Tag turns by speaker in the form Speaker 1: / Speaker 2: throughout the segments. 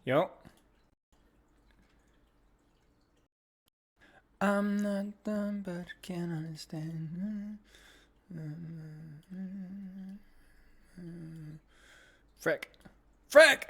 Speaker 1: Yo. I'm not dumb, but can't understand. Frick. Frick!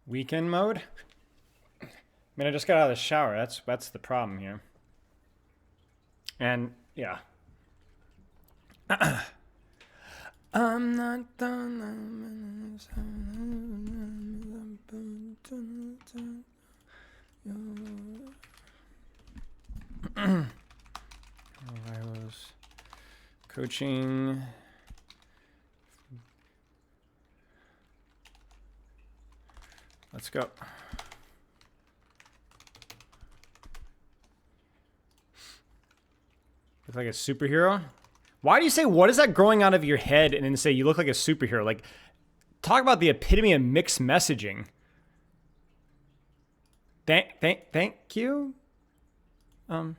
Speaker 1: Weekend mode? I mean, I just got out of the shower. That's the problem here. And yeah. I'm not done. I was coaching. Let's go. Look like a superhero? Why do you say, what is that growing out of your head, and then say you look like a superhero? Like, talk about the epitome of mixed messaging. Thank you? No.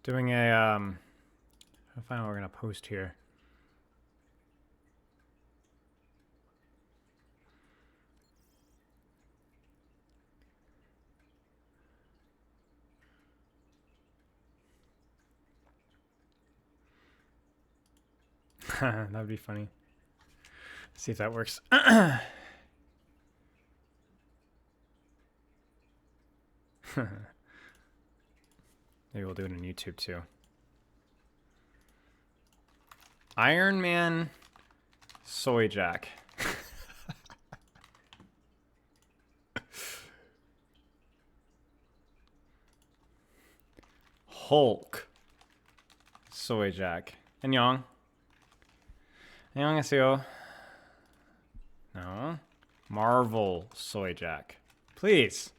Speaker 1: Doing a, I'll find out what we're gonna post here. That would be funny. Let's see if that works. Maybe we'll do it on YouTube too. Iron Man Soy Jack. Hulk Soy Jack. 안녕. 안녕하세요. No. Marvel Soy Jack. Please.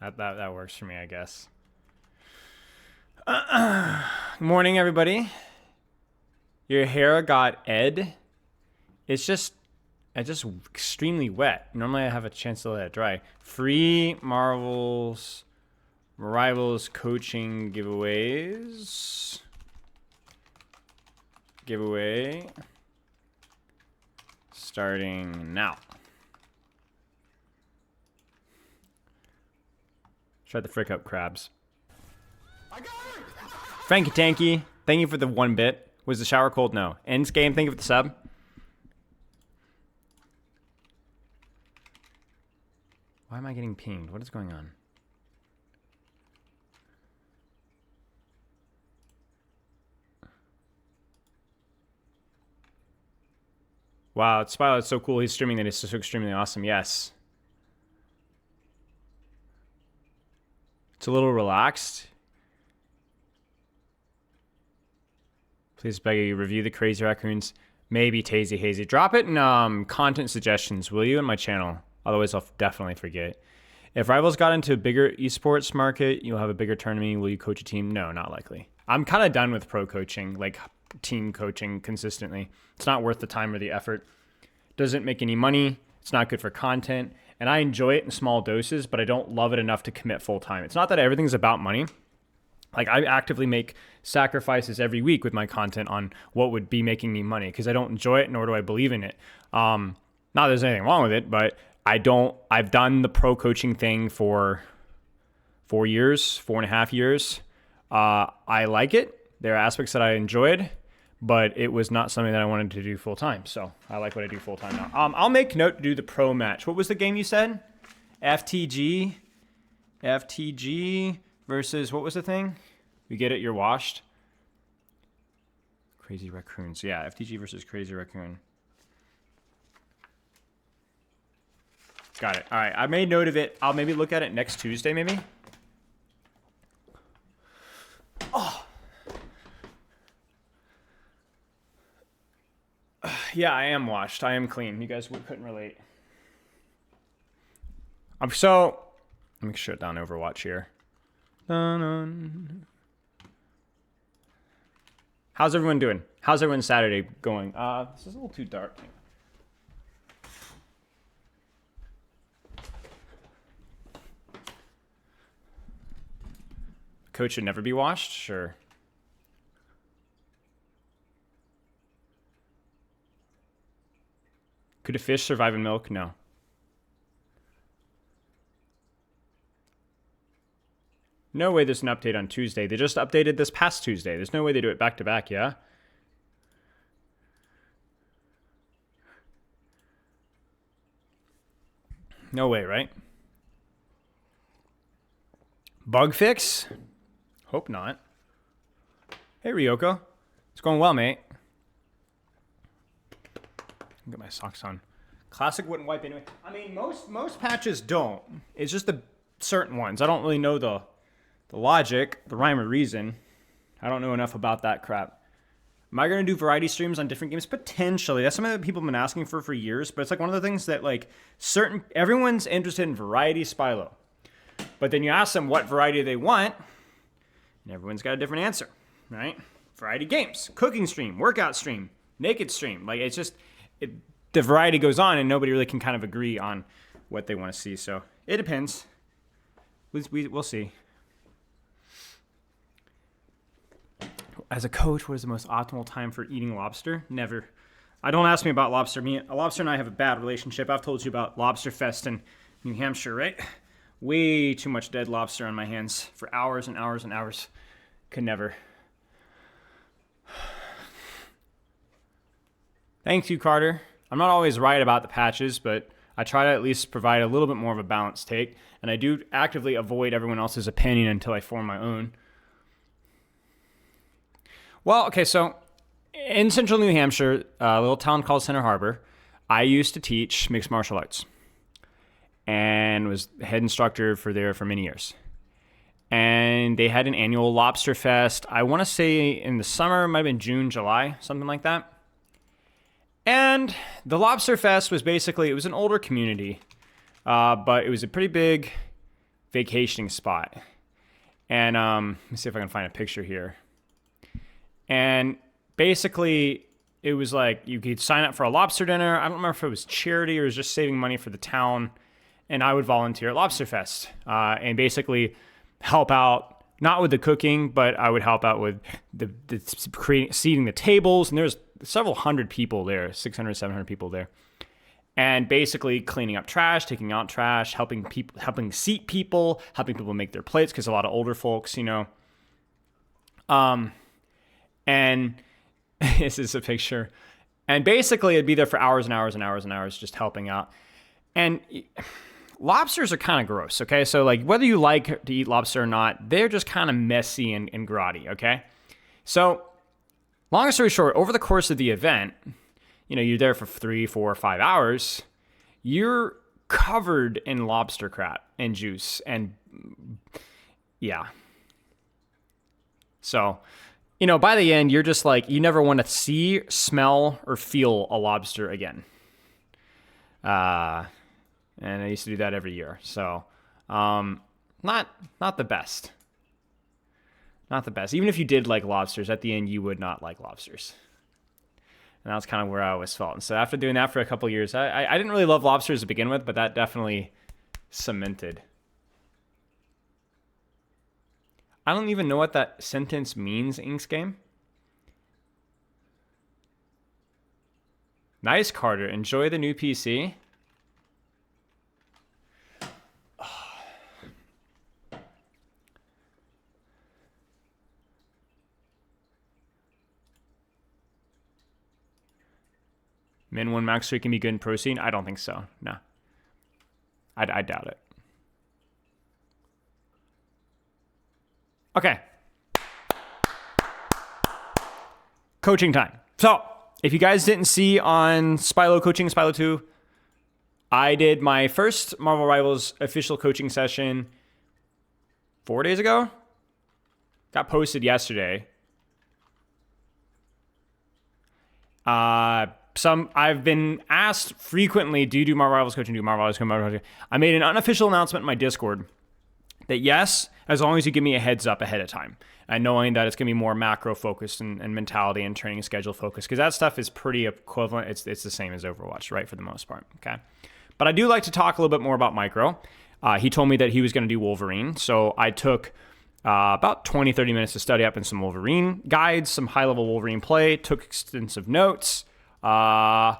Speaker 1: That works for me, I guess. Morning, everybody. Your hair got Ed. It's just extremely wet. Normally I have a chance to let it dry. Free Marvels Rivals coaching giveaways. Giveaway starting now. Try the frick up crabs. Frankie Tanky, thank you for the 1 bit. Was the shower cold? No. Ends game, thank you for the sub. Why am I getting pinged? What is going on? Wow, Spylight's so cool. He's streaming that it's so extremely awesome. Yes. It's a little relaxed. Please beg you, review the Crazy Raccoons. Maybe Tazy Hazy. Drop it in content suggestions, will you, in my channel? Otherwise, I'll definitely forget. If Rivals got into a bigger esports market, you'll have a bigger tournament. Will you coach a team? No, not likely. I'm kind of done with pro coaching, like team coaching consistently. It's not worth the time or the effort. Doesn't make any money. It's not good for content. And I enjoy it in small doses, but I don't love it enough to commit full time. It's not that everything's about money. Like I actively make sacrifices every week with my content on what would be making me money because I don't enjoy it, nor do I believe in it. Not that there's anything wrong with it, but I've done the pro coaching thing for 4.5 years. I like it. There are aspects that I enjoyed, but it was not something that I wanted to do full time. So I like what I do full time now. I'll make note to do the pro match. What was the game you said? FTG versus what was the thing? We get it. You're washed. Crazy Raccoons. Yeah, FTG versus Crazy Raccoon. Got it. All right. I made note of it. I'll maybe look at it next Tuesday, maybe. Oh. Yeah, I am washed. I am clean. You guys couldn't relate. Let me shut down Overwatch here. How's everyone doing? How's everyone's Saturday going? This is a little too dark. Coach should never be washed? Sure. Could a fish survive in milk? No. No way there's an update on Tuesday. They just updated this past Tuesday. There's no way they do it back to back, yeah? No way, right? Bug fix? Hope not. Hey, Ryoko. It's going well, mate. Get my socks on. Classic wouldn't wipe anyway. I mean, most patches don't. It's just the certain ones. I don't really know the logic, the rhyme or reason. I don't know enough about that crap. Am I going to do variety streams on different games? Potentially. That's something that people have been asking for years, but it's like one of the things that like everyone's interested in variety Spylo. But then you ask them what variety they want, and everyone's got a different answer, right? Variety games, cooking stream, workout stream, naked stream. Like it's just, the variety goes on and nobody really can kind of agree on what they want to see. So it depends. We'll see. As a coach, what is the most optimal time for eating lobster? Never. Don't ask me about lobster. Lobster and I have a bad relationship. I've told you about Lobster Fest in New Hampshire, right? Way too much dead lobster on my hands for hours and hours and hours. Could never. Thank you, Carter. I'm not always right about the patches, but I try to at least provide a little bit more of a balanced take, and I do actively avoid everyone else's opinion until I form my own. Well, okay, so in central New Hampshire, a little town called Center Harbor, I used to teach mixed martial arts and was head instructor there for many years. And they had an annual lobster fest. I want to say in the summer, it might have been June, July, something like that. And the lobster fest was basically, it was an older community, but it was a pretty big vacationing spot. And let me see if I can find a picture here. And basically, it was like you could sign up for a lobster dinner. I don't remember if it was charity or it was just saving money for the town. And I would volunteer at Lobster Fest and basically help out, not with the cooking, but I would help out with the seating the tables. And there's several hundred people there, 600, 700 people there. And basically cleaning up trash, taking out trash, helping seat people, helping people make their plates, because a lot of older folks, you know. And this is a picture. And basically, I'd be there for hours and hours and hours and hours just helping out. And lobsters are kind of gross, okay? So, like, whether you like to eat lobster or not, they're just kind of messy and grotty, okay? So, long story short, over the course of the event, you know, you're there for 3, 4, 5 hours, you're covered in lobster crap and juice and, yeah. So, you know, by the end, you're just like, you never want to see, smell, or feel a lobster again. And I used to do that every year. So, not the best. Not the best. Even if you did like lobsters, at the end, you would not like lobsters. And that's kind of where I always felt. And so after doing that for a couple of years, I didn't really love lobsters to begin with, but that definitely cemented. I don't even know what that sentence means, Inks game. Nice, Carter. Enjoy the new PC. Min 1 max 3 can be good in pro scene? I don't think so. No. I doubt it. Okay. Coaching time. So, if you guys didn't see on Spylo Coaching, Spylo 2, I did my first Marvel Rivals official coaching session 4 days ago. Got posted yesterday. I've been asked frequently, do you do Marvel Rivals coaching? Do Marvel Rivals coaching? I made an unofficial announcement in my Discord that yes, as long as you give me a heads up ahead of time, and knowing that it's going to be more macro focused and mentality and training schedule focused, because that stuff is pretty equivalent. It's the same as Overwatch, right, for the most part. Okay, but I do like to talk a little bit more about micro. He told me that he was going to do Wolverine, so I took about 20-30 minutes to study up in some Wolverine guides, some high level Wolverine play, took extensive notes, and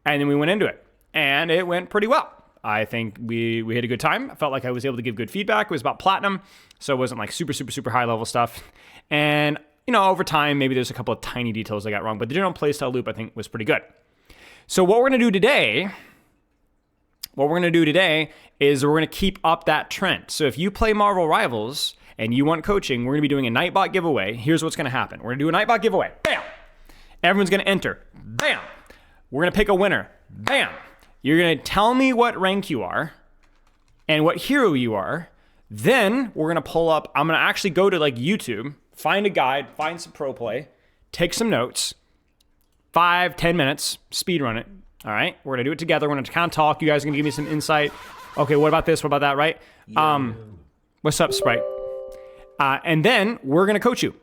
Speaker 1: then we went into it, and it went pretty well. I think we had a good time. I felt like I was able to give good feedback. It was about platinum, so it wasn't like super high level stuff. And, you know, over time, maybe there's a couple of tiny details I got wrong, but the general playstyle loop, I think, was pretty good. So what we're going to do today is we're going to keep up that trend. So if you play Marvel Rivals and you want coaching, we're going to be doing a Nightbot giveaway. Here's what's going to happen. We're going to do a Nightbot giveaway. Bam! Everyone's going to enter. Bam! We're going to pick a winner. Bam! You're going to tell me what rank you are and what hero you are. Then we're going to pull up, I'm going to actually go to like YouTube, find a guide, find some pro play, take some notes, 5-10 minutes, speed run it. All right. We're going to do it together. We're going to kind of talk. You guys are going to give me some insight. Okay. What about this? What about that? Right. Yeah. What's up, Sprite? And then we're going to coach you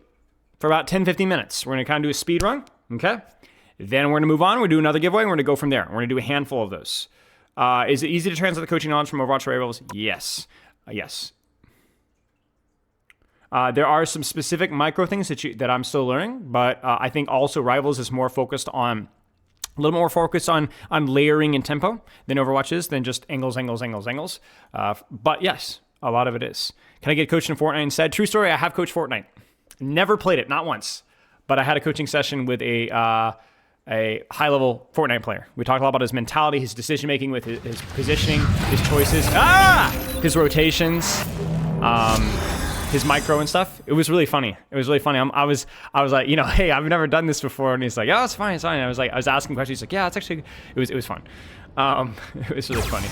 Speaker 1: for about 10-15 minutes. We're going to kind of do a speed run. Okay. Then we're going to move on. We're going to do another giveaway. We're going to go from there. We're going to do a handful of those. Is it easy to translate the coaching knowledge from Overwatch to Rivals? Yes. Yes. There are some specific micro things that I'm still learning, but I think also Rivals is more focused on, a little more focused on layering and tempo than Overwatch is, than just angles. But yes, a lot of it is. Can I get coached in Fortnite instead? True story, I have coached Fortnite. Never played it, not once. But I had a coaching session with a high-level Fortnite player. We talked a lot about his mentality, his decision-making with his positioning, his choices, his rotations, his micro and stuff. It was really funny. I was like, you know, hey, I've never done this before, and he's like, oh, it's fine. And I was asking questions. He's like, yeah, it's actually, it was fun. It was really funny.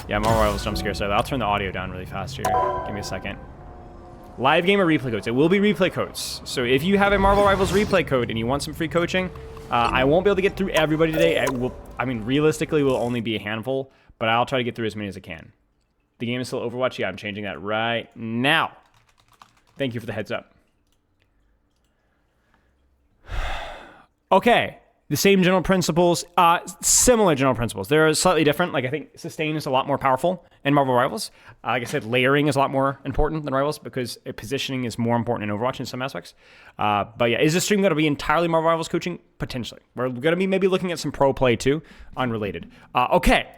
Speaker 1: Yeah, Marvel Rivals jump scare. So I'll turn the audio down really fast here. Give me a second. Live game or replay codes? It will be replay codes. So if you have a Marvel Rivals replay code and you want some free coaching, I won't be able to get through everybody today. Realistically, will only be a handful, but I'll try to get through as many as I can. The game is still Overwatch. Yeah, I'm changing that right now. Thank you for the heads up. Okay, the same general principles, similar general principles. They're slightly different. Like I think sustain is a lot more powerful in Marvel Rivals. Like I said, layering is a lot more important than Rivals because positioning is more important in Overwatch in some aspects. But yeah, is this stream going to be entirely Marvel Rivals coaching? Potentially. We're going to be maybe looking at some pro play too, unrelated. Okay,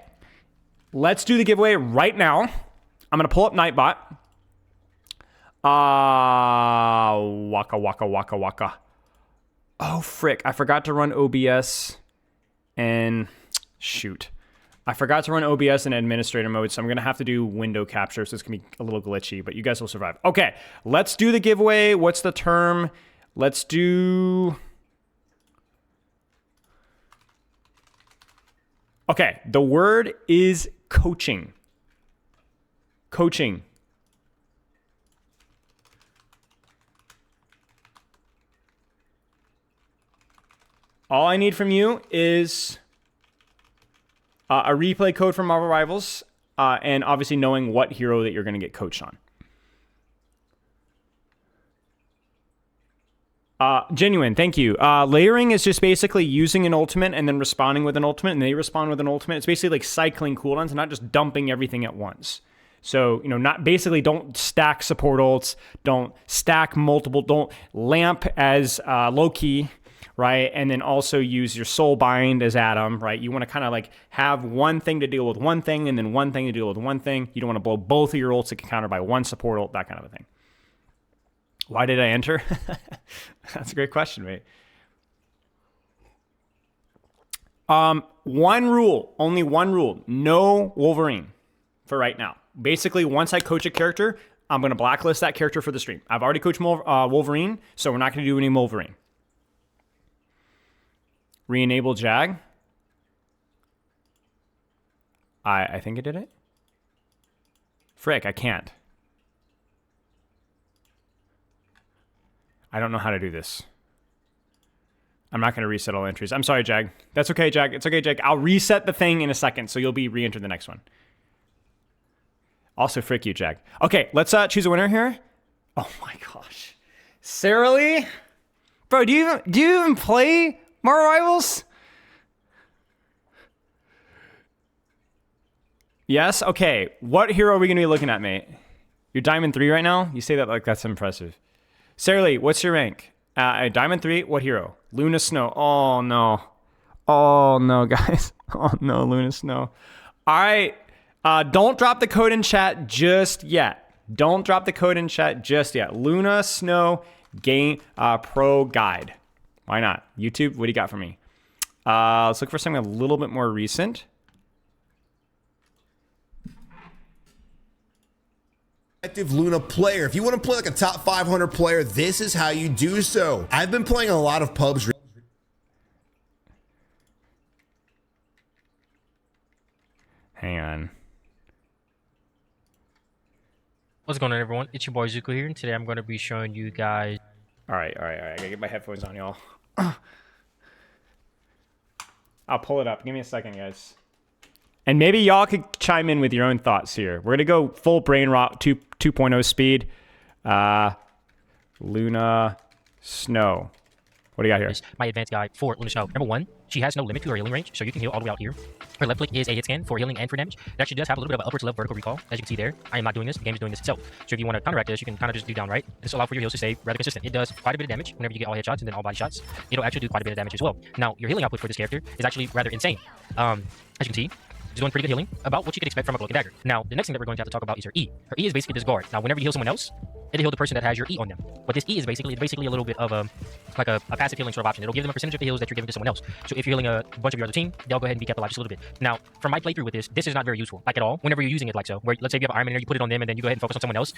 Speaker 1: let's do the giveaway right now. I'm going to pull up Nightbot. Waka. Oh, frick. I forgot to run OBS and shoot. I forgot to run OBS in administrator mode, so I'm going to have to do window capture, so it's going to be a little glitchy, but you guys will survive. Okay, let's do the giveaway. What's the term? Let's do... Okay, the word is coaching. Coaching. All I need from you is a replay code from Marvel Rivals, and obviously knowing what hero that you're going to get coached on. Genuine, thank you. Layering is just basically using an ultimate and then responding with an ultimate, and they respond with an ultimate. It's basically like cycling cooldowns and not just dumping everything at once. So, you know, not basically don't stack support ults, don't stack multiple, don't lamp as Loki, right? And then also use your soul bind as Adam, right? You want to kind of like have one thing to deal with one thing and then one thing to deal with one thing. You don't want to blow both of your ults that can counter by one support ult, that kind of a thing. Why did I enter? That's a great question, mate. One rule, only one rule, no Wolverine for right now. Basically, once I coach a character, I'm going to blacklist that character for the stream. I've already coached Wolverine, so we're not going to do any Wolverine. Re-enable Jag. I think I did it. Frick, I can't. I don't know how to do this. I'm not going to reset all entries. I'm sorry, Jag. That's okay, Jag. It's okay, Jag. I'll reset the thing in a second, so you'll be re-entered the next one. Also, frick you, Jag. Okay, let's choose a winner here. Oh my gosh. Sarah Lee? Bro, do you even play Marvel Rivals? Yes? Okay. What hero are we going to be looking at, mate? You're Diamond 3 right now? You say that like that's impressive. Sarah Lee, what's your rank? Diamond 3, what hero? Luna Snow. Oh, no. Oh, no, guys. Oh, no, Luna Snow. All right. Don't drop the code in chat just yet. Don't drop the code in chat just yet. Luna Snow Game Pro Guide. Why not? YouTube, what do you got for me? Let's look for something a little bit more recent.
Speaker 2: Luna player. If you want to play like a top 500 player, this is how you do so. I've been playing a lot of pubs.
Speaker 1: Hang on.
Speaker 3: What's going on, everyone? It's your boy Zuko here, and today I'm going to be showing you guys.
Speaker 1: All right. I gotta get my headphones on, y'all. I'll pull it up. Give me a second, guys. And maybe y'all could chime in with your own thoughts here. We're gonna go full brain rot 2.0 speed. Luna Snow. What do you got here?
Speaker 3: My advanced guide for Luna Snow. Number 1, she has no limit to her healing range, so you can heal all the way out here. Her left click is a hit scan for healing and for damage. It actually does have a little bit of an upwards level vertical recall, as you can see there. I am not doing this, the game is doing this itself. So if you want to counteract this, you can kind of just do down right. This will allow for your heals to stay rather consistent. It does quite a bit of damage whenever you get all headshots and then all body shots. It'll actually do quite a bit of damage as well. Now, your healing output for this character is actually rather insane. As you can see, she's doing pretty good healing, about what you could expect from a cloak and dagger. Now, the next thing that we're going to have to talk about is her E. Her E is basically this guard. Now, whenever you heal someone else, it'll heal the person that has your E on them. What this E is basically, it's basically a little bit of a passive healing sort of option. It'll give them a percentage of the heals that you're giving to someone else. So if you're healing a bunch of your other team, they'll go ahead and be kept alive just a little bit. Now, from my playthrough with this is not very useful, like at all. Whenever you're using it like so, where let's say you have Iron Man and you put it on them and then you go ahead and focus on someone else,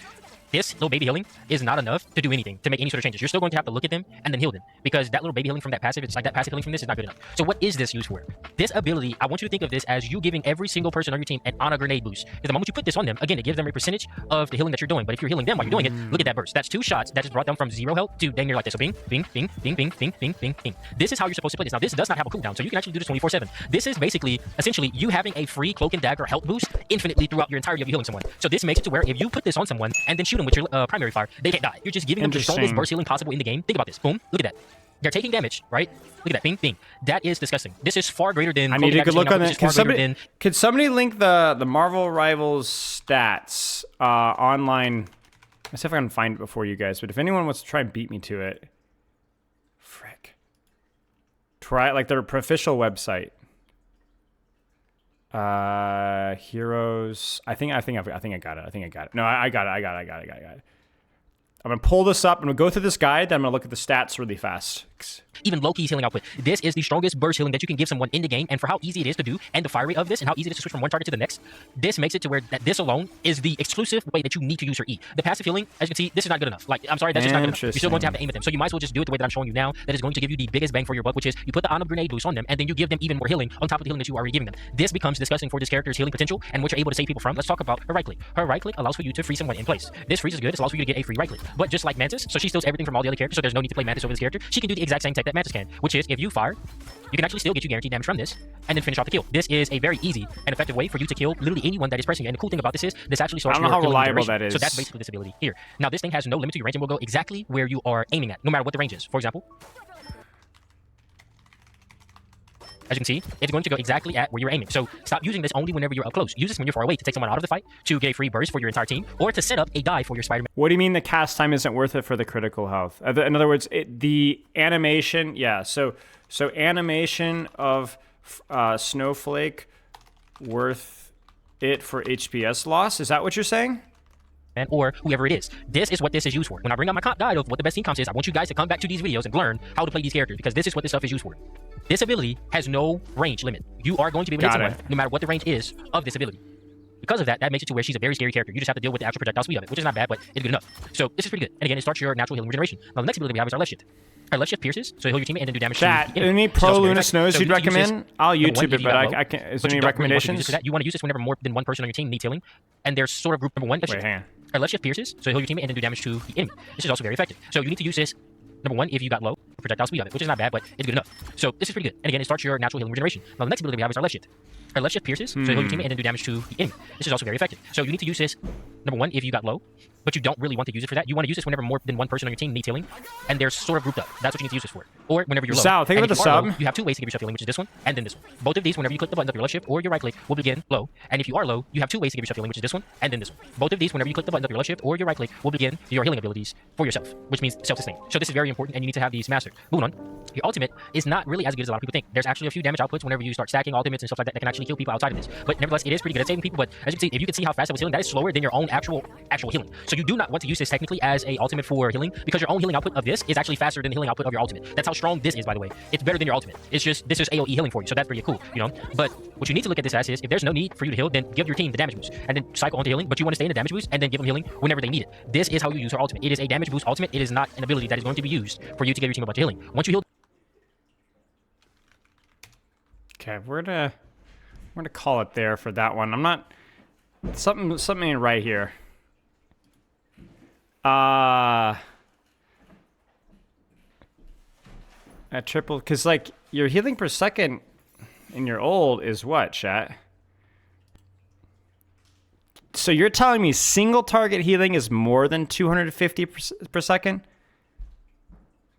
Speaker 3: this little baby healing is not enough to do anything, to make any sort of changes. You're still going to have to look at them and then heal them, because that little baby healing from that passive, it's like that passive healing from this is not good enough. So what is this used for? This ability, I want you to think of this as you giving every single person on your team an honor grenade boost. Because the moment you put this on them, again, it gives them a percentage of the healing that you're doing. But if you're healing them while you're doing it, look at that burst. That's 2 shots that just brought them from 0 health to dang near like this. So bing, bing, bing, bing, bing, bing, bing, bing, bing. This is how you're supposed to play this. Now, this does not have a cooldown, so you can actually do this 24/7. This is basically, essentially, you having a free cloak and dagger health boost infinitely throughout your entirety of you healing someone. So this makes it to where if you put this on someone and then shoot them with your primary fire, they can't die. You're just giving them the strongest burst healing possible in the game. Think about this. Boom. Look at that. They're taking damage, right? Look at that. Bing, bing. That is disgusting. This is far greater than...
Speaker 1: I need a good look on that. Could somebody link the Marvel Rivals stats online? Let's see if I can find it before you guys. But if anyone wants to try and beat me to it, frick. Try like their official website. Heroes. I think I got it. No, I got it. I'm going to pull this up. I'm going to go through this guide. Then I'm going to look at the stats really fast.
Speaker 3: Even Loki's healing output. This is the strongest burst healing that you can give someone in the game, and for how easy it is to do, and the fire rate of this, and how easy it is to switch from one target to the next, this makes it to where that this alone is the exclusive way that you need to use your E. The passive healing, as you can see, this is not good enough. Like, I'm sorry, that's just not good enough. You're still going to have to aim at them. So you might as well just do it the way that I'm showing you now. That is going to give you the biggest bang for your buck, which is you put the honor grenade boost on them, and then you give them even more healing on top of the healing that you are already giving them. This becomes disgusting for this character's healing potential and what you're able to save people from. Let's talk about her right click. Her right click allows for you to free someone in place. This freeze is good. It allows for you to get a free right click. But just like Mantis, so she steals everything from all the other characters, so there's no need to play Mantis over this character. She can do the exact same tech that Mantis can, which is if you fire, you can actually still get you guaranteed damage from this and then finish off the kill. This is a very easy and effective way for you to kill literally anyone that is pressing you. And the cool thing about this is this actually starts your killing duration. So that's basically this ability here. Now this thing has no limit to your range and will go exactly where you are aiming at, no matter what the range is. For example, As you can see, it's going to go exactly at where you're aiming. So stop using this only whenever you're up close. Use this when you're far away to take someone out of the fight, to get a free burst for your entire team, or to set up a dive for your Spider-Man.
Speaker 1: What do you mean the cast time isn't worth it for the critical health? In other words, the animation, yeah. So animation of Snowflake worth it for HPS loss? Is that what you're saying?
Speaker 3: Or whoever it is. This is what this is used for. When I bring up my guide of what the best team comps is, I want you guys to come back to these videos and learn how to play these characters, because this is what this stuff is used for. This ability has no range limit. You are going to be able to hit someone no matter what the range is of this ability. Because of that, that makes it to where she's a very scary character. You just have to deal with the actual projectile speed of it, which is not bad, but it's good enough. So this is pretty good. And again, it starts your natural healing regeneration. Now the next ability we have is our left shift. Our left shift pierces, so heal your teammate and then do damage
Speaker 1: Chat,
Speaker 3: to the enemy.
Speaker 1: any pro Luna Snows
Speaker 3: so
Speaker 1: you'd recommend? I'll YouTube it, but I can't. Is there any recommendations?
Speaker 3: You want to use this whenever more than one person on your team needs healing. And there's sort of group number one.
Speaker 1: Wait, hang on.
Speaker 3: Our left shift pierces, so heal your teammate and then do damage to the enemy. This is also very effective. So you need to use this, number one, if you got low projectile speed of it, which is not bad, but it's good enough. So this is pretty good. And again, it starts your natural healing regeneration. Now the next ability we have is our left shift. Our left shift pierces, so heal your teammate and then do damage to the enemy. This is also very effective. So you need to use this, number one, if you got low, but you don't really want to use it for that. You want to use this whenever more than one person on your team needs healing, and they're sort of grouped up. That's what you need to use this for. Or whenever you're low.
Speaker 1: Sal, think about the sub.
Speaker 3: Low, you have two ways to give yourself healing, which is this one and then this one. Both of these, whenever you click the buttons of your left shift or your right click, will begin low. And if you are low, you have two ways to give yourself healing, which is this one and then this one. Both of these, whenever you click the buttons of your left shift or your right click, will begin your healing abilities for yourself, which means self-sustain. So this is very important, and you need to have these mastered. Moving on. Your ultimate is not really as good as a lot of people think. There's actually a few damage outputs whenever you start stacking ultimates and stuff like that that can actually kill people outside of this. But nevertheless, it is pretty good at saving people. But as you can see, if you can see how fast I was healing, that is slower than your own actual healing. So you do not want to use this technically as a ultimate for healing, because your own healing output of this is actually faster than the healing output of your ultimate. That's how strong this is, by the way. It's better than your ultimate. It's just, this is AoE healing for you, so that's pretty cool, you know? But what you need to look at this as is, if there's no need for you to heal, then give your team the damage boost, and then cycle onto healing, but you want to stay in the damage boost, and then give them healing whenever they need it. This is how you use her ultimate. It is a damage boost ultimate. It is not an ability that is going to be used for you to give your team a bunch of healing. Once you heal...
Speaker 1: Okay, we're gonna call it there for that one. I'm not... Something ain't right here. At triple, because like your healing per second in your ult is what, chat? So you're telling me single target healing is more than 250 per second?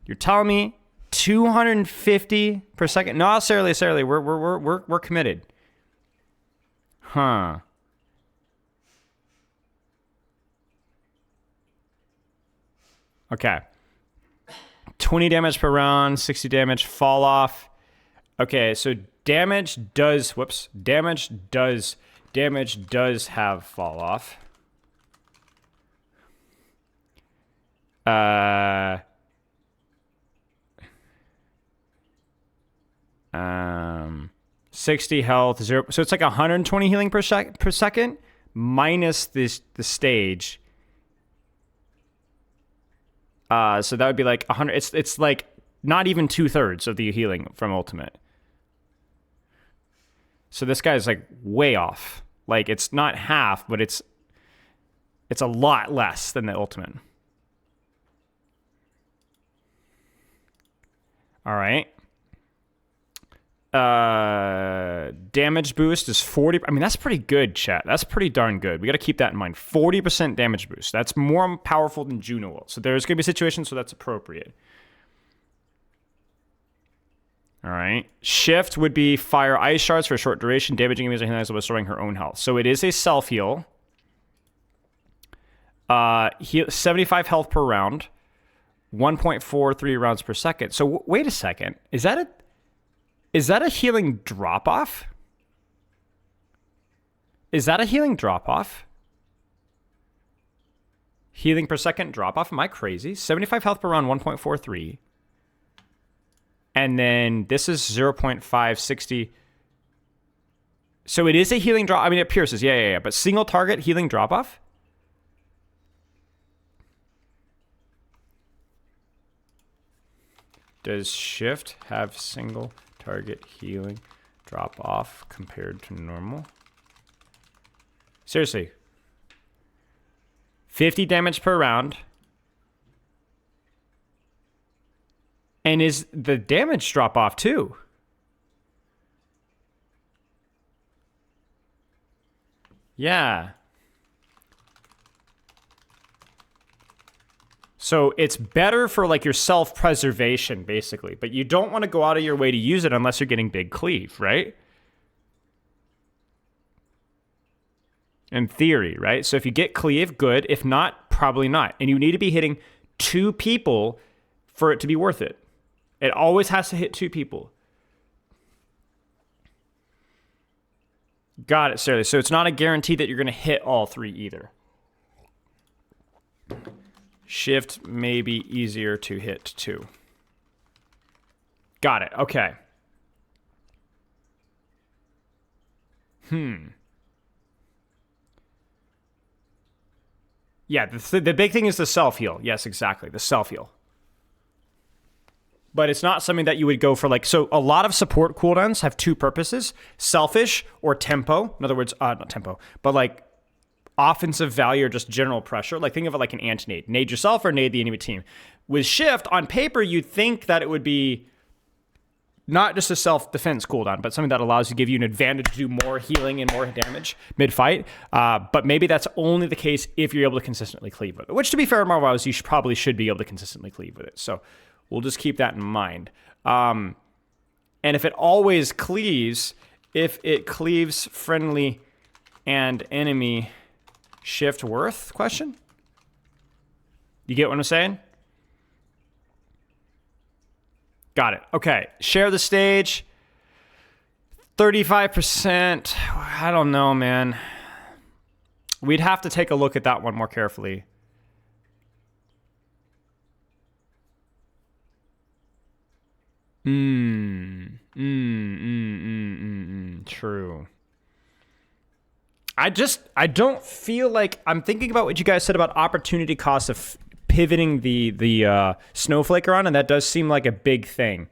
Speaker 1: You're telling me 250 per second? No, seriously, we're committed. Huh. Okay. 20 damage per round, 60 damage, fall off. Okay, so damage does have fall off. 60 health, 0. So it's like 120 healing per second minus the stage. So that would be like 100. It's like not even 2/3 of the healing from ultimate. So this guy is like way off. Like it's not half, but it's a lot less than the ultimate. All right. Damage boost is 40. I mean, that's pretty good, chat. That's pretty darn good. We got to keep that in mind. 40% damage boost. That's more powerful than Juno will. So there's going to be situations where that's appropriate. All right. Shift would be fire ice shards for a short duration, damaging enemies and healing, restoring her own health. So it is a self heal. 75 health per round, 1.43 rounds per second. So wait a second. Is that a healing drop off? Is that a healing drop off? Healing per second drop off? Am I crazy? 75 health per round, 1.43. And then this is 0.560. So it is a healing drop. I mean, it pierces. Yeah. But single target healing drop off? Does shift have single target healing drop off compared to normal? Seriously. 50 damage per round. And is the damage drop off too? Yeah. So it's better for like your self-preservation, basically. But you don't want to go out of your way to use it unless you're getting big cleave, right? In theory, right? So if you get cleave, good. If not, probably not. And you need to be hitting 2 people for it to be worth it. It always has to hit 2 people. Got it, Sarah. So it's not a guarantee that you're going to hit all 3 either. Shift may be easier to hit 2. Got it. Okay. Yeah, the big thing is the self-heal. Yes, exactly. The self-heal. But it's not something that you would go for like... So a lot of support cooldowns have 2 purposes. Selfish or tempo. In other words, not tempo, but like offensive value or just general pressure. Like think of it like an anti-nade. Nade yourself or nade the enemy team. With shift, on paper, you'd think that it would be not just a self-defense cooldown, but something that allows you to give you an advantage to do more healing and more damage mid-fight. But maybe that's only the case if you're able to consistently cleave with it. Which, to be fair, Marvel, you probably should be able to consistently cleave with it. So we'll just keep that in mind. And if it always cleaves, if it cleaves friendly and enemy... Shift worth? Question? You get what I'm saying? Got it. Okay. Share the stage. 35%. I don't know, man. We'd have to take a look at that one more carefully. True. I don't feel like... I'm thinking about what you guys said about opportunity cost of pivoting the snowflake around, and that does seem like a big thing.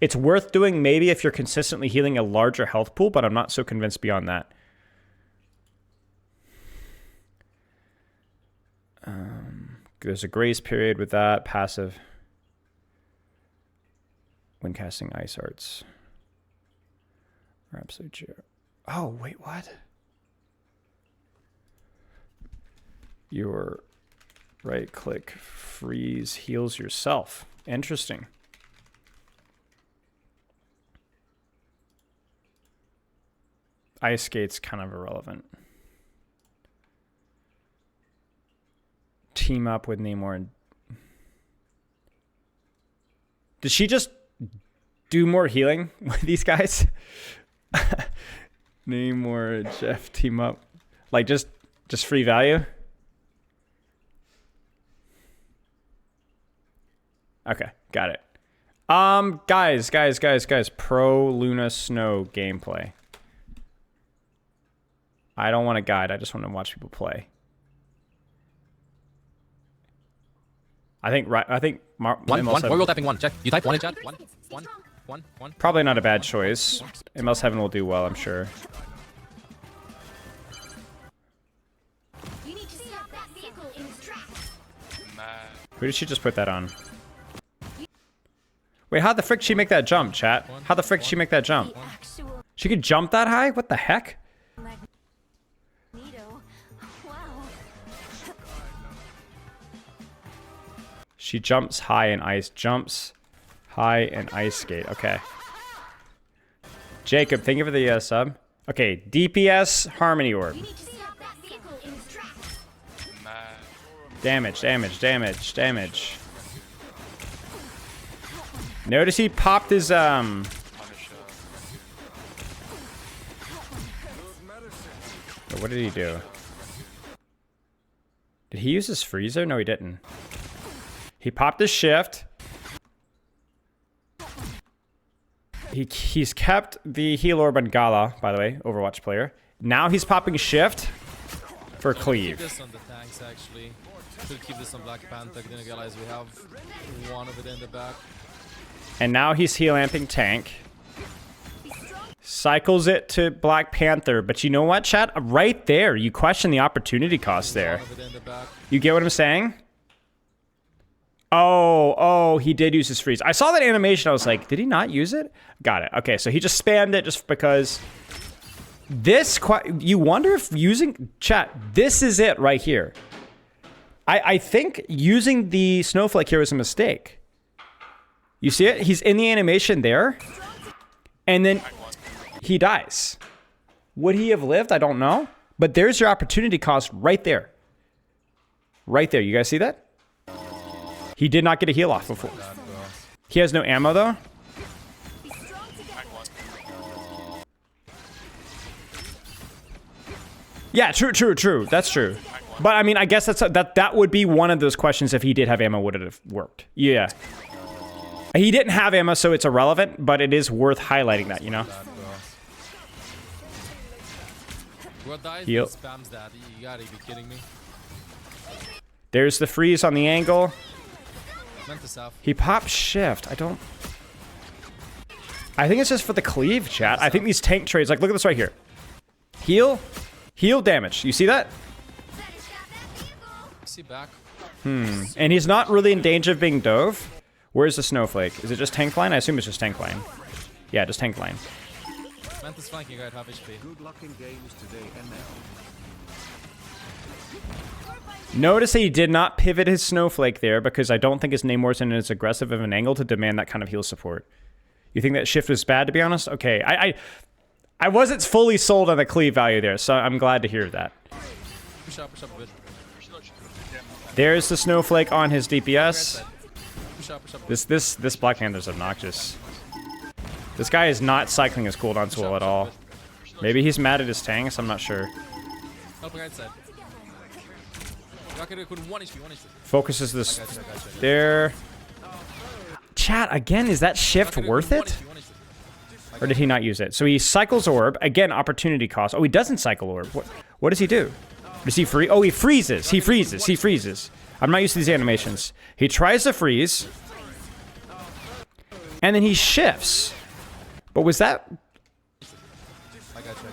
Speaker 1: It's worth doing maybe if you're consistently healing a larger health pool, but I'm not so convinced beyond that. There's a grace period with that. Passive. When casting ice arts. Or absolute chair. Oh, wait, what? Your right click freeze heals yourself. Interesting. Ice skate's kind of irrelevant. Team up with Namor and... Did she just do more healing with these guys? Namor, Jeff, team up. Like, just free value? Okay, got it. Guys. Pro Luna Snow gameplay. I don't want to guide. I just want to watch people play. I think
Speaker 3: Royal tapping 1. Check. You type 1 in chat. 1.
Speaker 1: Probably not a bad choice. MS Heaven will do well, I'm sure. Who did she just put that on? Wait, how the frick did she make that jump, chat? How the frick did she make that jump? She could jump that high? What the heck? She jumps high in ice. Jumps high in ice skate. Okay. Jacob, thank you for the sub. Okay, DPS Harmony Orb. Damage. Notice he popped his What did he do? Did he use his freezer? No, he didn't. He popped his shift. He's kept the heal orb on Gala, by the way, Overwatch player. Now he's popping shift for cleave.
Speaker 4: Keep this on the tanks, actually. Should keep this on Black Panther. Didn't realize we have one of it in the back.
Speaker 1: And now he's heal amping tank. Cycles it to Black Panther. But you know what, chat? Right there, you question the opportunity cost there. You get what I'm saying? Oh, he did use his freeze. I saw that animation. I was like, did he not use it? Got it. Okay, so he just spammed it just because. You wonder if using... Chat, this is it right here. I think using the snowflake here was a mistake. You see it? He's in the animation there. And then he dies. Would he have lived? I don't know. But there's your opportunity cost right there. Right there. You guys see that? He did not get a heal off before. He has no ammo though. Yeah, true. That's true. But I mean, I guess that would be one of those questions. If he did have ammo, would it have worked? Yeah. He didn't have ammo, so it's irrelevant, but it is worth highlighting that, you know? Heal.
Speaker 4: Spams that. You gotta be kidding me.
Speaker 1: There's the freeze on the angle.
Speaker 4: Meant
Speaker 1: He pops shift. I think it's just for the cleave, chat. I think these tank trades, like, look at this right here. Heal damage. You see that?
Speaker 4: See back.
Speaker 1: And he's not really in danger of being dove. Where's the snowflake? Is it just tank line? I assume it's just tank line. Yeah, just tank line.
Speaker 4: Mantis flanking guy at half HP.
Speaker 5: Good luck in games today, ML.
Speaker 1: Notice he did not pivot his snowflake there because I don't think his Namor's in as aggressive of an angle to demand that kind of heal support. You think that shift was bad, to be honest? Okay, I wasn't fully sold on the cleave value there, so I'm glad to hear that.
Speaker 4: Push up a bit.
Speaker 1: There's the snowflake on his DPS.
Speaker 4: Push up.
Speaker 1: This Black Panther's obnoxious. This guy is not cycling his cooldowns well at all. Maybe he's mad at his tanks, I'm not sure.
Speaker 4: Helping right side.
Speaker 1: Focuses this there. Chat, again, is that shift worth it? Or did he not use it? So he cycles orb. Again, opportunity cost. Oh, he doesn't cycle orb. What does he do? Does he freeze? Oh, he freezes. He freezes. I'm not used to these animations. He tries to freeze. And then he shifts. But was that...
Speaker 4: I got you.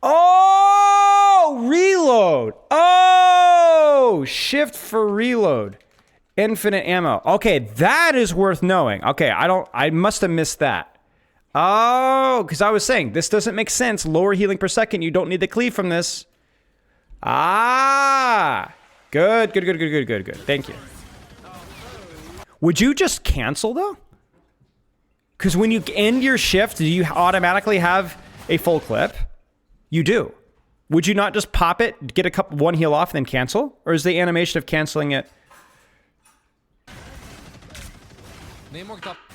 Speaker 1: Oh! Reload! Oh! Shift for reload. Infinite ammo. Okay, that is worth knowing. Okay, I must have missed that. Oh, because I was saying, this doesn't make sense. Lower healing per second. You don't need the cleave from this. Ah! Good. Thank you. Would you just cancel, though? Because when you end your shift, do you automatically have a full clip? You do. Would you not just pop it, get one heal off, and then cancel? Or is the animation of canceling it...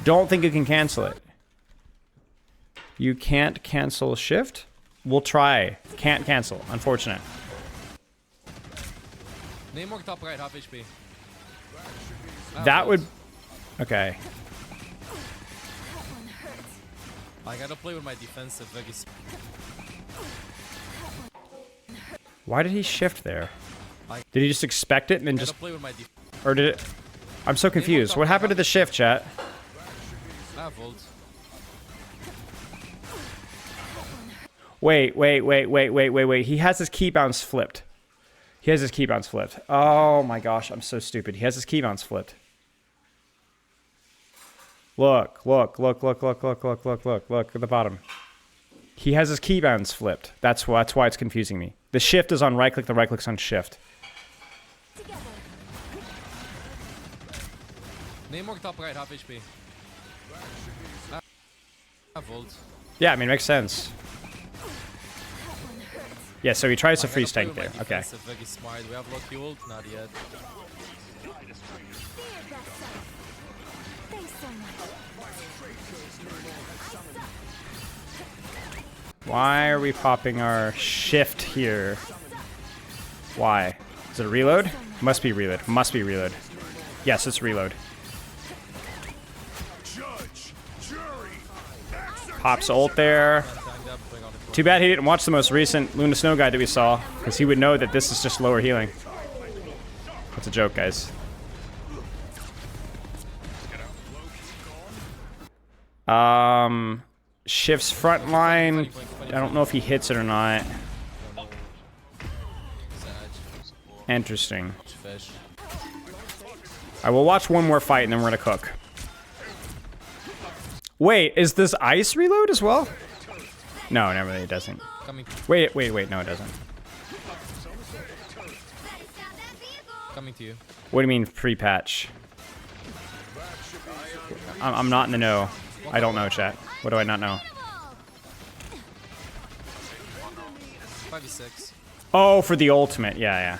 Speaker 1: Don't think you can cancel it. You can't cancel shift? We'll try. Can't cancel. Unfortunate.
Speaker 4: Namor top right, half HP.
Speaker 1: That would... Okay.
Speaker 4: I gotta play with my defensive.
Speaker 1: Why did he shift there? Did he just expect it and then just...
Speaker 4: Play with my
Speaker 1: Or did it... I'm so confused. What happened to the shift, chat? Wait. He has his key bounce flipped. Oh my gosh, I'm so stupid. He has his key bounce flipped. Look at the bottom. He has his key bounce flipped. That's why it's confusing me. The shift is on right click, the right click's on shift.
Speaker 4: Namor top right, half HP.
Speaker 1: Yeah, I mean, it makes sense. Yeah, so he tries to freeze tank there. Okay.
Speaker 4: We have low fuel, not yet.
Speaker 1: Why are we popping our shift here? Why? Is it a reload? Must be reload. Yes, it's reload. Pops ult there. Too bad he didn't watch the most recent Luna Snow guide that we saw, because he would know that this is just lower healing. That's a joke, guys. Shifts front line. I don't know if he hits it or not. Interesting. I will watch one more fight and then we're gonna cook. Wait, is this ice reload as well? No, never. It doesn't. Wait. No, it doesn't.
Speaker 4: Coming to you.
Speaker 1: What do you mean pre-patch? I'm not in the know. I don't know, chat. What do I not know?
Speaker 4: 5v6.
Speaker 1: Oh, for the ultimate. Yeah,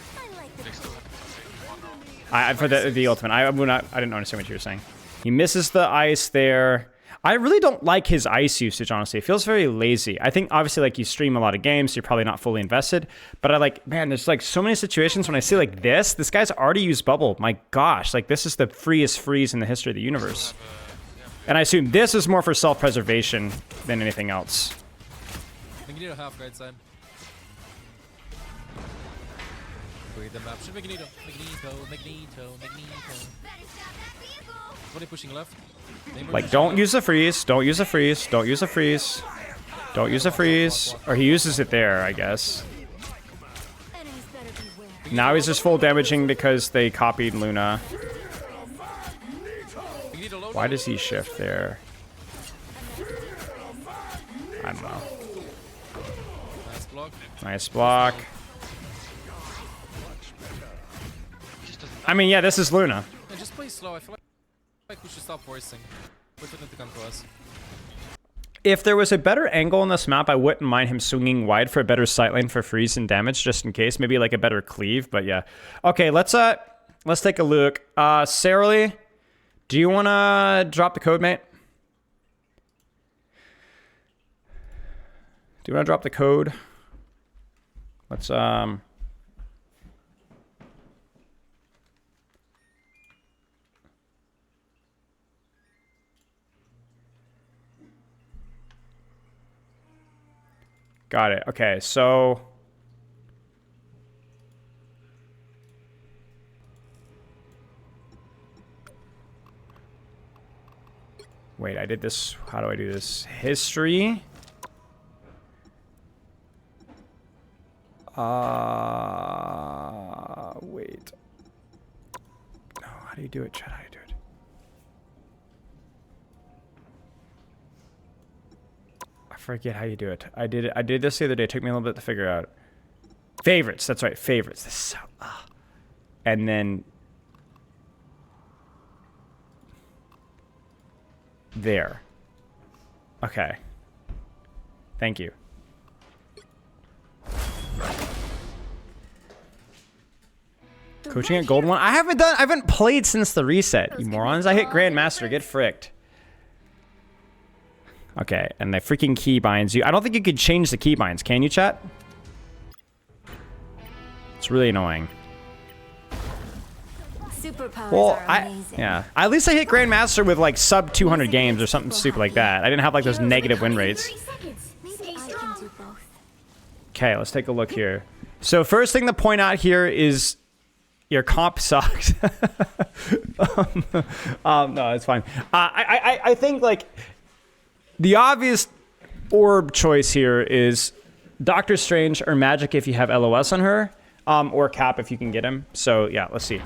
Speaker 1: yeah. For the ultimate. I didn't understand what you were saying. He misses the ice there. I really don't like his ice usage, honestly. It feels very lazy. I think, obviously, like, you stream a lot of games, so you're probably not fully invested. But I like, man, there's, like, so many situations when I see, like, this guy's already used bubble. My gosh, like, this is the freest freeze in the history of the universe. And I assume this is more for self-preservation than anything else.
Speaker 4: Magneto half right side. Read the map. Should Magneto. Magneto. 20 pushing left.
Speaker 1: Like, don't use the freeze. Don't use the freeze. Don't use the freeze. Don't use the freeze. Or he uses it there, I guess. Now he's just full damaging because they copied Luna. Why does he shift there? I don't know.
Speaker 4: Nice block.
Speaker 1: Nice block. I mean, yeah, this is Luna.
Speaker 4: Yeah, just play slow. I feel like we should stop forcing. Wait for them to come to us.
Speaker 1: If there was a better angle on this map, I wouldn't mind him swinging wide for a better sight lane for freeze and damage, just in case. Maybe like a better cleave, but yeah. Okay, let's take a look. Sarah, do you wanna drop the code, mate? Do you wanna drop the code? Let's Got it. Okay, so wait, I did this. How do I do this? History. Wait. No, how do you do it, Chad? How do you do it? I forget how you do it. I did this the other day. It took me a little bit to figure out. Favorites. That's right. Favorites. This is so. And then there. Okay. Thank you. Coaching at Gold 1. I haven't played since the reset, you morons. I hit Grandmaster. Get fricked. Okay, and the freaking key binds you. I don't think you could change the key binds, can you, chat? It's really annoying.
Speaker 6: Superpowers
Speaker 1: Well,
Speaker 6: are amazing.
Speaker 1: yeah. At least I hit Grandmaster with like sub 200 games or something stupid like that. I didn't have like those negative win rates.
Speaker 6: Maybe I can do both.
Speaker 1: Okay, let's take a look here. So first thing to point out here is your comp sucks. No, it's fine. I think like the obvious orb choice here is Doctor Strange or Magic if you have LOS on her, or Cap if you can get him. So yeah, let's see.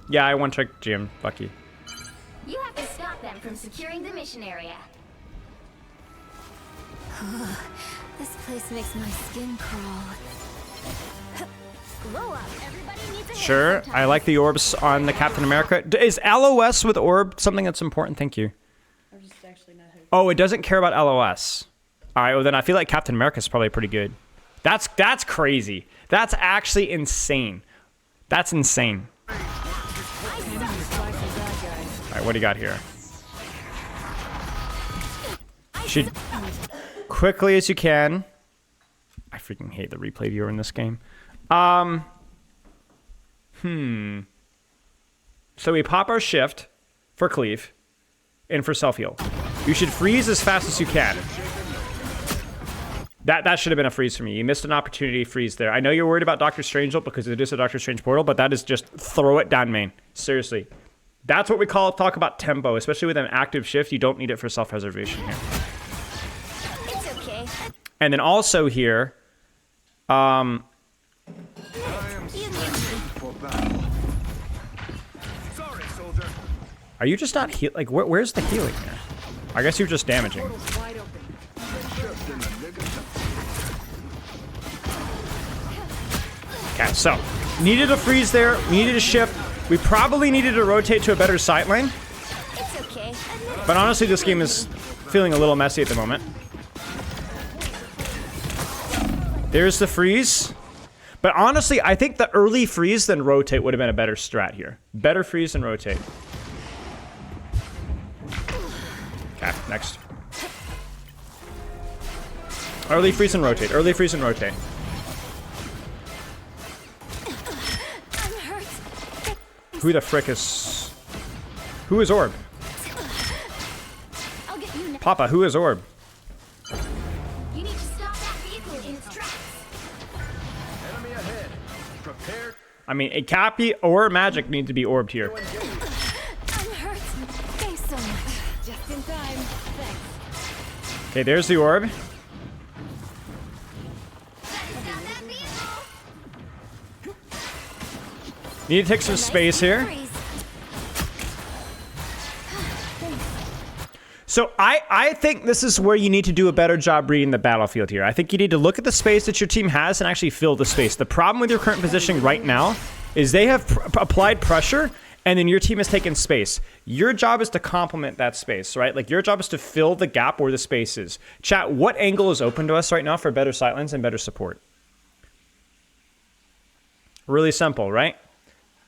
Speaker 1: Yeah, I one-trick Jim, Bucky.
Speaker 6: You have to stop them from securing the mission area. This place makes my skin crawl. Glow up. Everybody needs a
Speaker 1: Sure, I like the orbs on the Captain America. Is LOS with orb something that's important? Thank you. Oh, it doesn't care about LOS. All right, well then I feel like Captain America is probably pretty good. That's crazy. That's actually insane. That's insane. All right, what do you got here? Should quickly as you can. I freaking hate the replay viewer in this game. So we pop our shift for cleave and for self-heal. You should freeze as fast as you can. That should have been a freeze for me. You missed an opportunity to freeze there. I know you're worried about Doctor Strange because it is a Doctor Strange portal, but that is just throw it down main. Seriously. That's what we talk about tempo, especially with an active shift. You don't need it for self-preservation here.
Speaker 6: It's okay.
Speaker 1: And then also here,
Speaker 5: I am for battle. Sorry, soldier.
Speaker 1: are you just not heal? Like, where's the healing here? I guess you're just damaging.
Speaker 5: Wide open. Just in the nick of
Speaker 1: Okay, so needed a freeze there. We needed a shift. We probably needed to rotate to a better sight lane.
Speaker 6: It's okay.
Speaker 1: But honestly, this game is feeling a little messy at the moment. There's the freeze. But honestly, I think the early freeze then rotate would have been a better strat here. Better freeze than rotate. Okay, next. Early freeze and rotate. Early freeze and rotate.
Speaker 6: I'm hurt.
Speaker 1: Who the frick is... Who is Orb?
Speaker 6: I'll get you now.
Speaker 1: Papa, who is Orb?
Speaker 6: You need to stop that vehicle in its tracks.
Speaker 5: Enemy ahead. Prepare.
Speaker 1: I mean, a Cappy or Magic need to be orbed here.
Speaker 6: I'm hurt. Thanks so much. Just in time. Thanks.
Speaker 1: Okay, there's the orb.
Speaker 6: Stop that vehicle.
Speaker 1: Need to take some space here.
Speaker 6: Freeze.
Speaker 1: So I think this is where you need to do a better job reading the battlefield here. I think you need to look at the space that your team has and actually fill the space. The problem with your current positioning right now is they have applied pressure and then your team has taken space. Your job is to complement that space, right? Like your job is to fill the gap where the space is. Chat, what angle is open to us right now for better sightlines and better support? Really simple, right?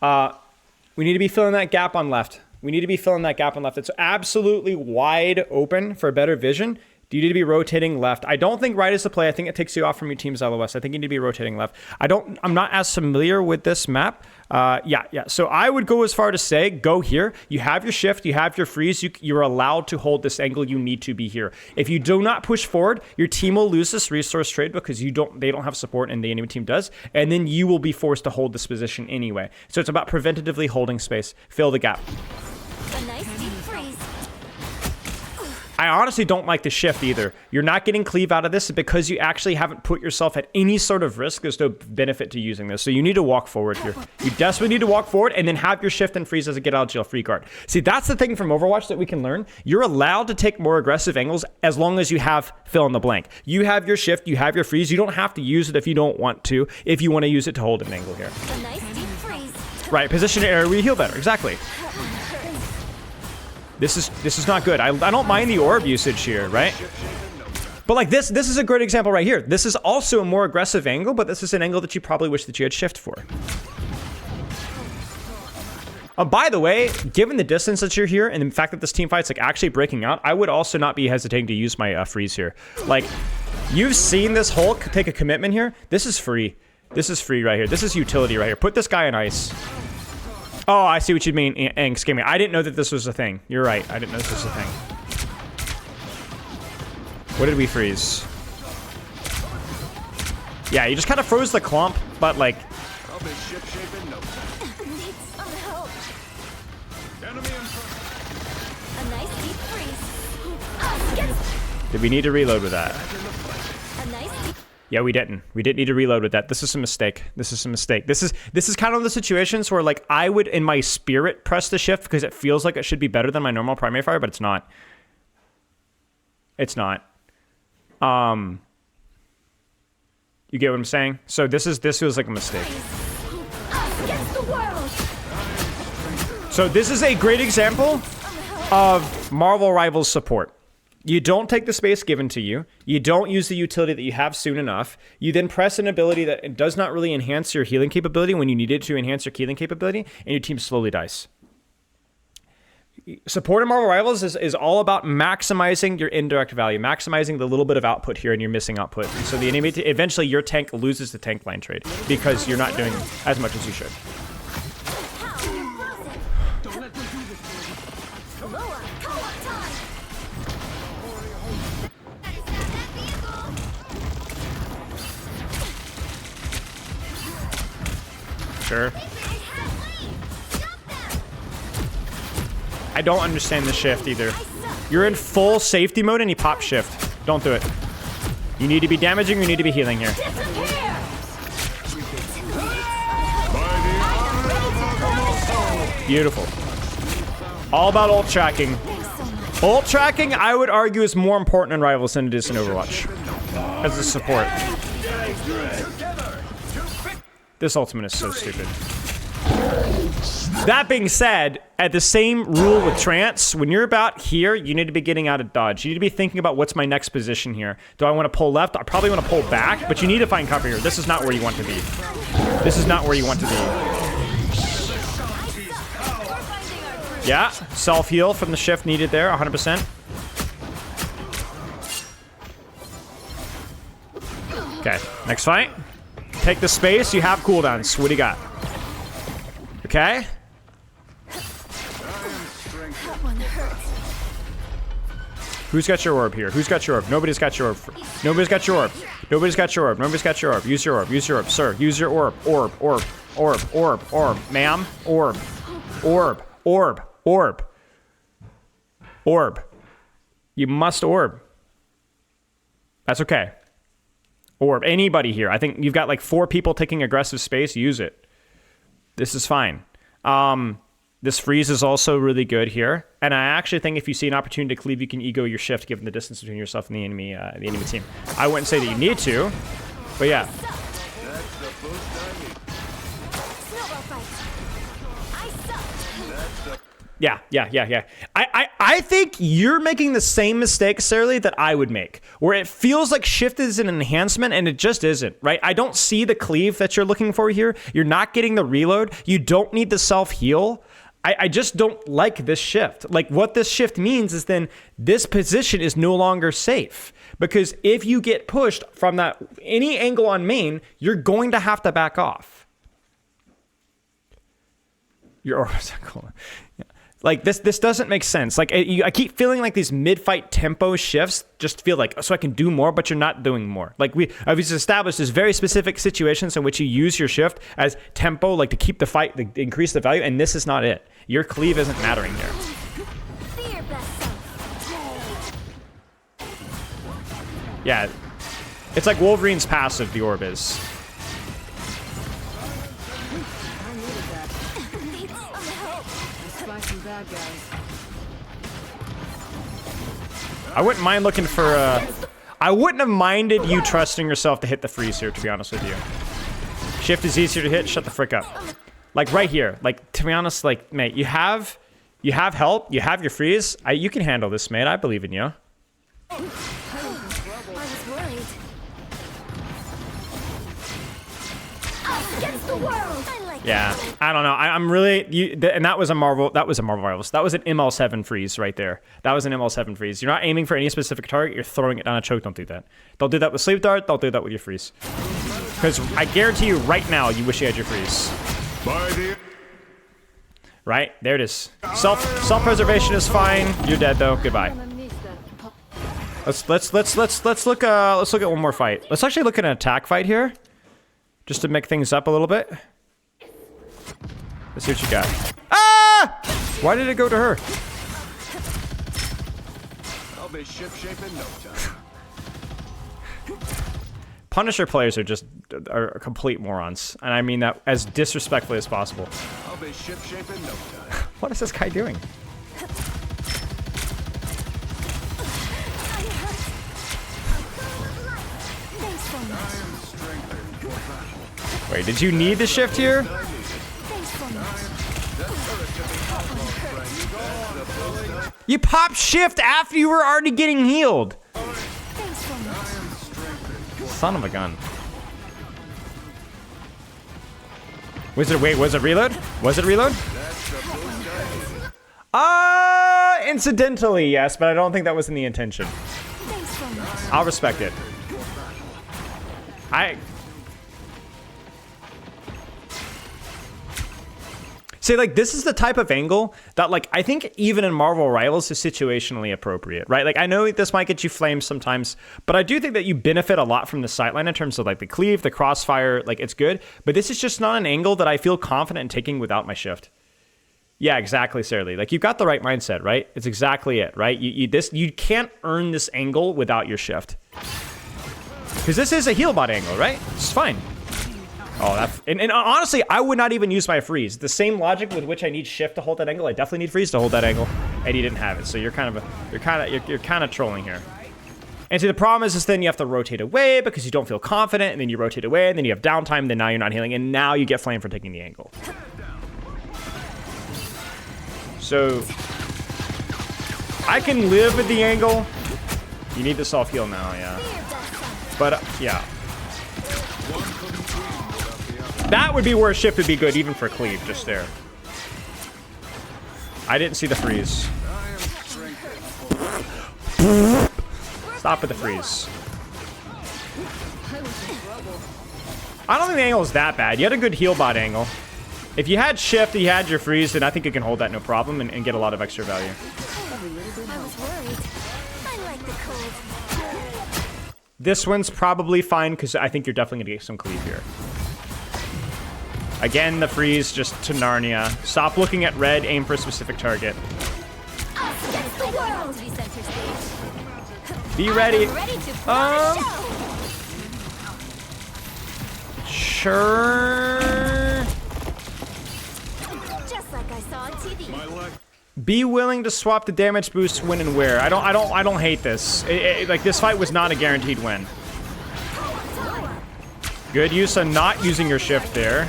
Speaker 1: We need to be filling that gap on left. We need to be filling that gap on left. It's absolutely wide open for better vision. You need to be rotating left. I don't think right is the play. I think it takes you off from your team's LOS. I think you need to be rotating left. I'm not as familiar with this map. Yeah. So I would go as far to say, go here. You have your shift. You have your freeze. You're allowed to hold this angle. You need to be here. If you do not push forward, your team will lose this resource trade because they don't have support and the enemy team does. And then you will be forced to hold this position anyway. So it's about preventatively holding space. Fill the gap.
Speaker 6: A nice deep freeze.
Speaker 1: I honestly don't like the shift either. You're not getting cleave out of this because you actually haven't put yourself at any sort of risk. There's no benefit to using this. So you need to walk forward here. You desperately need to walk forward and then have your shift and freeze as a get out of jail free card. See, that's the thing from Overwatch that we can learn. You're allowed to take more aggressive angles as long as you have fill in the blank. You have your shift, you have your freeze. You don't have to use it if you don't want to, if you want to use it to hold an angle here.
Speaker 6: A nice deep freeze.
Speaker 1: Right, position area where you heal better. Exactly. This is not good. I don't mind the orb usage here, right? But like this is a great example right here. This is also a more aggressive angle, but this is an angle that you probably wish that you had shift for. By the way, given the distance that you're here and the fact that this team fight's like actually breaking out, I would also not be hesitating to use my freeze here. Like, you've seen this Hulk take a commitment here. This is free. This is free right here. This is utility right here. Put this guy in ice. Oh, I see what you mean, Angst Gaming. I didn't know that this was a thing. You're right. I didn't know this was a thing. What did we freeze? Yeah, you just kind of froze the clump, but like...
Speaker 5: I'll be ship-shape in no time.
Speaker 6: Need some help.
Speaker 5: Enemy in front.
Speaker 6: A nice deep freeze. Yes.
Speaker 1: Did we need to reload with that?
Speaker 6: A nice deep.
Speaker 1: Yeah, we didn't. We didn't need to reload with that. This is a mistake. This is a mistake. This is kind of the situations where like I would in my spirit press the shift because it feels like it should be better than my normal primary fire, but it's not. It's not. You get what I'm saying? So this feels like a mistake.
Speaker 6: Us against the world.
Speaker 1: So this is a great example of Marvel Rivals support. You don't take the space given to you. You don't use the utility that you have soon enough. You then press an ability that does not really enhance your healing capability when you need it to enhance your healing capability, and your team slowly dies. Support in Marvel Rivals is all about maximizing your indirect value, maximizing the little bit of output here and your missing output. So the enemy, eventually your tank loses the tank line trade because you're not doing as much as you should. Sure. I don't understand the shift either. You're in full safety mode and you pop shift. Don't do it. You need to be damaging, you need to be healing here. Beautiful. All about ult tracking. Ult tracking, I would argue, is more important in Rivals than it is in Overwatch. As a support. This ultimate is so stupid. That being said, at the same rule with trance, when you're about here, you need to be getting out of dodge. You need to be thinking about what's my next position here. Do I want to pull left? I probably want to pull back, but you need to find cover here. This is not where you want to be. This is not where you want to be. Yeah, self-heal from the shift needed there, 100%. Okay, next fight. Take the space, you have cooldowns. What do you got? Okay. Who's got your orb here? Who's got your orb? Nobody's got your orb. Nobody's got your orb. Nobody's got your orb. Nobody's got your orb. Use your orb. Use your orb. Sir, use your orb. Orb. Orb. Orb. Orb. Orb. Ma'am. Orb. Orb. Orb. Orb. Orb. You must orb. That's okay. Orb. Anybody here. I think you've got like 4 people taking aggressive space. Use it. This is fine. This freeze is also really good here. And I actually think if you see an opportunity to cleave, you can ego your shift given the distance between yourself and the enemy team. I wouldn't say that you need to, but yeah. Yeah. I think you're making the same mistake, Sarah, that I would make, where it feels like shift is an enhancement and it just isn't, right? I don't see the cleave that you're looking for here. You're not getting the reload. You don't need the self-heal. I just don't like this shift. Like what this shift means is then this position is no longer safe, because if you get pushed from that any angle on main, you're going to have to back off. Your cool. Yeah. Like this doesn't make sense. Like I keep feeling like these mid-fight tempo shifts just feel like, so I can do more, but you're not doing more. Like I've established there's very specific situations in which you use your shift as tempo, like to keep the fight, to increase the value, and this is not it. Your cleave isn't mattering there. Yeah, it's like Wolverine's passive, the orb is. I wouldn't mind looking for I wouldn't have minded you trusting yourself to hit the freeze here, to be honest with you. Shift is easier to hit, shut the frick up. Like right here, like to be honest, like mate, you have help, you have your freeze. You can handle this, mate. I believe in you.
Speaker 6: I was worried. Against the world. I like
Speaker 1: Yeah, I don't know. I'm really and that was a Marvel. That was a Marvel Rivals. That was an ML7 freeze right there. That was an ML7 freeze. You're not aiming for any specific target. You're throwing it down a choke. Don't do that. Don't do that with sleep dart. Don't do that with your freeze. Because I guarantee you, right now, you wish you had your freeze. Right there it is. Self-preservation is fine. You're dead though. Goodbye. Let's look at one more fight. Let's actually look at an attack fight here, just to make things up a little bit. Let's see what you got. Ah! Why did it go to her?
Speaker 5: I'll be ship-shape in no time.
Speaker 1: Punisher players are complete morons, and I mean that as disrespectfully as possible.
Speaker 5: I'll be ship-shape in no time.
Speaker 1: What is this guy doing? Wait, did you need the shift here? You popped shift after you were already getting healed. Son of a gun. Was it reload? Was it reload? Incidentally, yes, but I don't think that was in the intention. I'll respect it. See, like, this is the type of angle that, like, I think even in Marvel Rivals is situationally appropriate, right? Like, I know this might get you flamed sometimes, but I do think that you benefit a lot from the sightline in terms of, like, the cleave, the crossfire, like, it's good. But this is just not an angle that I feel confident in taking without my shift. Yeah, exactly, Sarah Lee. Like, you've got the right mindset, right? It's exactly it, right? You can't earn this angle without your shift. Because this is a heal bot angle, right? It's fine. Oh, and honestly, I would not even use my freeze. The same logic with which I need shift to hold that angle, I definitely need freeze to hold that angle, and he didn't have it. So you're kind of trolling here. And see, the problem is then you have to rotate away because you don't feel confident, and then you rotate away, and then you have downtime, and then now you're not healing, and now you get flamed for taking the angle. So I can live with the angle. You need the soft heal now, yeah. But yeah. That would be where shift would be good, even for cleave, just there. I didn't see the freeze. Stop with the freeze. I don't think the angle is that bad. You had a good heal bot angle. If you had shift, you had your freeze, then I think you can hold that no problem and get a lot of extra value.
Speaker 6: I was worried. I like the cold.
Speaker 1: This one's probably fine because I think you're definitely going to get some cleave here. Again, the freeze just to Narnia. Stop looking at red, aim for a specific target.
Speaker 6: Against the world. To be center stage.
Speaker 1: Be ready.
Speaker 6: Ready to put on a show.
Speaker 1: Sure.
Speaker 6: Just like I saw on TV.
Speaker 1: Be willing to swap the damage boost when and where. I don't hate this. Like this fight was not a guaranteed win. Good use of not using your shift there.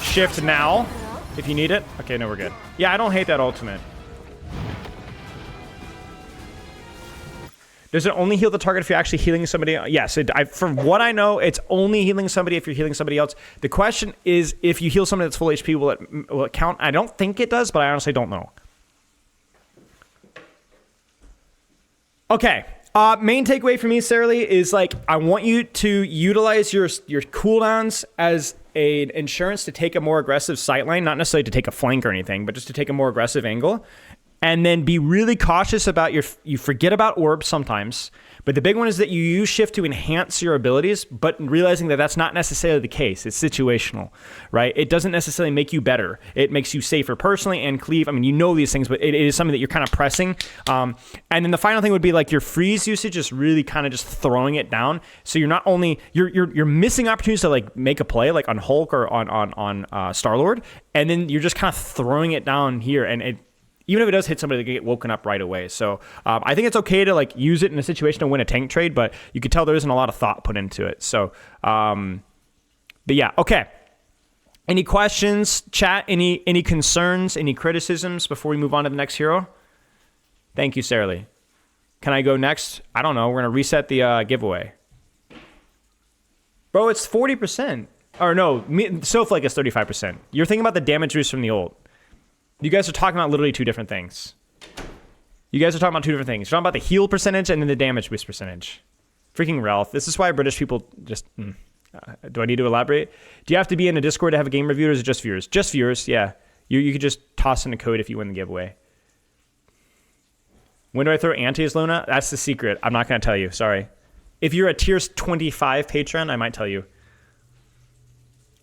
Speaker 1: Shift now, if you need it. Okay, no, we're good. Yeah, I don't hate that ultimate. Does it only heal the target if you're actually healing somebody? Yes, from what I know, it's only healing somebody if you're healing somebody else. The question is, if you heal somebody that's full HP, will it count? I don't think it does, but I honestly don't know. Okay. Main takeaway for me, Sarah Lee, is like I want you to utilize your cooldowns as an insurance to take a more aggressive sightline, not necessarily to take a flank or anything, but just to take a more aggressive angle. And then be really cautious about you forget about orbs sometimes, but the big one is that you use shift to enhance your abilities, but realizing that that's not necessarily the case. It's situational, right? It doesn't necessarily make you better. It makes you safer personally and cleave. I mean, you know these things, but it is something that you're kind of pressing. And then the final thing would be like your freeze usage is really kind of just throwing it down. So you're not only, you're missing opportunities to like make a play like on Hulk or on Star-Lord, and then you're just kind of throwing it down here, and even if it does hit somebody, they can get woken up right away. So I think it's okay to like use it in a situation to win a tank trade, but you could tell there isn't a lot of thought put into it. So, but yeah, okay. Any questions, chat? Any concerns? Any criticisms before we move on to the next hero? Thank you, Sarah Lee. Can I go next? I don't know. We're gonna reset the giveaway. Bro, it's 40%. Or no, Snowflake is 35%. You're thinking about the damage boost from the ult. You guys are talking about literally two different things. You're talking about the heal percentage and then the damage boost percentage. Freaking Ralph. This is why British people just... do I need to elaborate? Do you have to be in a Discord to have a game review, or is it just viewers? Just viewers, yeah. You could just toss in a code if you win the giveaway. When do I throw anti as Luna? That's the secret. I'm not going to tell you. Sorry. If you're a tier 25 patron, I might tell you.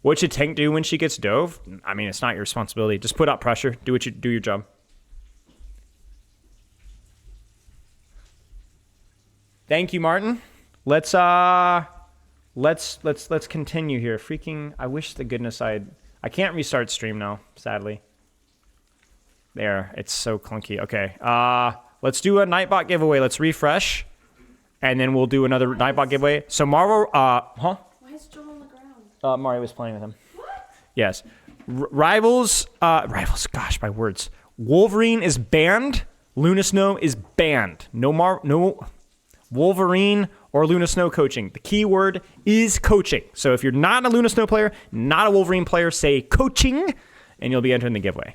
Speaker 1: What should Tank do when she gets dove? I mean, it's not your responsibility. Just put out pressure. Do your job. Thank you, Martin. Let's continue here. Freaking, I wish to goodness I can't restart stream now, sadly. There, it's so clunky. Okay. Let's do a Nightbot giveaway. Let's refresh. And then we'll do another Nightbot giveaway. So Marvel, Why is Joel on the ground? Mario was playing with him. What? Yes. Rivals, gosh, my words. Wolverine is banned. Luna Snow is banned. No Wolverine or Luna Snow coaching. The key word is coaching. So if you're not a Luna Snow player, not a Wolverine player, say coaching, and you'll be entering the giveaway.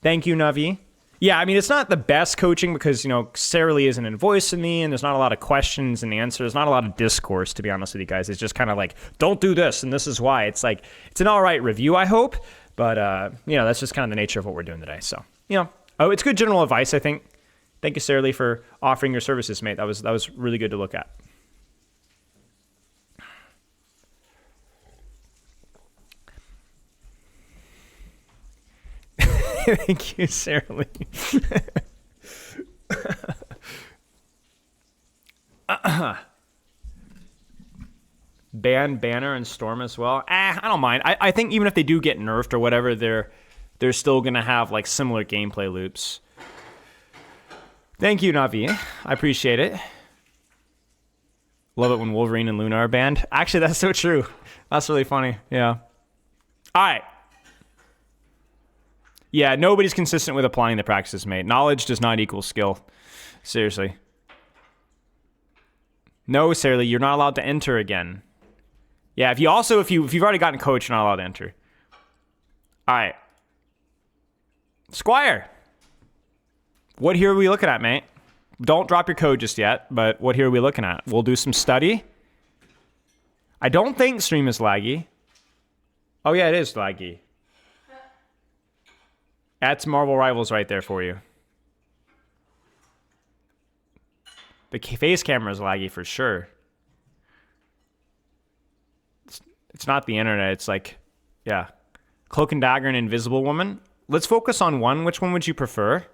Speaker 1: Thank you, Navi. Yeah, I mean, it's not the best coaching because, Sarah Lee isn't invoicing me, and there's not a lot of questions and answers. Not a lot of discourse, to be honest with you guys. It's just kind of like, don't do this, and this is why. It's like, it's an all right review, I hope. But, that's just kind of the nature of what we're doing today. So, it's good general advice, I think. Thank you, Sarah Lee, for offering your services, mate. That was really good to look at. Thank you, Sarah Lee. Ban Banner and Storm as well. I don't mind. I think even if they do get nerfed or whatever, they're still gonna have like similar gameplay loops. Thank you, Navi. I appreciate it. Love it when Wolverine and Luna are banned. Actually, that's so true. That's really funny. Yeah. All right. Yeah, nobody's consistent with applying the practices, mate. Knowledge does not equal skill. Seriously. No, Sarah, you're not allowed to enter again. Yeah, if you've already gotten coach, you're not allowed to enter. All right. Squire. What hero are we looking at, mate? Don't drop your code just yet, but what hero are we looking at? We'll do some study. I don't think stream is laggy. Oh, yeah, it is laggy. That's Marvel Rivals right there for you. The face camera is laggy for sure. It's not the internet. It's like, yeah. Cloak and Dagger and Invisible Woman. Let's focus on one. Which one would you prefer?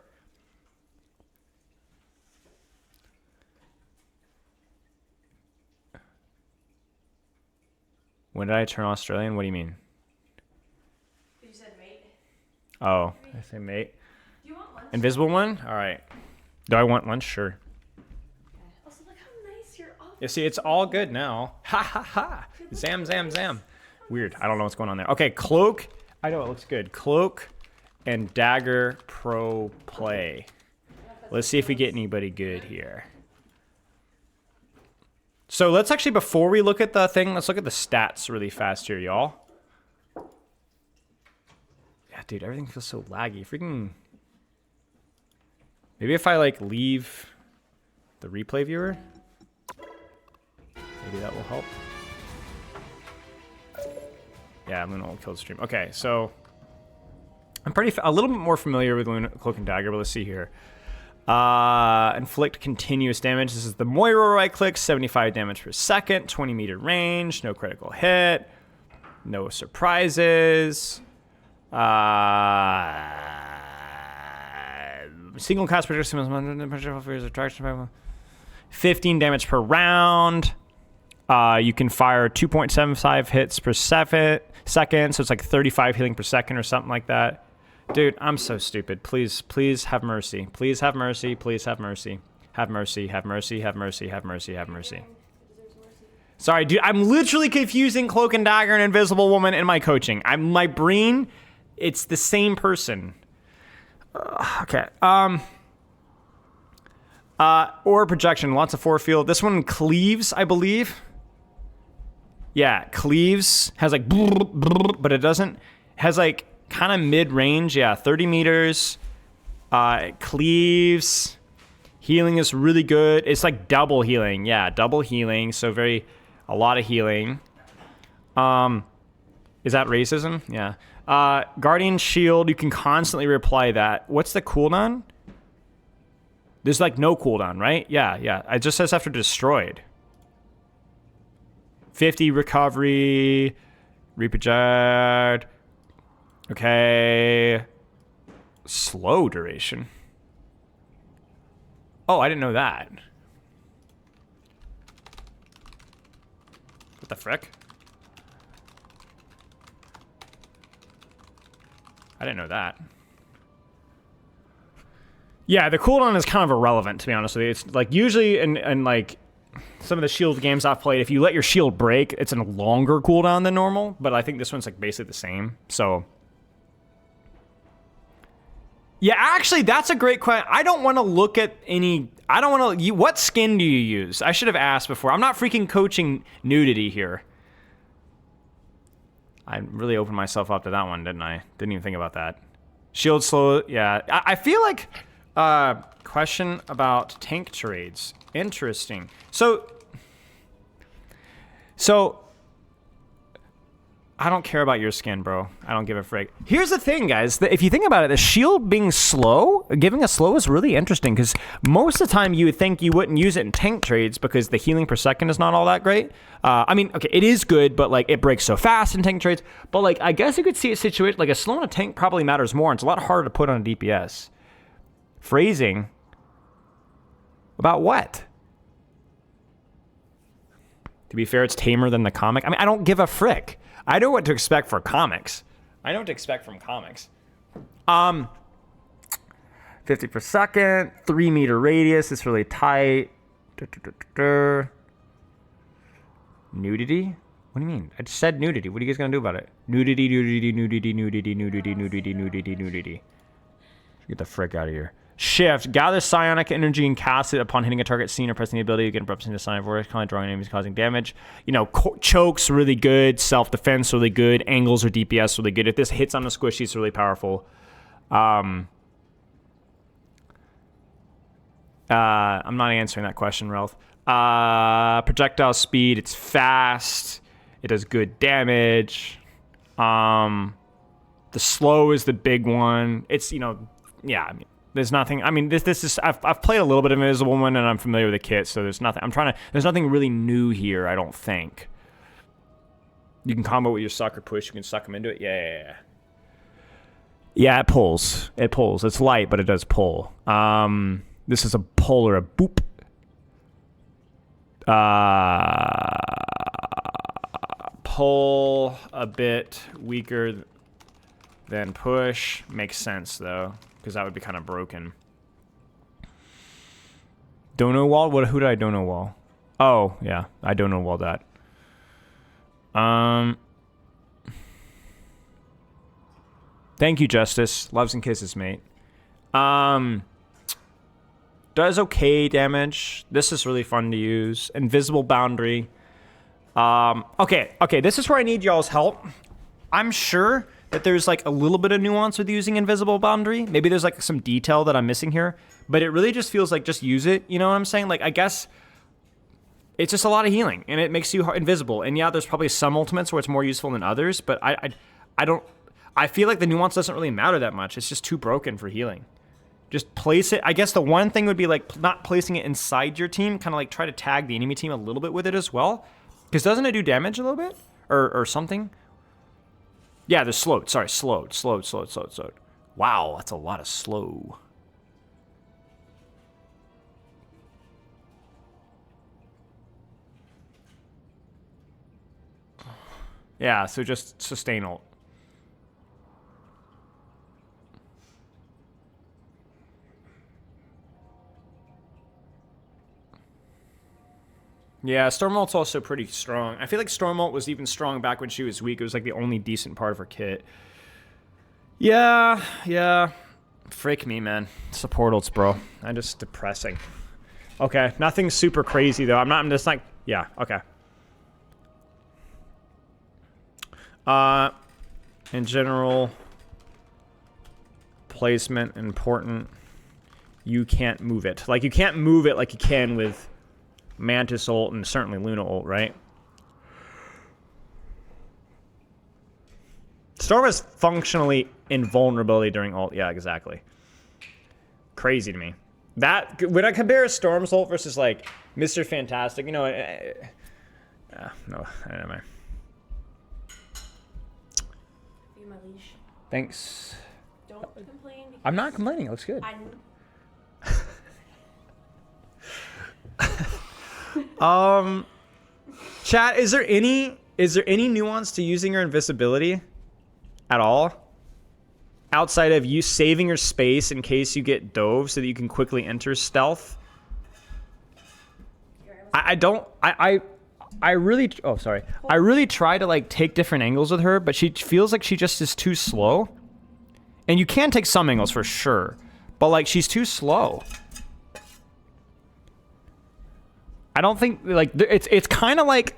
Speaker 1: When did I turn Australian? What do you mean?
Speaker 6: You said mate.
Speaker 1: Oh, I say mate.
Speaker 6: Do you want lunch?
Speaker 1: Invisible one? All right. Do I want lunch? Sure.
Speaker 6: Also, look how nice you're off.
Speaker 1: You see, it's all good now. Ha ha ha. Zam, zam, zam. Weird. I don't know what's going on there. Okay, Cloak. I know it looks good. Cloak and Dagger Pro Play. Let's see if we get anybody good here. So let's actually, before we look at the thing, let's look at the stats really fast here, y'all. Yeah, dude, everything feels so laggy. Freaking. Maybe if I, like, leave the replay viewer, maybe that will help. Yeah, Luna will kill the stream. Okay, so I'm a little bit more familiar with Luna, Cloak and Dagger, but let's see here. Inflict continuous damage. This is the Moira right click, 75 damage per second, 20-meter range, no critical hit, no surprises. Single cast projection, 15 damage per round. You can fire 2.75 hits per second, so it's like 35 healing per second or something like that. Dude, I'm so stupid. Please, please have mercy. Please have mercy. Please have mercy. Have mercy. Have mercy. Have mercy. Have mercy. Have mercy. Sorry, dude. I'm literally confusing Cloak and Dagger and Invisible Woman in my coaching. My brain, it's the same person. Okay. Or projection. Lots of force field. This one cleaves, I believe. Yeah, cleaves. Has like, but it doesn't. Has like kind of mid-range. Yeah, 30 meters. It cleaves. Healing is really good. It's like double healing. Yeah, double healing. So a lot of healing. Is that racism? Yeah. Guardian Shield, you can constantly reply that. What's the cooldown? There's like no cooldown, right? Yeah, yeah. It just says after destroyed. 50 recovery. Reproject. Okay. Slow duration. Oh, I didn't know that. What the frick? I didn't know that. Yeah, the cooldown is kind of irrelevant, to be honest with you. It's like usually in like some of the shield games I've played, if you let your shield break, it's a longer cooldown than normal. But I think this one's like basically the same. So yeah, actually, that's a great question. I don't want to look at any. I don't want to. What skin do you use? I should have asked before. I'm not freaking coaching nudity here. I really opened myself up to that one, didn't I? Didn't even think about that. Shield slow. Yeah, I feel like. Question about tank trades. Interesting. So I don't care about your skin, bro. I don't give a frick. Here's the thing, guys. If you think about it, the shield being slow, giving a slow is really interesting because most of the time you would think you wouldn't use it in tank trades because the healing per second is not all that great. I mean, okay, it is good, but like it breaks so fast in tank trades. But like, I guess you could see a situation like a slow in a tank probably matters more. And it's a lot harder to put on a DPS. Phrasing. About what? To be fair, it's tamer than the comic. I mean, I don't give a frick. I know what to expect for comics. I know what to expect from comics. 50 per second, 3 meter radius. It's really tight. Nudity? What do you mean? I just said nudity. What are you guys gonna do about it? Nudity, nudity, nudity, nudity, nudity, nudity, nudity, nudity. Get the frick out of here. Shift. Gather psionic energy and cast it upon hitting a target scene or pressing the ability. You can represent the sign of vortex, drawing enemies, causing damage. You know, chokes really good. Self-defense really good. Angles or DPS really good. If this hits on the squishy, it's really powerful. I'm not answering that question, Ralph. Projectile speed. It's fast. It does good damage. The slow is the big one. It's, you know, yeah, I mean, there's nothing. I mean, this is. I've played a little bit of Invisible Woman, and I'm familiar with the kit, so there's nothing. There's nothing really new here. I don't think. You can combo with your suck or push. You can suck them into it. Yeah. Yeah, it pulls. It pulls. It's light, but it does pull. This is a pull or a boop. Pull a bit weaker than push. Makes sense though, because that would be kind of broken. Dono wall? Who did I dono wall? Oh, yeah. I dono wall that. Thank you, Justice. Loves and kisses, mate. Does okay damage. This is really fun to use. Invisible boundary. Okay, this is where I need y'all's help. I'm sure that there's like a little bit of nuance with using invisible boundary. Maybe there's like some detail that I'm missing here, but it really just feels like just use it. You know what I'm saying? Like, I guess it's just a lot of healing and it makes you invisible. And yeah, there's probably some ultimates where it's more useful than others, but I feel like the nuance doesn't really matter that much. It's just too broken for healing. Just place it. I guess the one thing would be like not placing it inside your team, kind of like try to tag the enemy team a little bit with it as well. Because doesn't it do damage a little bit? Or something? Yeah, there's slowed. Sorry, slowed. Wow, that's a lot of slow. Yeah, so just sustain ult. Yeah, Storm Ult's also pretty strong. I feel like Storm Ult was even strong back when she was weak. It was like the only decent part of her kit. Yeah. Frick me, man. Support ults, bro. I'm just depressing. Okay, nothing super crazy, though. I'm just like, yeah, okay. In general, placement important. You can't move it. Like, you can't move it like you can with Mantis ult and certainly Luna ult, right? Storm is functionally invulnerability during ult. Yeah, exactly. Crazy to me. That, when I compare Storm's ult versus like Mr. Fantastic, you know, no, anyway.
Speaker 6: You my leash.
Speaker 1: Thanks.
Speaker 6: Don't complain.
Speaker 1: I'm not complaining. It looks good. Chat, is there any nuance to using your invisibility at all? Outside of you saving your space in case you get dove so that you can quickly enter stealth? I really try to like take different angles with her, but she feels like she just is too slow. And you can take some angles for sure, but like she's too slow. I don't think like it's kind of like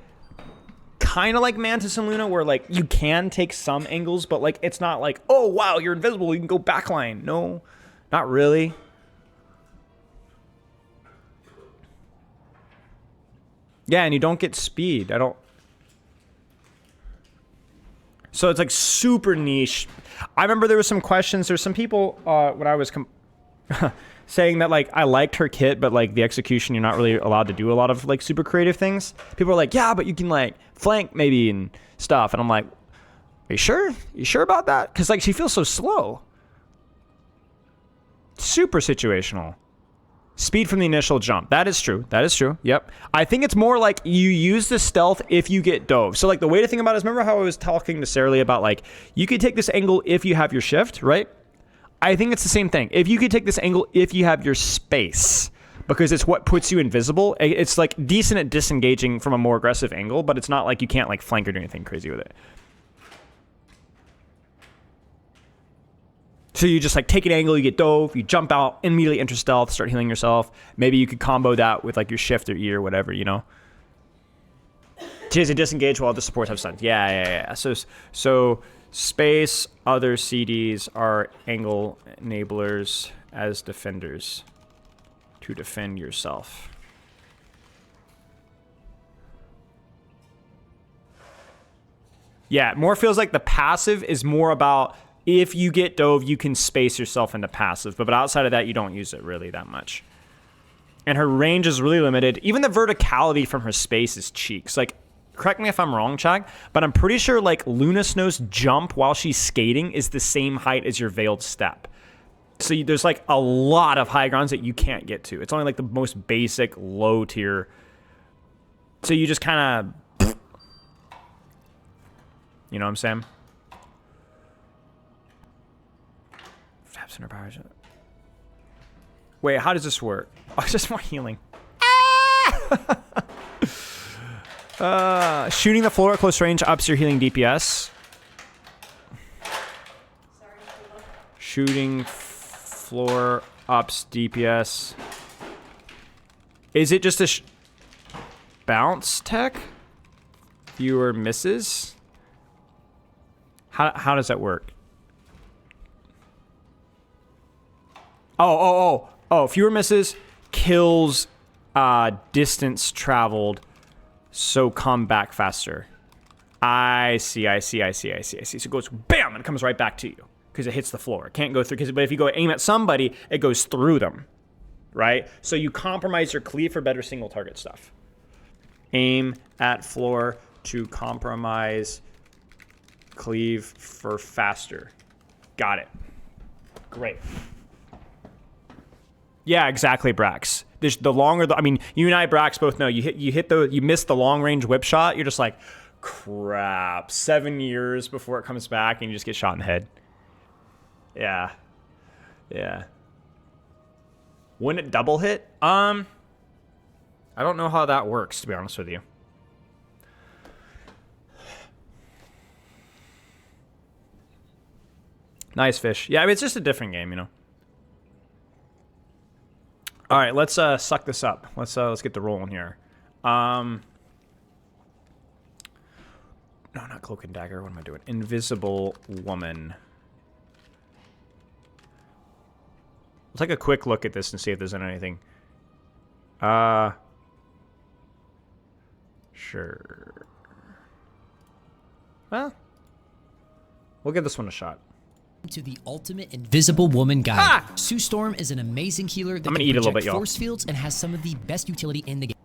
Speaker 1: Mantis and Luna where like you can take some angles, but like it's not like, oh wow, you're invisible, you can go backline. No, not really. Yeah, and you don't get speed. So it's like super niche. I remember there was some questions. There's some people when I was saying that like I liked her kit, but like the execution, you're not really allowed to do a lot of like super creative things. People are like, yeah, but you can like flank maybe and stuff. And I'm like, are you sure? You sure about that? Because like she feels so slow. Super situational. Speed from the initial jump. That is true. That is true. Yep. I think it's more like you use the stealth if you get dove. So like the way to think about it is, remember how I was talking to Sarah Lee about like you could take this angle if you have your shift, right? I think it's the same thing. If you could take this angle, if you have your space, because it's what puts you invisible. It's like decent at disengaging from a more aggressive angle, but it's not like you can't like flank or do anything crazy with it. So you just like take an angle, you get dove, you jump out, immediately enter stealth, start healing yourself. Maybe you could combo that with like your shift or E or whatever, you know? Tis a disengage while the supports have stuns. Yeah. So space, other CDs are angle enablers as defenders to defend yourself. Yeah, it more feels like the passive is more about if you get dove, you can space yourself into passive, but outside of that, you don't use it really that much. And her range is really limited. Even the verticality from her space is cheeks. Like, correct me if I'm wrong, Chag, but I'm pretty sure like Luna Snow's jump while she's skating is the same height as your veiled step. So there's like a lot of high grounds that you can't get to. It's only like the most basic low tier. So you just kind of, you know what I'm saying? Fabs in her powers. Wait, how does this work? Oh, it's just more healing. Shooting the floor at close range ups your healing DPS. Shooting floor ups DPS. Is it just a bounce tech? Fewer misses? How does that work? Oh, fewer misses, kills, distance traveled, so come back faster. I see. So it goes bam, and it comes right back to you because it hits the floor. It can't go through, but if you go aim at somebody, it goes through them, right? So you compromise your cleave for better single target stuff. Aim at floor to compromise cleave for faster. Got it. Great. Yeah, exactly, Brax. The longer, I mean, you and I, Brax, both know you miss the long range whip shot. You're just like, crap. 7 years before it comes back, and you just get shot in the head. Yeah. Wouldn't it double hit? I don't know how that works, to be honest with you. Nice fish. Yeah, I mean, it's just a different game, you know. All right, let's suck this up. Let's get the rolling here. No, not cloak and dagger. What am I doing? Invisible woman. Let's take a quick look at this and see if there's anything. Sure. Well, we'll give this one a shot.
Speaker 7: To the ultimate invisible woman guide. Sue Storm is an amazing healer that
Speaker 1: I'm gonna
Speaker 7: can
Speaker 1: eat a little
Speaker 7: project
Speaker 1: bit, y'all.
Speaker 7: force fields and has some of the best utility in the game.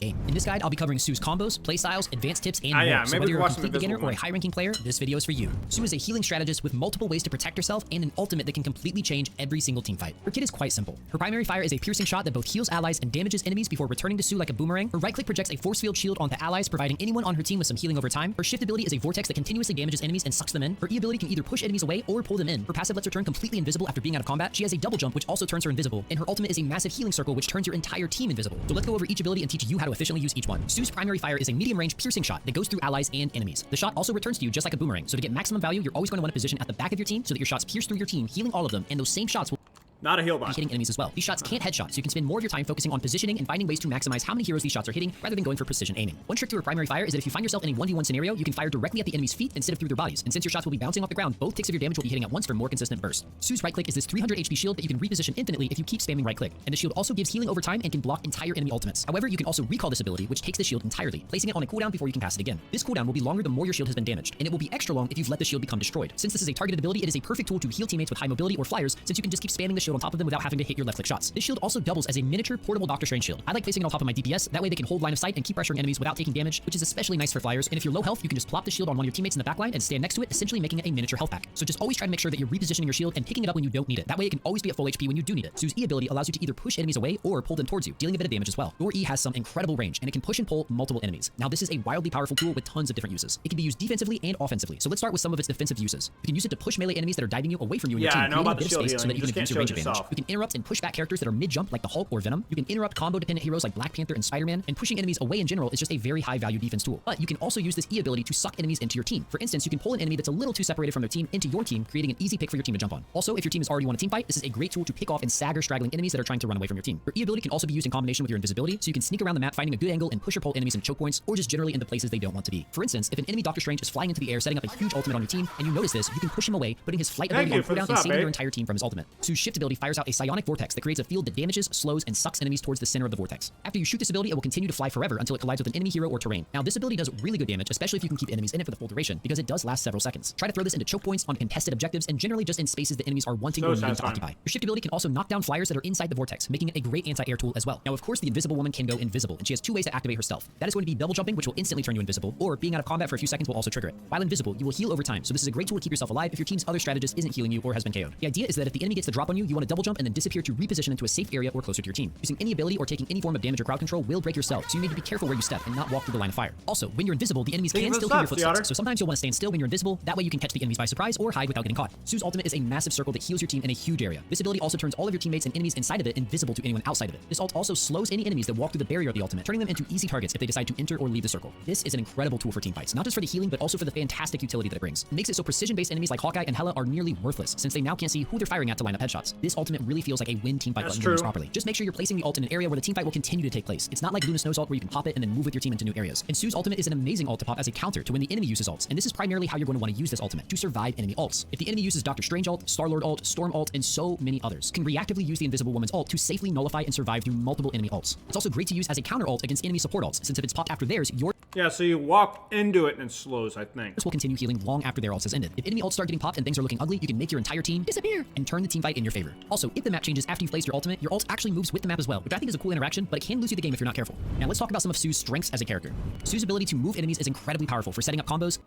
Speaker 7: In this guide, I'll be covering Sue's combos, playstyles, advanced tips, and more.
Speaker 1: Yeah,
Speaker 7: So
Speaker 1: maybe
Speaker 7: whether you're a
Speaker 1: watch some
Speaker 7: complete beginner
Speaker 1: Invisible
Speaker 7: or a
Speaker 1: Woman.
Speaker 7: high-ranking player, this video is for you. Sue is a healing strategist with multiple ways to protect herself and an ultimate that can completely change every single team fight. Her kit is quite simple. Her primary fire is a piercing shot that both heals allies and damages enemies before returning to Sue like a boomerang. Her right-click projects a force field shield onto allies, providing anyone on her team with some healing over time. Her shift ability is a vortex that continuously damages enemies and sucks them in. Her E ability can either push enemies away or pull them in. Her passive lets her turn completely invisible after being out of combat. She has a double jump, which also turns her invisible. And her ultimate is a massive healing circle, which turns your entire team invisible. So let's go over each ability and teach you how to efficiently use each one. Sue's primary fire is a medium-range piercing shot that goes through allies and enemies. The shot also returns to you just like a boomerang, so to get maximum value, you're always going to want to position at the back of your team so that your shots pierce through your team, healing all of them, and those same shots will
Speaker 1: Not a heal
Speaker 7: be
Speaker 1: bot.
Speaker 7: hitting enemies as well. These shots can't headshot, so you can spend more of your time focusing on positioning and finding ways to maximize how many heroes these shots are hitting rather than going for precision aiming. One trick to her primary fire is that if you find yourself in a 1v1 scenario, you can fire directly at the enemy's feet instead of through their bodies, and since your shots will be bouncing off the ground, both ticks of your damage will be hitting at once for more consistent burst. Sue's right click is this 300 HP shield that you can reposition infinitely if you keep spamming right click, and the shield also gives healing over time and can block entire enemy ultimates. However, you can also recall this ability, which takes the shield entirely, placing it on a cooldown before you can cast it again. This cooldown will be longer the more your shield has been damaged, and it will be extra long if you've let the shield become destroyed. Since this is a targeted ability, it is a perfect tool to heal teammates with high mobility or flyers, since you can just keep spamming the shield shield on top of them without having to hit your left click shots. This shield also doubles as a miniature portable Doctor Strange shield. I like placing it on top of my DPS, that way they can hold line of sight and keep pressuring enemies without taking damage, which is especially nice for flyers. And if you're low health, you can just plop the shield on one of your teammates in the backline and stand next to it, essentially making it a miniature health pack. So just always try to make sure that you're repositioning your shield and picking it up when you don't need it. That way it can always be at full HP when you do need it. Sue's E ability allows you to either push enemies away or pull them towards you, dealing a bit of damage as well. Your E has some incredible range, and it can push and pull multiple enemies. Now this is a wildly powerful tool with tons of different uses. It can be used defensively and offensively. So let's start with some of its defensive uses. You can use it to push melee enemies that are diving you away from you and your team, creating a bit of space so that you can abuse your range advantage. You can interrupt and push back characters that are mid-jump like the Hulk or Venom. You can interrupt combo-dependent heroes like Black Panther and Spider-Man, and pushing enemies away in general is just a very high-value defense tool. But you can also use this E ability to suck enemies into your team. For instance, you can pull an enemy that's a little too separated from their team into your team, creating an easy pick for your team to jump on. Also, if your team has already won a team fight, this is a great tool to pick off and stagger straggling enemies that are trying to run away from your team. Your E ability can also be used in combination with your invisibility, so you can sneak around the map finding a good angle and push or pull enemies in choke points, or just generally into places they don't want to be. For instance, if an enemy Doctor Strange is flying into the air setting up a huge ultimate on your team, and you notice this, you can push him away, putting his flight ability on cooldown and saving your entire team from his ultimate. Sue's shift ability fires out a psionic vortex that creates a field that damages, slows, and sucks enemies towards the center of the vortex. After you shoot this ability, it will continue to fly forever until it collides with an enemy hero or terrain. Now, this ability does really good damage, especially if you can keep enemies in it for the full duration, because it does last several seconds. Try to throw this into choke points on contested objectives and generally just in spaces that enemies are wanting or needing to occupy. Your shift ability can also knock down flyers that are inside the vortex, making it a great anti-air tool as well. Now, of course, the invisible woman can go invisible, and she has two ways to activate her stealth. That is going to be double jumping, which will instantly turn you invisible, or being out of combat for a few seconds will also trigger it. While invisible, you will heal over time, so this is a great tool to keep yourself alive if your team's other strategist isn't healing you or has been KO'd. The idea is that if the enemy gets the drop on you, you want to double jump and then disappear to reposition into a safe area or closer to your team. Using any ability or taking any form of damage or crowd control will break your stealth, so you need to be careful where you step and not walk through the line of fire. Also, when you're invisible, the enemies can still hear your footsteps, so sometimes you'll want to stand still when you're invisible, that way you can catch the enemies by surprise or hide without getting caught. Sue's ultimate is a massive circle that heals your team in a huge area. This ability also turns all of your teammates and enemies inside of it invisible to anyone outside of it. This ult also slows any enemies that walk through the barrier of the ultimate, turning them into easy targets if they decide to enter or leave the circle. This is an incredible tool for teamfights, not just for the healing, but also for the fantastic utility that it brings. It makes it so precision-based enemies like Hawkeye and Hela are nearly worthless, since they now can't see who they're firing at to line up headshots. This ultimate really feels like a win teamfight button used properly. Just make sure you're placing the ult in an area where the teamfight will continue to take place. It's not like Luna Snow's ult where you can pop it and then move with your team into new areas. And Sue's ultimate is an amazing ult to pop as a counter to when the enemy uses ults, and this is primarily how you're going to want to use this ultimate, to survive enemy ults. If the enemy uses Doctor Strange ult, Star-Lord ult, Storm ult, and so many others, can reactively use the Invisible Woman's ult to safely nullify and survive through multiple enemy ults. It's also great to use as a counter ult against enemy support ults, since if it's popped after theirs, your
Speaker 1: Yeah, so you walk into it and it slows, I think.
Speaker 7: this will continue healing long after their ults has ended. If enemy ults start getting popped and things are looking ugly, you can make your entire team disappear and turn the teamfight in your favor. Also, if the map changes after you've placed your ultimate, your ult actually moves with the map as well, which I think is a cool interaction, but it can lose you the game if you're not careful. Now let's talk about some of Sue's strengths as a character. Sue's ability to move enemies is incredibly powerful for setting up combos.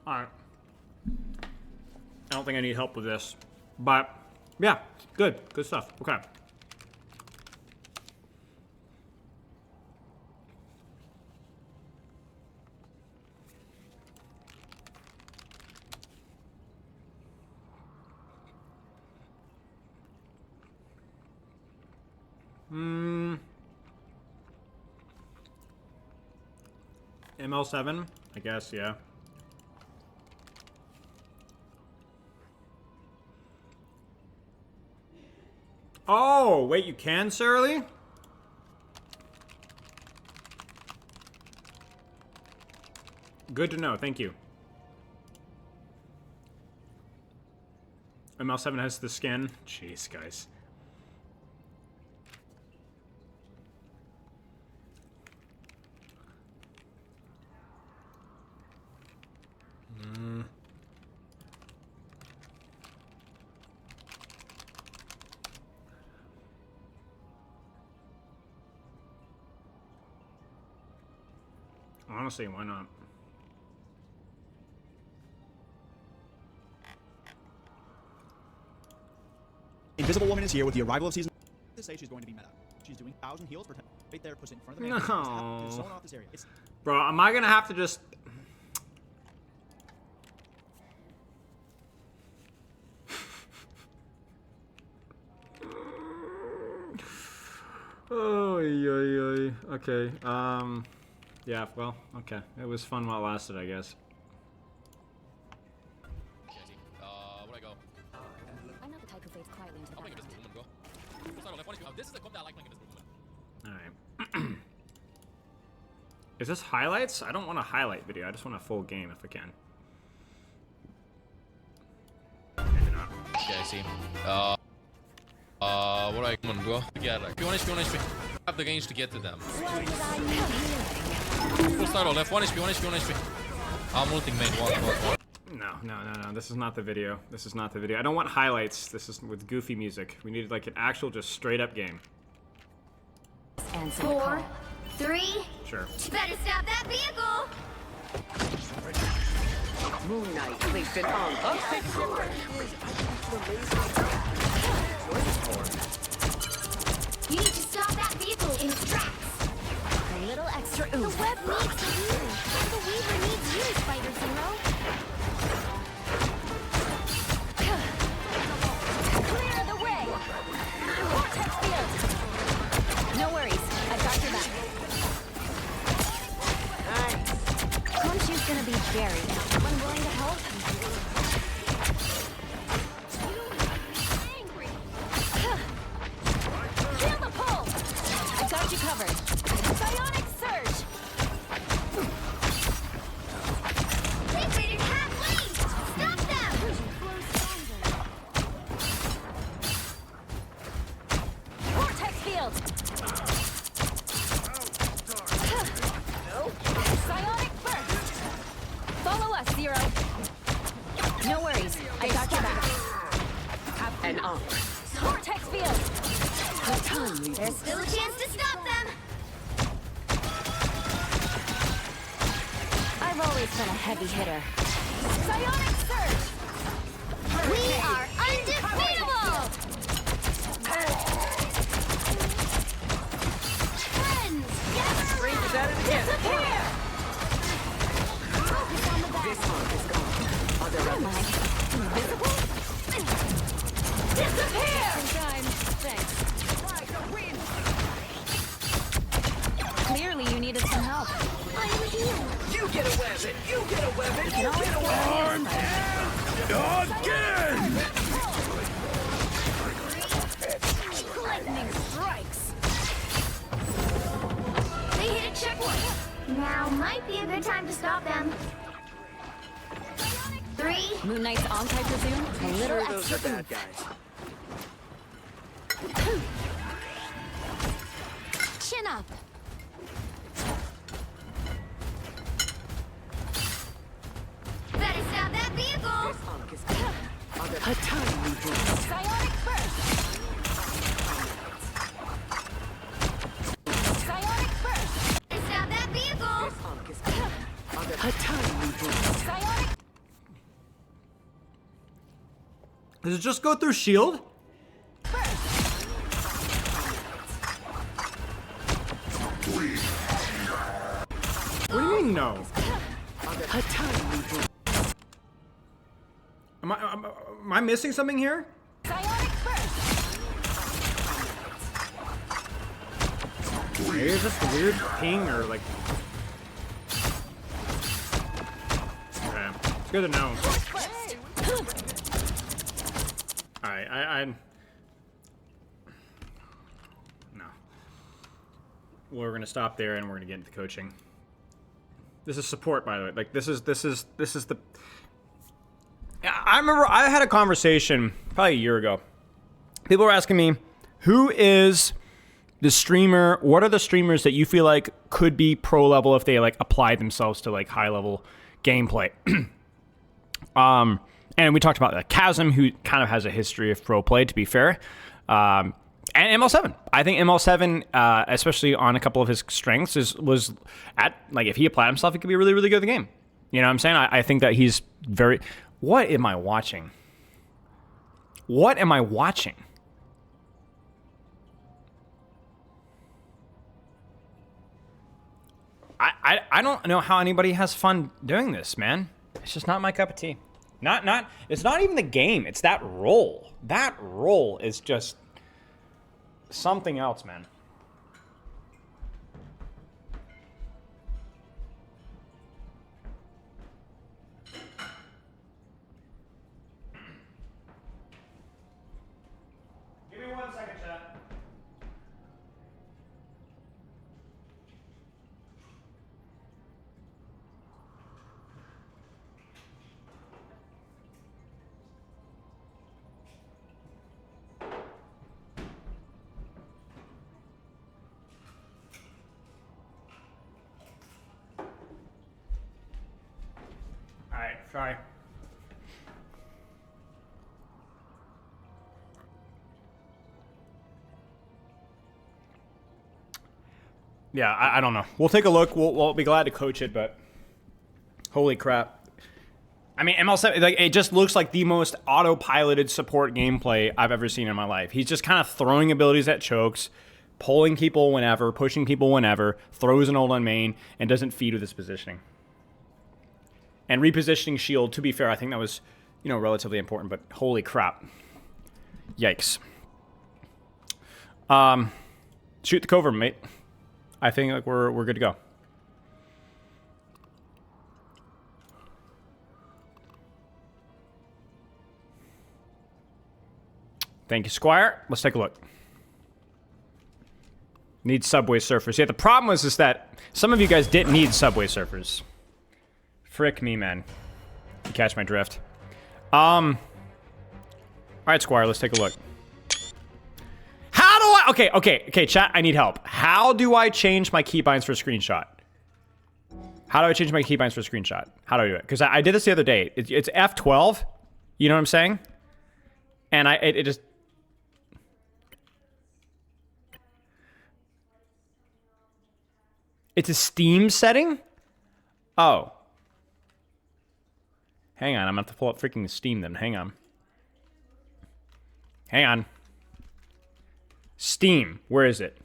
Speaker 1: Alright. I don't think I need help with this. But, yeah, good. Good stuff. Okay. ML7, I guess, yeah. Oh, wait, you can, Surly? Good to know, thank you. ML7 has the skin. Jeez, guys. Honestly, why not?
Speaker 8: Invisible Woman is here with the arrival of season. To say she's going to be meta. She's doing 1,000 heals for 10. Right there, puts it in front of the man.
Speaker 1: No.
Speaker 8: Just off this area.
Speaker 1: Bro, am I gonna have to just... Oh, okay. Yeah, well, okay. It was fun while it lasted, I guess.
Speaker 4: Where'd I go?
Speaker 6: I'm not the type who fades quietly into the
Speaker 4: I'll make
Speaker 6: background.
Speaker 4: Invisible Woman go. Start left, this is the comp that I like playing Invisible Woman.
Speaker 1: Alright. Is this highlights? I don't want a highlight video. I just want a full game if I can. Maybe not.
Speaker 4: Okay, I see. What do I come on, go? Yeah, like, P1 HP, 1 HP. Have the range to get to them.
Speaker 6: What did I know?
Speaker 4: Full start left, 1 HP, 1 HP, 1 HP. I'm ulting main, 1.
Speaker 1: No. This is not the video. This is not the video. I don't want highlights. This is with goofy music. We needed like an actual, just straight up game.
Speaker 6: Answer the call.
Speaker 9: 4, 3.
Speaker 1: Sure.
Speaker 9: Better stop that vehicle.
Speaker 10: Moon Knight placed on
Speaker 9: You need to stop that vehicle in its tracks.
Speaker 6: A little extra
Speaker 9: The
Speaker 6: oomph.
Speaker 9: web needs you. The Weaver needs you, Spider Zero.
Speaker 6: Clear the way. Vortex field. No worries. I've got your back. Khonshu's gonna be buried. Someone willing to help? Feel the pull. I've got you covered. Psionic surge.
Speaker 9: They've raided half-lane. Stop them.
Speaker 6: Vortex field. Psionic burst. Follow us, Zero. No worries. I got your back.
Speaker 10: and on.
Speaker 6: Vortex field.
Speaker 9: There's still a chance to stop them.
Speaker 6: I've always been a heavy hitter. Psionic surge.
Speaker 9: We are undefeatable. Friends, gather around.
Speaker 6: Disappear.
Speaker 9: Focus on the back.
Speaker 10: This one is gone. Other
Speaker 6: Am I invisible? Disappear.
Speaker 9: Time. Thanks.
Speaker 6: Clearly, you needed some help.
Speaker 9: I am here.
Speaker 10: You get a weapon! You get a weapon!
Speaker 6: You can always
Speaker 2: Again!
Speaker 9: Lightning strikes. They hit a checkpoint. Now might be a good time to stop them. 3.
Speaker 6: Moon Knight's on, I presume? A little
Speaker 10: Sure, those are
Speaker 6: extra
Speaker 10: bad
Speaker 6: oomph.
Speaker 10: guys.
Speaker 6: Chin up.
Speaker 9: Better stop that vehicle.
Speaker 10: This hunk is gone. Other a tiny bit.
Speaker 6: Psionic burst. Psionic burst.
Speaker 9: Better stop that vehicle.
Speaker 10: This hunk is gone. Other a tiny bit.
Speaker 6: Psionic
Speaker 1: Does it just go through shield?
Speaker 6: burst.
Speaker 1: What do you mean no?
Speaker 10: Other a tiny bit.
Speaker 1: Am I missing something here?
Speaker 6: Psionic burst.
Speaker 1: Maybe it's just a weird ping or like. Okay, it's good to know.
Speaker 6: Burst.
Speaker 1: Alright, I no. We're gonna stop there and we're gonna get into coaching. This is support, by the way. Like this is the. I remember I had a conversation probably a year ago. People were asking me, who is the streamer? What are the streamers that you feel like could be pro level if they like apply themselves to like high level gameplay? And we talked about Chasm, who kind of has a history of pro play, to be fair. And ML7. I think ML7, especially on a couple of his strengths, was at, like, if he applied himself, he could be really, really good at the game. You know what I'm saying? I think that he's very... What am I watching? What am I watching? I don't know how anybody has fun doing this, man. It's just not my cup of tea. It's not even the game. It's that role. That role is just something else, man. Give me 1 second, chat. Alright, sorry. Yeah, I don't know. We'll take a look. We'll be glad to coach it, but holy crap. I mean, ML7, like, it just looks like the most autopiloted support gameplay I've ever seen in my life. He's just kind of throwing abilities at chokes, pulling people whenever, pushing people whenever, throws an ult on main, and doesn't feed with his positioning. And repositioning shield, to be fair, I think that was, you know, relatively important, but holy crap. Yikes. Shoot the covert, mate. I think like we're good to go. Thank you, Squire. Let's take a look. Need Subway Surfers. Yeah, the problem is that some of you guys didn't need Subway Surfers. Frick me, man. You catch my drift. Alright, Squire, let's take a look. How do I... Okay, chat, I need help. How do I change my keybinds for a screenshot? How do I change my keybinds for a screenshot? How do I do it? Because I did this the other day. It's F12. You know what I'm saying? And it just... It's a Steam setting? Oh. Hang on, I'm going to have to pull up freaking Steam then. Hang on. Hang on. Steam, where is it?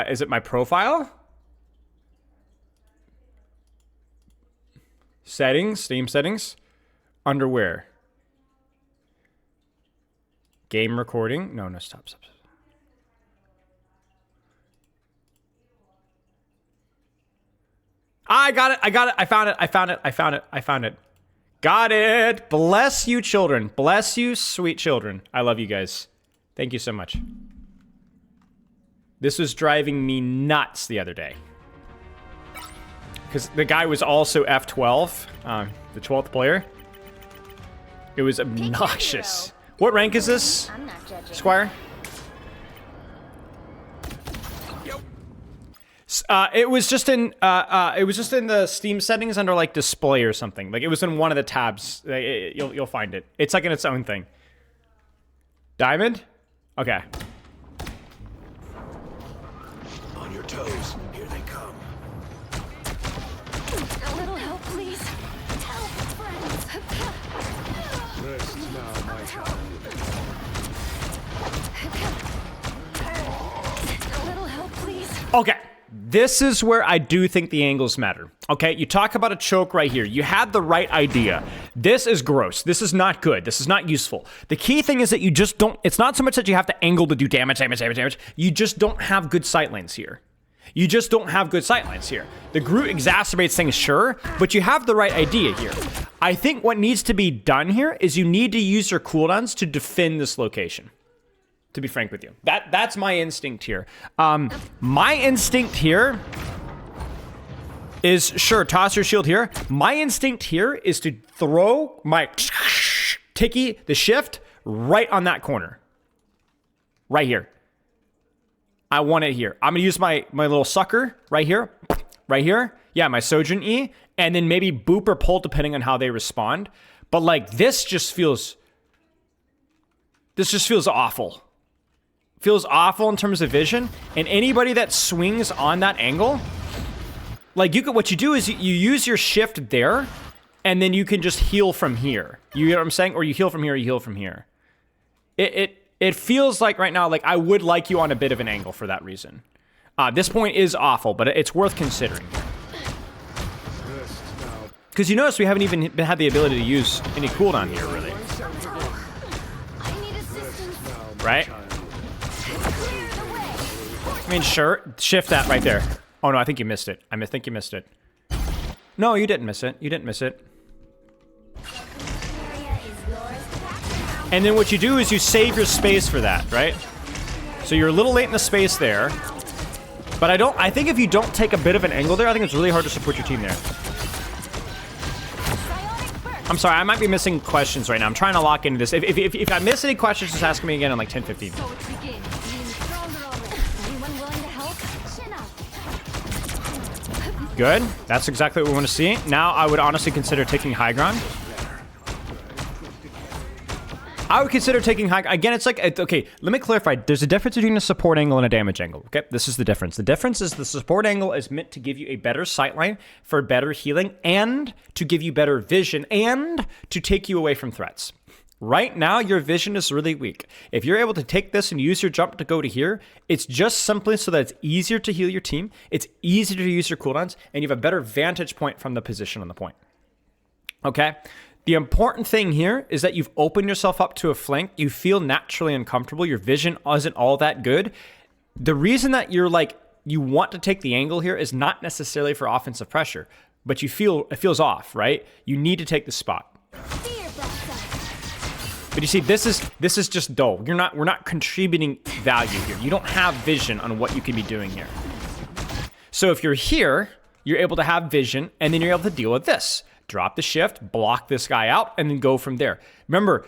Speaker 1: Is it my profile? Settings, Steam settings. Under where? Game recording? No, stop. I got it. I found it. Got it. Bless you, children. Bless you, sweet children. I love you guys. Thank you so much. This was driving me nuts the other day. Because the guy was also F12, the 12th player. It was obnoxious. What rank is this, Squire? It was just in the Steam settings under like display or something. Like it was in one of the tabs. You'll find it. It's like in its own thing. Diamond? Okay.
Speaker 5: On your toes. Here they come.
Speaker 6: A little help, please. Help, friends.
Speaker 5: Rest now, my child.
Speaker 6: A little help, please.
Speaker 1: Okay. This is where I do think the angles matter. Okay, you talk about a choke right here. You had the right idea. This is gross. This is not good. This is not useful. The key thing is that you just don't, it's not so much that you have to angle to do damage. You just don't have good sight lines here. You just don't have good sight lines here. The Groot exacerbates things, sure, but you have the right idea here. I think what needs to be done here is you need to use your cooldowns to defend this location. To be frank with you. That's my instinct here. My instinct here is, sure, toss your shield here. My instinct here is to throw my Tiki, the shift, right on that corner. Right here. I want it here. I'm going to use my little sucker right here. Right here. Yeah, my Sojourn E. And then maybe boop or pull depending on how they respond. But like, this just feels awful. Feels awful in terms of vision, and anybody that swings on that angle, like what you do is you use your shift there, and then you can just heal from here. You know what I'm saying? Or you heal from here, or you heal from here. It feels like right now, like I would like you on a bit of an angle for that reason. This point is awful, but it's worth considering. Because you notice we haven't even had the ability to use any cooldown here, really. Right? I mean, sure. Shift that right there. Oh, no, I think you missed it. I think you missed it. No, you didn't miss it. You didn't miss it. And then what you do is you save your space for that, right? So you're a little late in the space there. But I think if you don't take a bit of an angle there, I think it's really hard to support your team there. I'm sorry, I might be missing questions right now. I'm trying to lock into this. If I miss any questions, just ask me again in like 10, 15.
Speaker 6: So it begins. Anyone willing to help? Chin up.
Speaker 1: Good. That's exactly what we want to see. Now I would honestly consider taking high ground. I would consider taking high. Again, it's like, okay, let me clarify. There's a difference between a support angle and a damage angle. Okay, this is the difference. The difference is the support angle is meant to give you a better sightline for better healing and to give you better vision and to take you away from threats. Right now, your vision is really weak. If you're able to take this and use your jump to go to here, it's just simply so that it's easier to heal your team, it's easier to use your cooldowns, and you have a better vantage point from the position on the point. Okay? The important thing here is that you've opened yourself up to a flank, you feel naturally uncomfortable, your vision isn't all that good. The reason that you're like, you want to take the angle here is not necessarily for offensive pressure, but you feel, it feels off, right? You need to take the spot. But you see, this is just dull. We're not contributing value here. You don't have vision on what you can be doing here. So if you're here, you're able to have vision, and then you're able to deal with this. Drop the shift, block this guy out, and then go from there. Remember,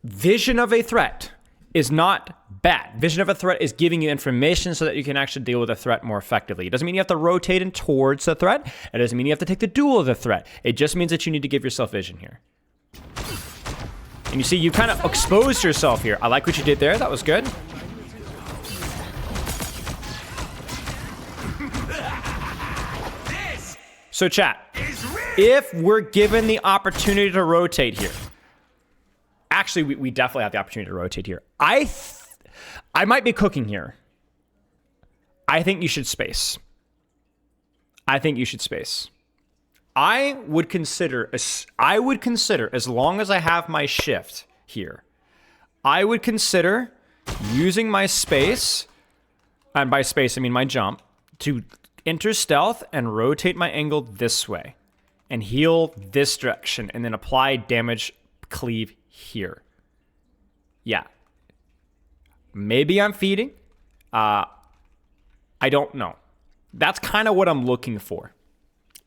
Speaker 1: vision of a threat is not bad. Vision of a threat is giving you information so that you can actually deal with a threat more effectively. It doesn't mean you have to rotate in towards the threat. It doesn't mean you have to take the duel of the threat. It just means that you need to give yourself vision here. And you see, you kind of exposed yourself here. I like what you did there. That was good. So chat, if we're given the opportunity to rotate here, actually, we definitely have the opportunity to rotate here. I might be cooking here. I think you should space. I think you should space. I would consider, as long as I have my shift here, I would consider using my space, and by space I mean my jump, to enter stealth and rotate my angle this way and heal this direction and then apply damage cleave here. Yeah. Maybe I'm feeding. I don't know. That's kind of what I'm looking for.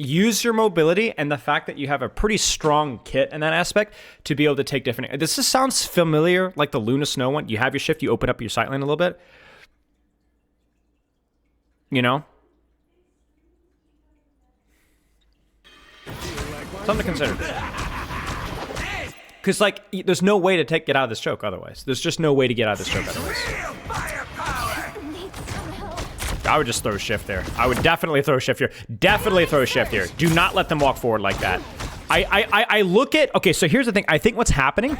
Speaker 1: Use your mobility and the fact that you have a pretty strong kit in that aspect to be able to take different... This just sounds familiar, like the Luna Snow one. You have your shift, you open up your sightline a little bit. You know? Something to consider. Because, like, there's no way to get out of this choke otherwise. There's just no way to get out of this choke otherwise. I would just throw shift there. I would definitely throw shift here. Definitely throw shift here. Do not let them walk forward like that. I look at... Okay, so here's the thing. I think what's happening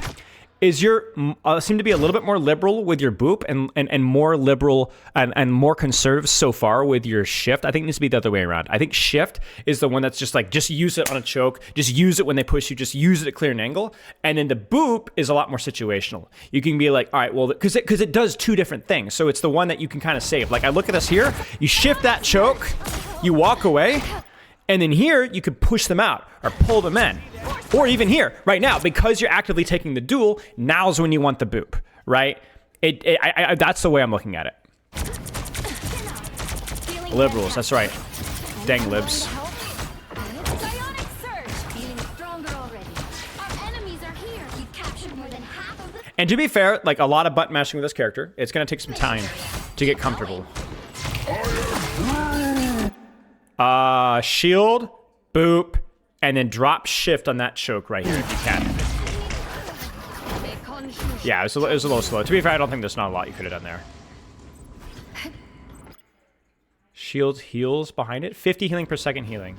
Speaker 1: is you're seem to be a little bit more liberal with your boop and more liberal and more conservative so far with your shift. I think it needs to be the other way around. I think shift is the one that's just like, just use it on a choke, just use it when they push you, just use it to clear an angle. And then the boop is a lot more situational. You can be like, all right, well, because it does two different things. So it's the one that you can kind of save. Like I look at this here, you shift that choke, you walk away, and then here you could push them out or pull them in. Or even here, right now, because you're actively taking the duel, now's when you want the boop, right? That's the way I'm looking at it. Liberals, that's right. Dang libs. And to be fair, like a lot of button mashing with this character, it's gonna take some time to get comfortable. Shield, boop, and then drop shift on that choke right here if you can. Yeah, it was a little slow. To be fair, I don't think there's not a lot you could have done there. Shield heals behind it. 50 healing per second healing.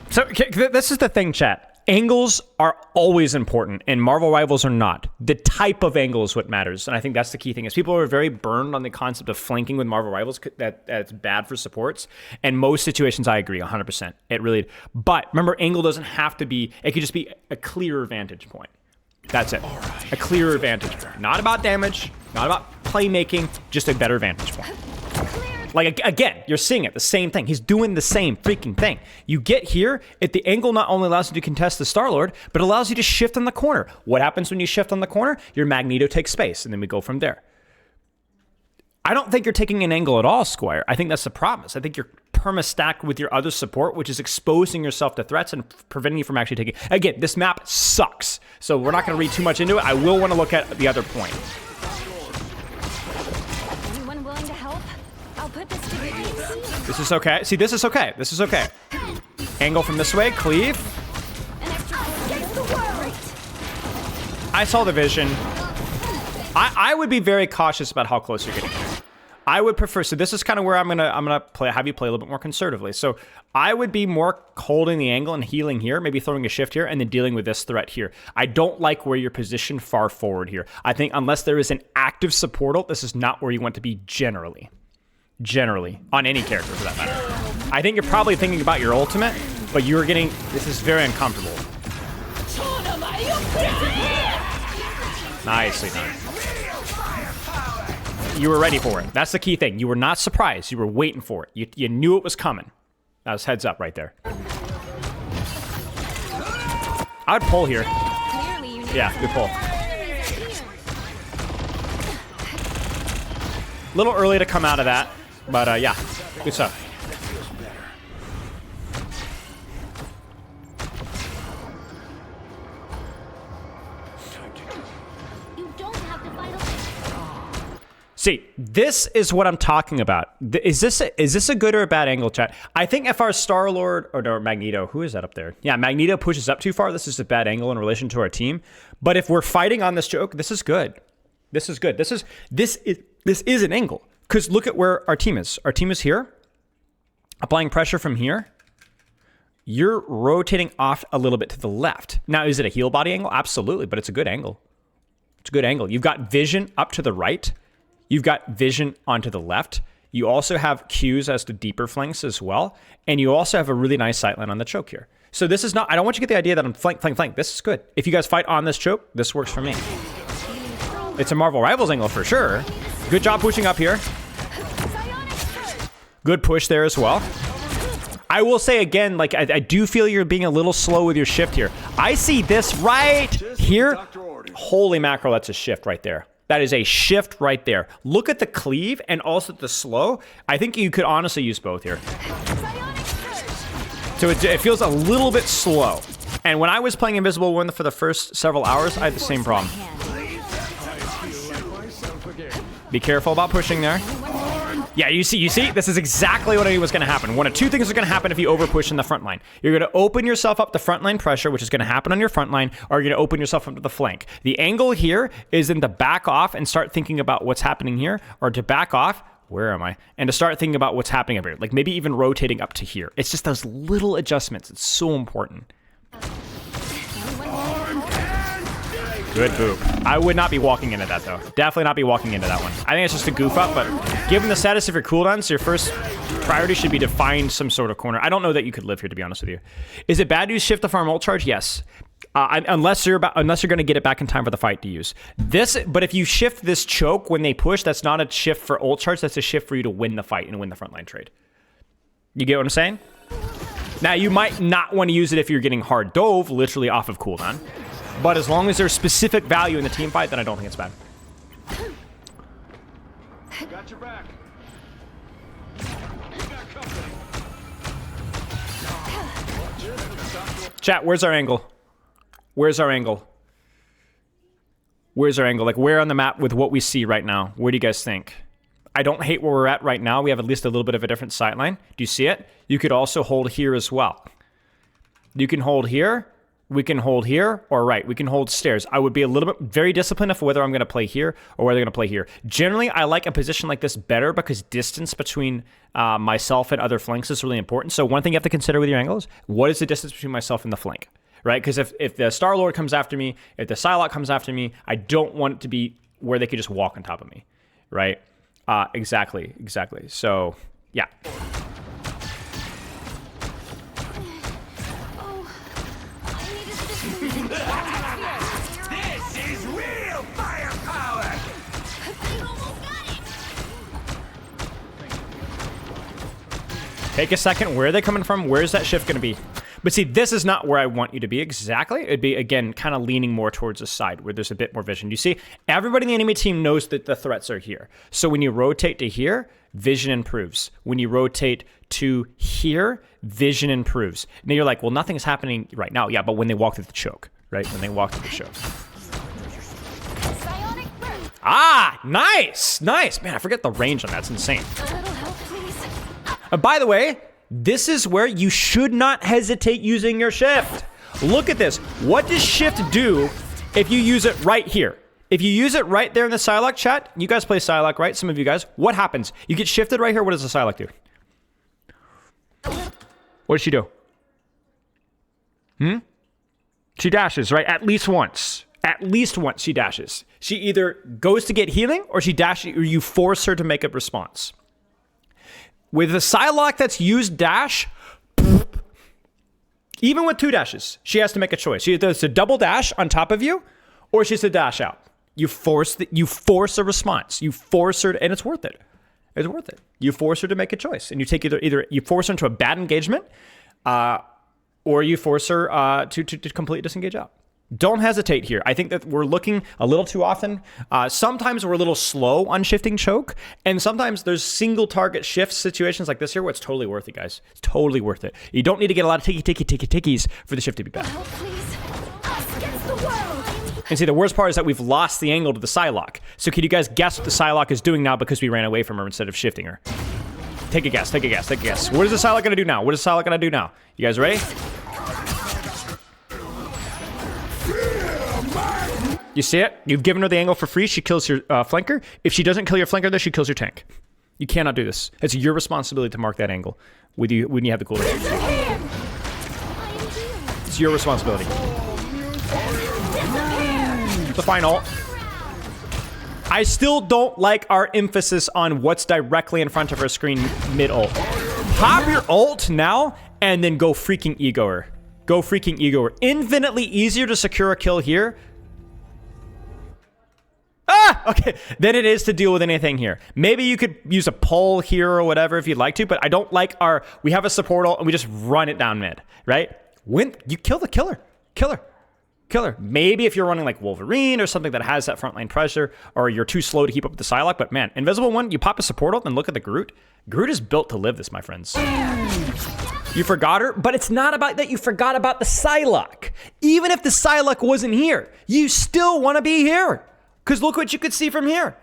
Speaker 1: So this is the thing, chat. Angles are always important, and Marvel Rivals are not. The type of angle is what matters, and I think that's the key thing. Is people are very burned on the concept of flanking with Marvel Rivals, that's bad for supports. And most situations, I agree, 100%. It really. But remember, angle doesn't have to be. It could just be a clearer vantage point. That's it. A clearer vantage point. Not about damage, not about playmaking, just a better vantage point. Like, again, you're seeing it, the same thing. He's doing the same freaking thing. You get here, the angle not only allows you to contest the Star-Lord, but allows you to shift on the corner. What happens when you shift on the corner? Your Magneto takes space, and then we go from there. I don't think you're taking an angle at all, Squire. I think that's the promise. I think you're perma-stacked with your other support, which is exposing yourself to threats and preventing you from actually taking... Again, this map sucks, so we're not going to read too much into it. I will want to look at the other point.
Speaker 6: Anyone willing to help? I'll put this to good use.
Speaker 1: This is okay. See, this is okay. This is okay. Angle from this way, cleave. I saw the vision. I would be very cautious about how close you're getting here. I would prefer, so this is kind of where I'm gonna have you play a little bit more conservatively. So I would be more holding the angle and healing here, maybe throwing a shift here, and then dealing with this threat here. I don't like where you're positioned far forward here. I think unless there is an active support ult, this is not where you want to be generally. Generally, on any character for that matter. I think you're probably thinking about your ultimate, but you're getting, this is very uncomfortable. Nicely done. You were ready for it. That's the key thing. You were not surprised. You were waiting for it. You knew it was coming. That was heads up right there. I would pull here. Yeah, good pull. A little early to come out of that, but yeah, good stuff. See, this is what I'm talking about. Is this a good or a bad angle, chat? I think if our Star-Lord, or no, Magneto, who is that up there? Yeah, Magneto pushes up too far. This is a bad angle in relation to our team. But if we're fighting on this choke, this is good. This is good. This is an angle. Because look at where our team is. Our team is here, applying pressure from here. You're rotating off a little bit to the left. Now, is it a heel body angle? Absolutely, but it's a good angle. It's a good angle. You've got vision up to the right. You've got vision onto the left. You also have cues as to deeper flanks as well. And you also have a really nice sightline on the choke here. So this is not, I don't want you to get the idea that I'm flank. This is good. If you guys fight on this choke, this works for me. It's a Marvel Rivals angle for sure. Good job pushing up here. Good push there as well. I will say again, like, I do feel you're being a little slow with your shift here. I see this right here. Holy mackerel, that's a shift right there. That is a shift right there. Look at the cleave and also the slow. I think you could honestly use both here. So it feels a little bit slow. And when I was playing Invisible Woman for the first several hours, I had the same problem. Be careful about pushing there. Yeah, you see, this is exactly what I knew was going to happen. One of two things is going to happen if you overpush in the front line. You're going to open yourself up to front line pressure, which is going to happen on your front line, or you're going to open yourself up to the flank. The angle here is in to back off and start thinking about what's happening here, or to back off, where am I? And to start thinking about what's happening up here, like maybe even rotating up to here. It's just those little adjustments. It's so important. Good boop. I would not be walking into that, though. Definitely not be walking into that one. I think it's just a goof up, but given the status of your cooldowns, your first priority should be to find some sort of corner. I don't know that you could live here, to be honest with you. Is it bad to use shift to farm ult charge? Yes. Unless you're going to get it back in time for the fight to use. But if you shift this choke when they push, that's not a shift for ult charge. That's a shift for you to win the fight and win the frontline trade. You get what I'm saying? Now, you might not want to use it if you're getting hard dove, literally off of cooldown. But as long as there's specific value in the team fight, then I don't think it's bad.
Speaker 5: Got your back.
Speaker 1: Chat, where's our angle? Where's our angle? Where's our angle? Like, where on the map with what we see right now? Where do you guys think? I don't hate where we're at right now. We have at least a little bit of a different sightline. Do you see it? You could also hold here as well. You can hold here. We can hold here, or right, we can hold stairs. I would be a little bit very disciplined of whether I'm going to play here or whether I'm going to play here. Generally, I like a position like this better because distance between myself and other flanks is really important. So one thing you have to consider with your angles, what is the distance between myself and the flank, right? Because if the Star-Lord comes after me, if the Psylocke comes after me, I don't want it to be where they could just walk on top of me, right? Exactly. So, yeah.
Speaker 5: This is real firepower!
Speaker 1: Take a second. Where are they coming from? Where's that shift going to be? But see, this is not where I want you to be exactly. It'd be, again, kind of leaning more towards the side where there's a bit more vision. You see, everybody in the enemy team knows that the threats are here. So when you rotate to here, vision improves. When you rotate to here, vision improves. Now you're like, well, nothing's happening right now. Yeah, but when they walk through the choke, right? When they walk through the choke. Ah, nice. Man, I forget the range on that. It's insane. By the way, This is where you should not hesitate using your shift. Look at this. What does shift do if you use it right here? If you use it right there in the Psylocke chat, you guys play Psylocke, right? Some of you guys. What happens? You get shifted right here. What does the Psylocke do? What does she do? She dashes, right? At least once. At least once she dashes. She either goes to get healing or she dashes, or you force her to make a response. With the Psylocke that's used dash, even with 2 dashes, she has to make a choice. She does a double dash on top of you, or she's to dash out. You force a response. You force her to, and it's worth it. It's worth it. You force her to make a choice, and you take either you force her into a bad engagement, or you force her to completely disengage out. Don't hesitate here. I think that we're looking a little too often. Sometimes we're a little slow on shifting choke, and sometimes there's single target shift situations like this here where it's totally worth it, guys. It's totally worth it. You don't need to get a lot of tickies for the shift to be bad.
Speaker 6: Oh, please. Us against the world.
Speaker 1: And see, the worst part is that we've lost the angle to the Psylocke. So can you guys guess what the Psylocke is doing now because we ran away from her instead of shifting her? Take a guess, take a guess, take a guess. What is the Psylocke gonna do now? What is the Psylocke gonna do now? You guys ready? You see it? You've given her the angle for free. She kills your flanker. If she doesn't kill your flanker, then she kills your tank. You cannot do this. It's your responsibility to mark that angle with you when you have the cooldown. It's your responsibility. The final. I still don't like our emphasis on what's directly in front of her screen mid-ult. Pop your ult now and then go freaking ego her. Go freaking ego her. Infinitely easier to secure a kill here. Okay, than it is to deal with anything here. Maybe you could use a pull here or whatever if you'd like to, but I don't like we have a support ult and we just run it down mid, right? When you kill the killer. Maybe if you're running like Wolverine or something that has that frontline pressure, or you're too slow to keep up with the Psylocke, but man, Invisible One, you pop a support ult and look at the Groot. Groot is built to live this, my friends. You forgot her, but it's not about that you forgot about the Psylocke. Even if the Psylocke wasn't here, you still want to be here. Because look what you could see from here.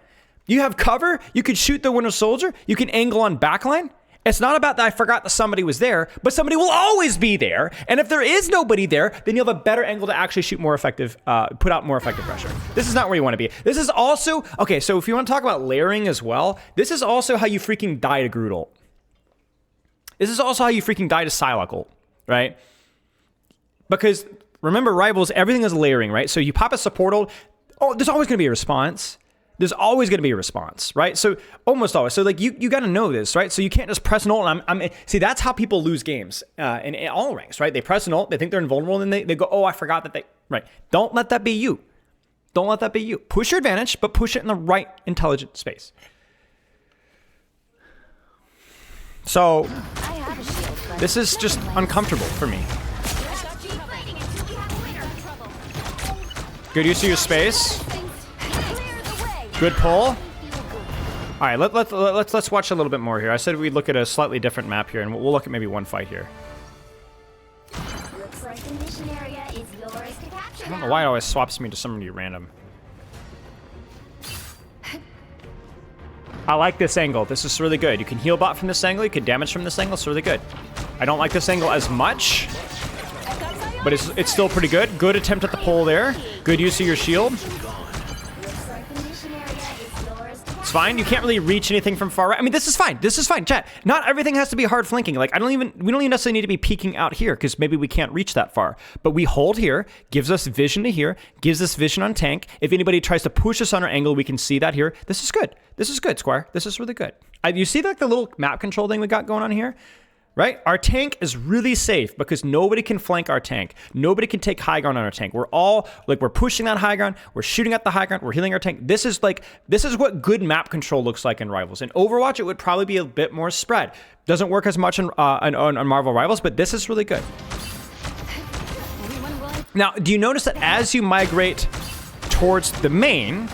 Speaker 1: You have cover, you could shoot the Winter Soldier, you can angle on backline. It's not about that I forgot that somebody was there, but somebody will always be there. And if there is nobody there, then you'll have a better angle to actually shoot more effective, put out more effective pressure. This is not where you want to be. This is also, okay, so if you want to talk about layering as well, this is also how you freaking die to Groot ult. This is also how you freaking die to Psylocke ult, right? Because remember, Rivals, everything is layering, right? So you pop a support ult, there's always going to be a response. There's always going to be a response, right? So almost always. So like you got to know this, right? So you can't just press an ult. See, that's how people lose games in all ranks, right? They press an ult, they think they're invulnerable, and then they go, oh, I forgot that right? Don't let that be you. Don't let that be you. Push your advantage, but push it in the right intelligent space. So this is just uncomfortable for me. Good use of your space. Good pull. All right, let's watch a little bit more here. I said we'd look at a slightly different map here, and we'll look at maybe one fight here.
Speaker 9: Looks like the mission area is yours to capture.
Speaker 1: I don't know why it always swaps me to somebody random. I like this angle. This is really good. You can heal bot from this angle. You can damage from this angle. It's really good. I don't like this angle as much, but it's still pretty good. Good attempt at the pull there. Good use of your shield. It's fine. You can't really reach anything from far right. I mean, this is fine. This is fine, chat. Not everything has to be hard flanking. Like, we don't even necessarily need to be peeking out here because maybe we can't reach that far. But we hold here, gives us vision to here, gives us vision on tank. If anybody tries to push us on our angle, we can see that here. This is good. This is good, Squire. This is really good. You see like the little map control thing we got going on here? Right? Our tank is really safe because nobody can flank our tank. Nobody can take high ground on our tank. We're all, like, we're pushing that high ground. We're shooting at the high ground. We're healing our tank. This is what good map control looks like in Rivals. In Overwatch, it would probably be a bit more spread. Doesn't work as much on Marvel Rivals, but this is really good. Now, do you notice that as you migrate towards the main,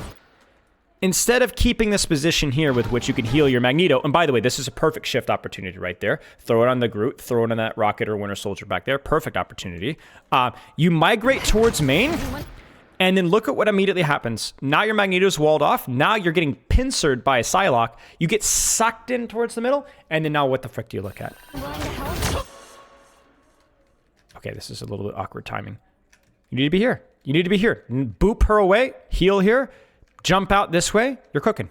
Speaker 1: instead of keeping this position here with which you can heal your Magneto, and by the way, this is a perfect shift opportunity right there. Throw it on the Groot, throw it on that Rocket or Winter Soldier back there. Perfect opportunity. You migrate towards main, and then look at what immediately happens. Now your Magneto's walled off. Now you're getting pincered by a Psylocke. You get sucked in towards the middle, and then now what the frick do you look at? Okay, this is a little bit awkward timing. You need to be here. You need to be here. Boop her away. Heal here. Jump out this way. You're cooking.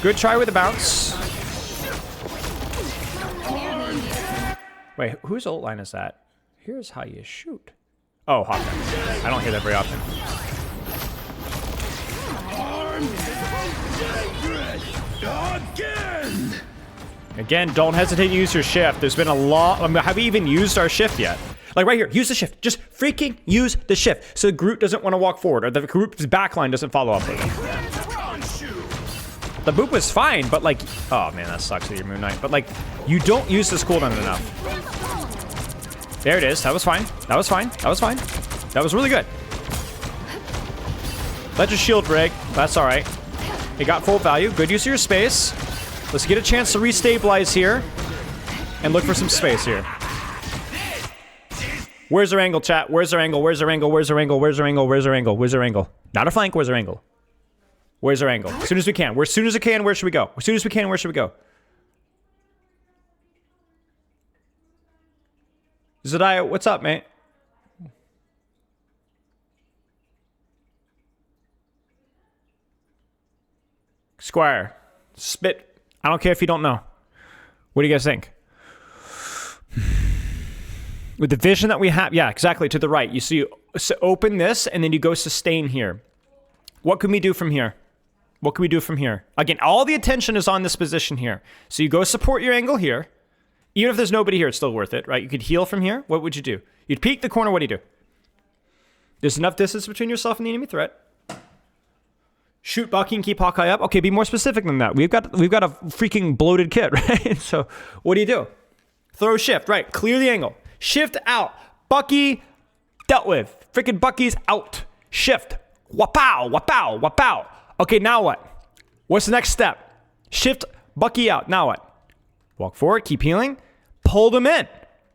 Speaker 1: Good try with the bounce. Wait, whose ult line is that? Here's how you shoot. Oh, Hawkeye. I don't hear that very often. Again, don't hesitate to use your shift. There's been a lot. I mean, have we even used our shift yet? Like right here, use the shift. Just freaking use the shift. So the group doesn't want to walk forward, or the group's backline doesn't follow up with it. The boop was fine, but like, oh man, that sucks with your Moon Knight. But like, you don't use this cooldown enough. There it is. That was fine. That was fine. That was fine. That was really good. Let your shield break. That's all right. It got full value. Good use of your space. Let's get a chance to restabilize here and look for some space here. Where's their angle, chat? Where's their angle? Where's their angle? Where's their angle? Where's their angle? Where's their angle? Where's their angle? Not a flank. Where's their angle? Where's our angle? As soon as we can. As soon as we can, where should we go? As soon as we can, where should we go? Zadiah, what's up, mate? Squire. Spit. I don't care if you don't know. What do you guys think? With the vision that we have, yeah, exactly, to the right. You see, so open this, and then you go sustain here. What can we do from here? What can we do from here? Again, all the attention is on this position here. So you go support your angle here. Even if there's nobody here, it's still worth it, right? You could heal from here. What would you do? You'd peek the corner. What do you do? There's enough distance between yourself and the enemy threat. Shoot Bucky and keep Hawkeye up. Okay, be more specific than that. We've got a freaking bloated kit, right? So what do you do? Throw shift, right? Clear the angle. Shift out. Bucky dealt with. Freaking Bucky's out. Shift. Wapow, wapow, wapow. Okay, now what? What's the next step? Shift Bucky out. Now what? Walk forward, keep healing. Pull them in.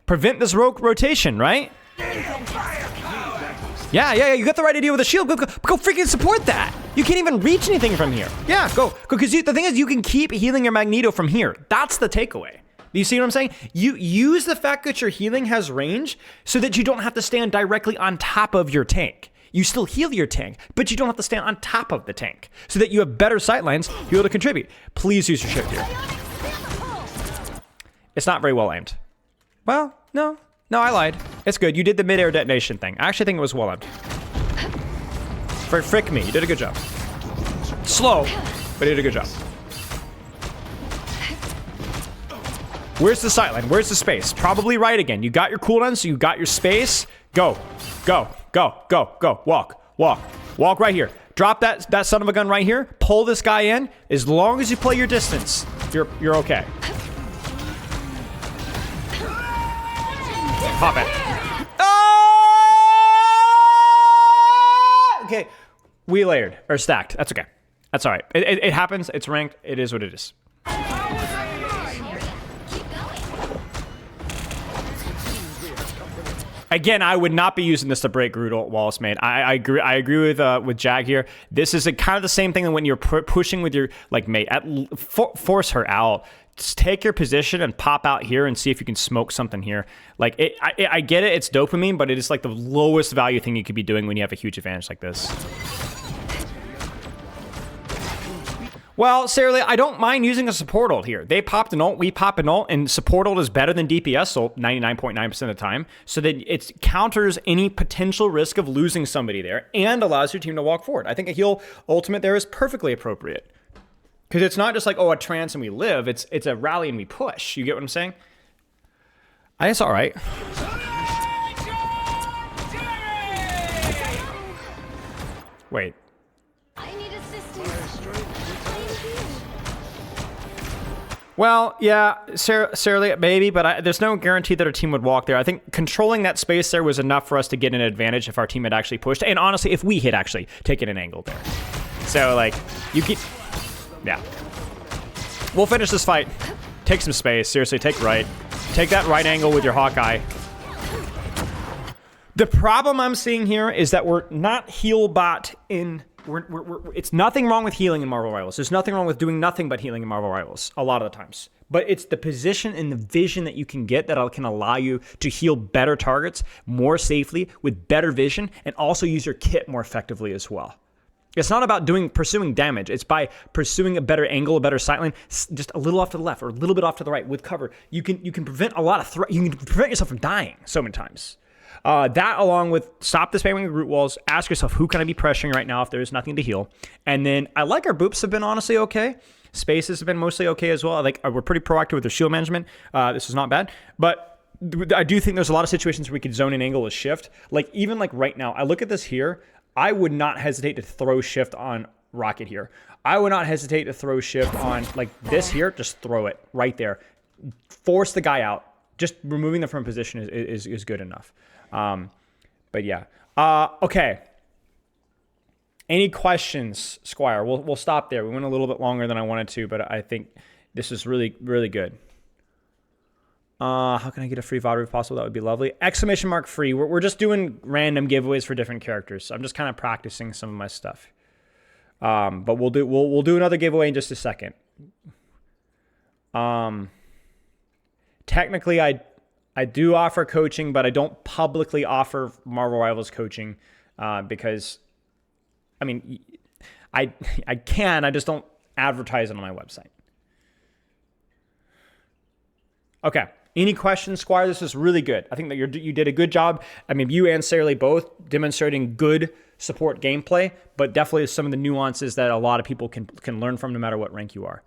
Speaker 1: Prevent this rotation, right? Yeah, you got the right idea with the shield. Go freaking support that. You can't even reach anything from here. Yeah, go. Because the thing is, you can keep healing your Magneto from here. That's the takeaway. Do you see what I'm saying? You use the fact that your healing has range so that you don't have to stand directly on top of your tank. You still heal your tank, but you don't have to stand on top of the tank so that you have better sightlines to be able to contribute. Please use your shift here. It's not very well aimed. Well, no, I lied. It's good. You did the mid-air detonation thing. I actually think it was well aimed. Frick me. You did a good job. Slow, but you did a good job. Where's the sightline? Where's the space? Probably right again. You got your cooldown, so you got your space. Go. Walk right here. Drop that son of a gun right here. Pull this guy in. As long as you play your distance, you're okay. Pop it. Oh! Okay. We layered or stacked. That's okay. That's all right. It happens. It's ranked. It is what it is. Again, I would not be using this to break Groot Wallace, mate. I agree with Jag here. This is kind of the same thing that when you're pushing with your mate, force her out. Just take your position and pop out here and see if you can smoke something here. I get it. It's dopamine, but it is like the lowest value thing you could be doing when you have a huge advantage like this. Well, Sarah Lee, I don't mind using a support ult here. They popped an ult, we pop an ult, and support ult is better than DPS ult 99.9% of the time, so that it counters any potential risk of losing somebody there and allows your team to walk forward. I think a heal ultimate there is perfectly appropriate. Because it's not just like, oh, a trance and we live. It's a rally and we push. You get what I'm saying? I guess all right. Wait.
Speaker 6: I need assistance.
Speaker 1: Well, yeah, Sarah Lee, maybe, but there's no guarantee that our team would walk there. I think controlling that space there was enough for us to get an advantage if our team had actually pushed. And honestly, if we had actually taken an angle there. So, you get... Yeah. We'll finish this fight. Take some space. Seriously, take right. Take that right angle with your Hawkeye. The problem I'm seeing here is that we're not heal bot in... it's nothing wrong with healing in Marvel Rivals. There's nothing wrong with doing nothing but healing in Marvel Rivals a lot of the times. but it's the position and the vision that you can get that can allow you to heal better targets more safely with better vision and also use your kit more effectively as well. It's not about pursuing damage. It's by pursuing a better angle, a better sightline, just a little off to the left or a little bit off to the right with cover. You can prevent a lot of you can prevent yourself from dying so many times. That along with stop the spamming of root walls, ask yourself who can I be pressuring right now if there is nothing to heal. And then I like our boops have been honestly okay. Spaces have been mostly okay as well. Like we're pretty proactive with their shield management. This is not bad, but I do think there's a lot of situations where we could zone an angle with shift. Like even like right now, I look at this here. I would not hesitate to throw shift on Rocket here. I would not hesitate to throw shift on like this here. Just throw it right there. Force the guy out. Just removing them from position is good enough. But yeah. Okay. Any questions, Squire? We'll stop there. We went a little bit longer than I wanted to, but I think this is really, really good. How can I get a free VOD if possible? That would be lovely. Exclamation mark free. We're just doing random giveaways for different characters. So I'm just kind of practicing some of my stuff. But we'll do another giveaway in just a second. Technically, I do offer coaching, but I don't publicly offer Marvel Rivals coaching because, I mean, I can. I just don't advertise it on my website. Okay. Any questions, Squire? This is really good. I think that you did a good job. I mean, you and Sarah Lee both demonstrating good support gameplay, but definitely some of the nuances that a lot of people can learn from no matter what rank you are.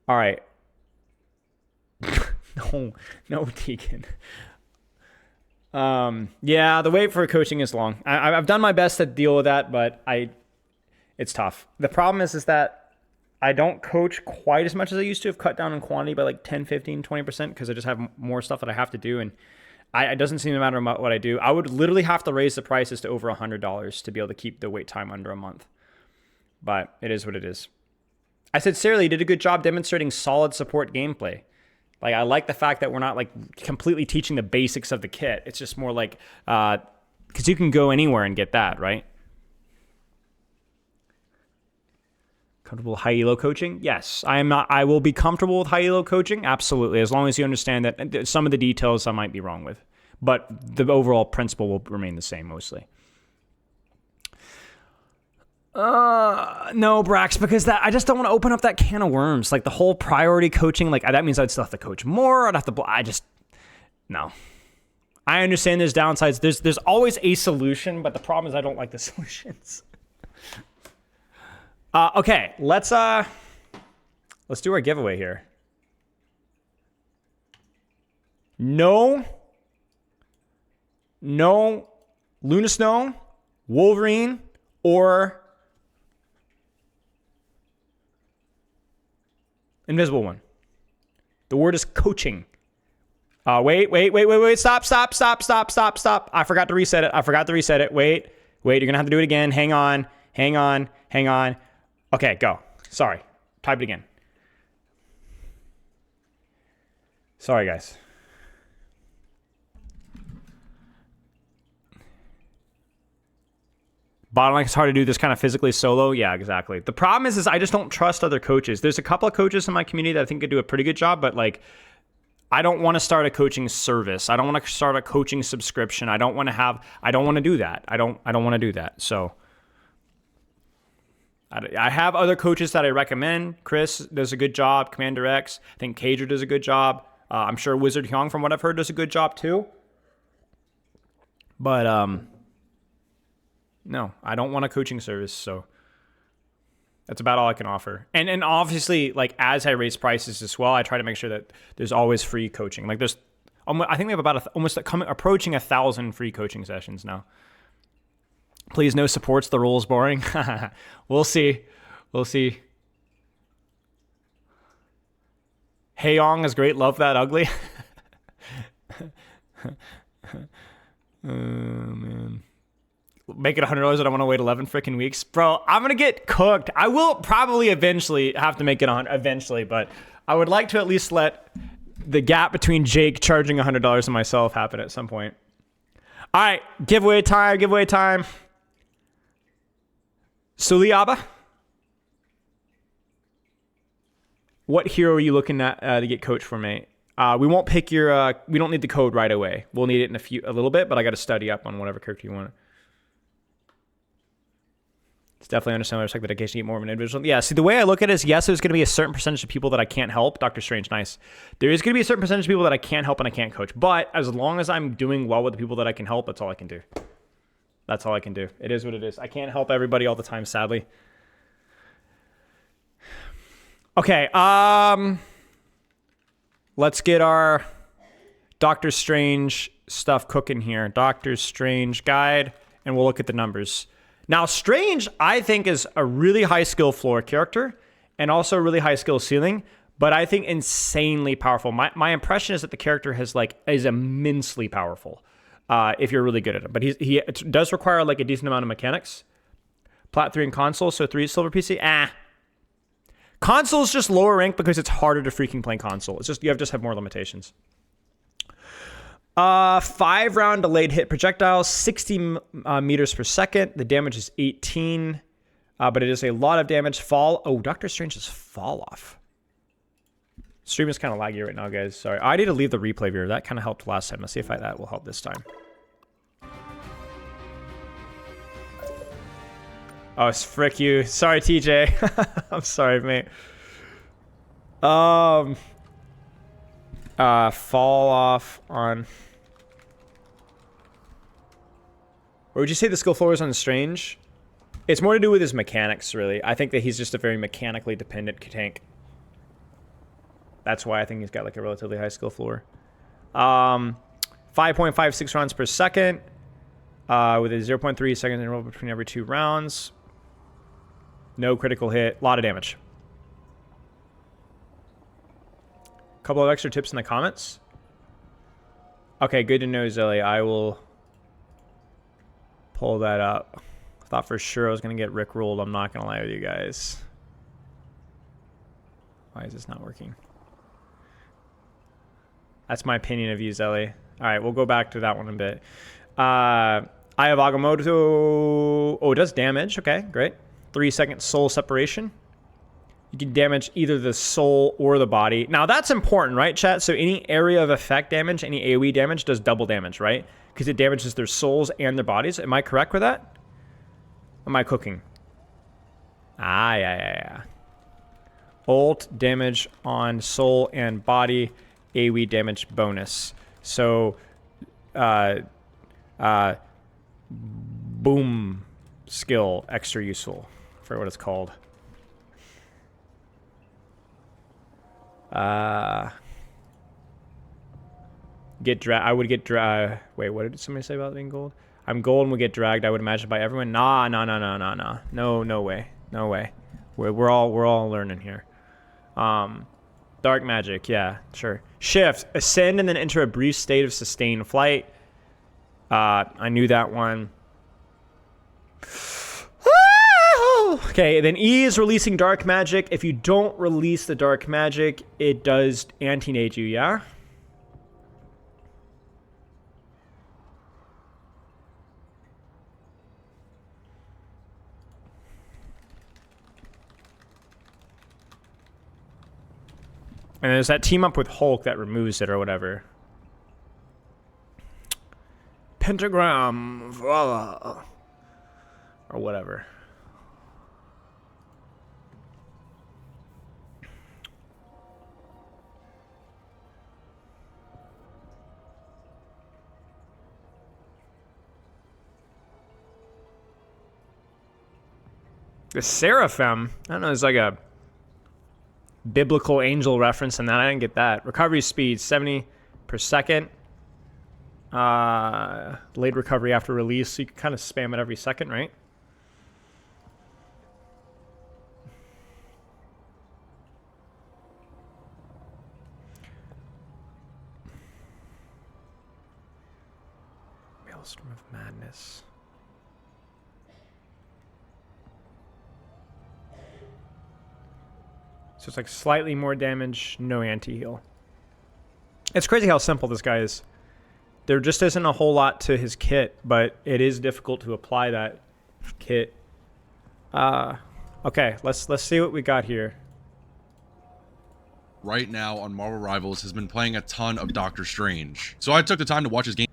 Speaker 1: All right. No, Deacon. Yeah, the wait for coaching is long. I've done my best to deal with that, but it's tough. The problem is that I don't coach quite as much as I used to. I've cut down in quantity by like 10, 15, 20% because I just have more stuff that I have to do. And it doesn't seem to matter what I do. I would literally have to raise the prices to over $100 to be able to keep the wait time under a month. But it is what it is. I said, Sarah Lee, you did a good job demonstrating solid support gameplay. Like, I like the fact that we're not like completely teaching the basics of the kit. It's just more like, because you can go anywhere and get that, right? Comfortable with high elo coaching? Yes, I am not. I will be comfortable with high elo coaching. Absolutely, as long as you understand that some of the details I might be wrong with, but the overall principle will remain the same mostly. No, Brax, because I just don't want to open up that can of worms. Like the whole priority coaching, like that means I'd still have to coach more. I'd have to. No. I understand there's downsides. There's always a solution, but the problem is I don't like the solutions. Okay, let's do our giveaway here. No, Luna Snow, Wolverine, or Invisible One. The word is coaching. Wait, stop. I forgot to reset it. Wait, you're gonna have to do it again. Hang on. Okay, go. Sorry. Type it again. Sorry, guys. Bottleneck is hard to do this kind of physically solo. Yeah, exactly. The problem is I just don't trust other coaches. There's a couple of coaches in my community that I think could do a pretty good job, but like, I don't want to start a coaching service. I don't want to start a coaching subscription. I don't want to do that. I don't want to do that. So I have other coaches that I recommend. Chris does a good job. Commander X. I think Cager does a good job. I'm sure Wizard Hyung, from what I've heard, does a good job too. But no, I don't want a coaching service. So that's about all I can offer. And obviously, like as I raise prices as well, I try to make sure that there's always free coaching. Like I think we have about approaching 1,000 free coaching sessions now. Please, no supports. The role is boring. We'll see. Heyong is great. Love that ugly. Oh, man. Make it $100 and I want to wait 11 freaking weeks. Bro, I'm going to get cooked. I will probably eventually have to make it on eventually, but I would like to at least let the gap between Jake charging $100 and myself happen at some point. All right, giveaway time. Suliaba. What hero are you looking at to get coach for, mate? We won't pick your. We don't need the code right away. We'll need it in a little bit, but I got to study up on whatever character you want. It's definitely understandable. Respect the dedication to get more of an individual. Yeah. See, the way I look at it is, yes, there's going to be a certain percentage of people that I can't help. Doctor Strange, nice. There is going to be a certain percentage of people that I can't help and I can't coach. But as long as I'm doing well with the people that I can help, that's all I can do. That's all I can do. It is what it is. I can't help everybody all the time, sadly. Okay. Let's get our Doctor Strange stuff cooking here. Doctor Strange guide, and we'll look at the numbers. Now, Strange, I think, is a really high skill floor character and also a really high skill ceiling, but I think insanely powerful. My impression is that the character is immensely powerful if you're really good at it. But he does require like a decent amount of mechanics. Plat 3 and console, so 3 silver PC. Console is just lower rank because it's harder to freaking play console. It's just you have more limitations. 5-round delayed hit projectiles, 60 meters per second. The damage is 18, but it is a lot of damage. Doctor Strange's fall off. Stream is kind of laggy right now, guys. Sorry. I need to leave the replay viewer. That kind of helped last time. Let's see if that will help this time. Oh, frick you. Sorry, TJ. I'm sorry, mate. Fall off on... Or would you say the skill floor is on Strange? It's more to do with his mechanics, really. I think that he's just a very mechanically dependent tank. That's why I think he's got like a relatively high skill floor. 5.56 rounds per second. With a 0.3 seconds interval between every 2 rounds. No critical hit. A lot of damage. Couple of extra tips in the comments. Okay, good to know, Zelly. I will pull that up. Thought for sure I was going to get rickrolled. I'm not going to lie with you guys. Why is this not working? That's my opinion of you, Zelly. All right, we'll go back to that one a bit. I have Agamotto. Oh, it does damage. Okay, great. 3-second soul separation. You can damage either the soul or the body. Now, that's important, right, chat? So any area of effect damage, any AoE damage does double damage, right? Because it damages their souls and their bodies. Am I correct with that? Am I cooking? Yeah. Ult damage on soul and body. AoE damage bonus. So, boom skill, extra useful. I forget what it's called. I would get dragged. Wait, what did somebody say about being gold? I'm gold and would get dragged, I would imagine, by everyone. Nah. No way. We're all learning here. Dark magic, yeah, sure. Shift, ascend and then enter a brief state of sustained flight. I knew that one. Okay, then E is releasing dark magic. If you don't release the dark magic, it does anti-nade you, yeah? And there's that team up with Hulk that removes it or whatever. Pentagram, voila. Or whatever. The Seraphim. I don't know, there's like a biblical angel reference in that. I didn't get that. Recovery speed, 70 per second. Delayed recovery after release, so you can kind of spam it every second, right? Maelstrom of Madness. So it's like slightly more damage, no anti-heal. It's crazy how simple this guy is. There just isn't a whole lot to his kit, but it is difficult to apply that kit. Okay, let's see what we got here.
Speaker 11: right now on Marvel Rivals has been playing a ton of Doctor Strange. So I took the time to watch his games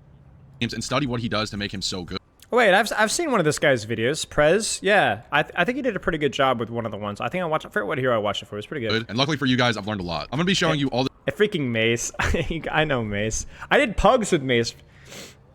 Speaker 11: and study what he does to make him so good.
Speaker 1: Wait, I've seen one of this guy's videos. Prez, yeah, I think he did a pretty good job with one of the ones. I think I forget what hero I watched it for. It was pretty good.
Speaker 11: And luckily for you guys, I've learned a lot. I'm gonna be showing you all the
Speaker 1: freaking Mace. I know Mace. I did pugs with Mace.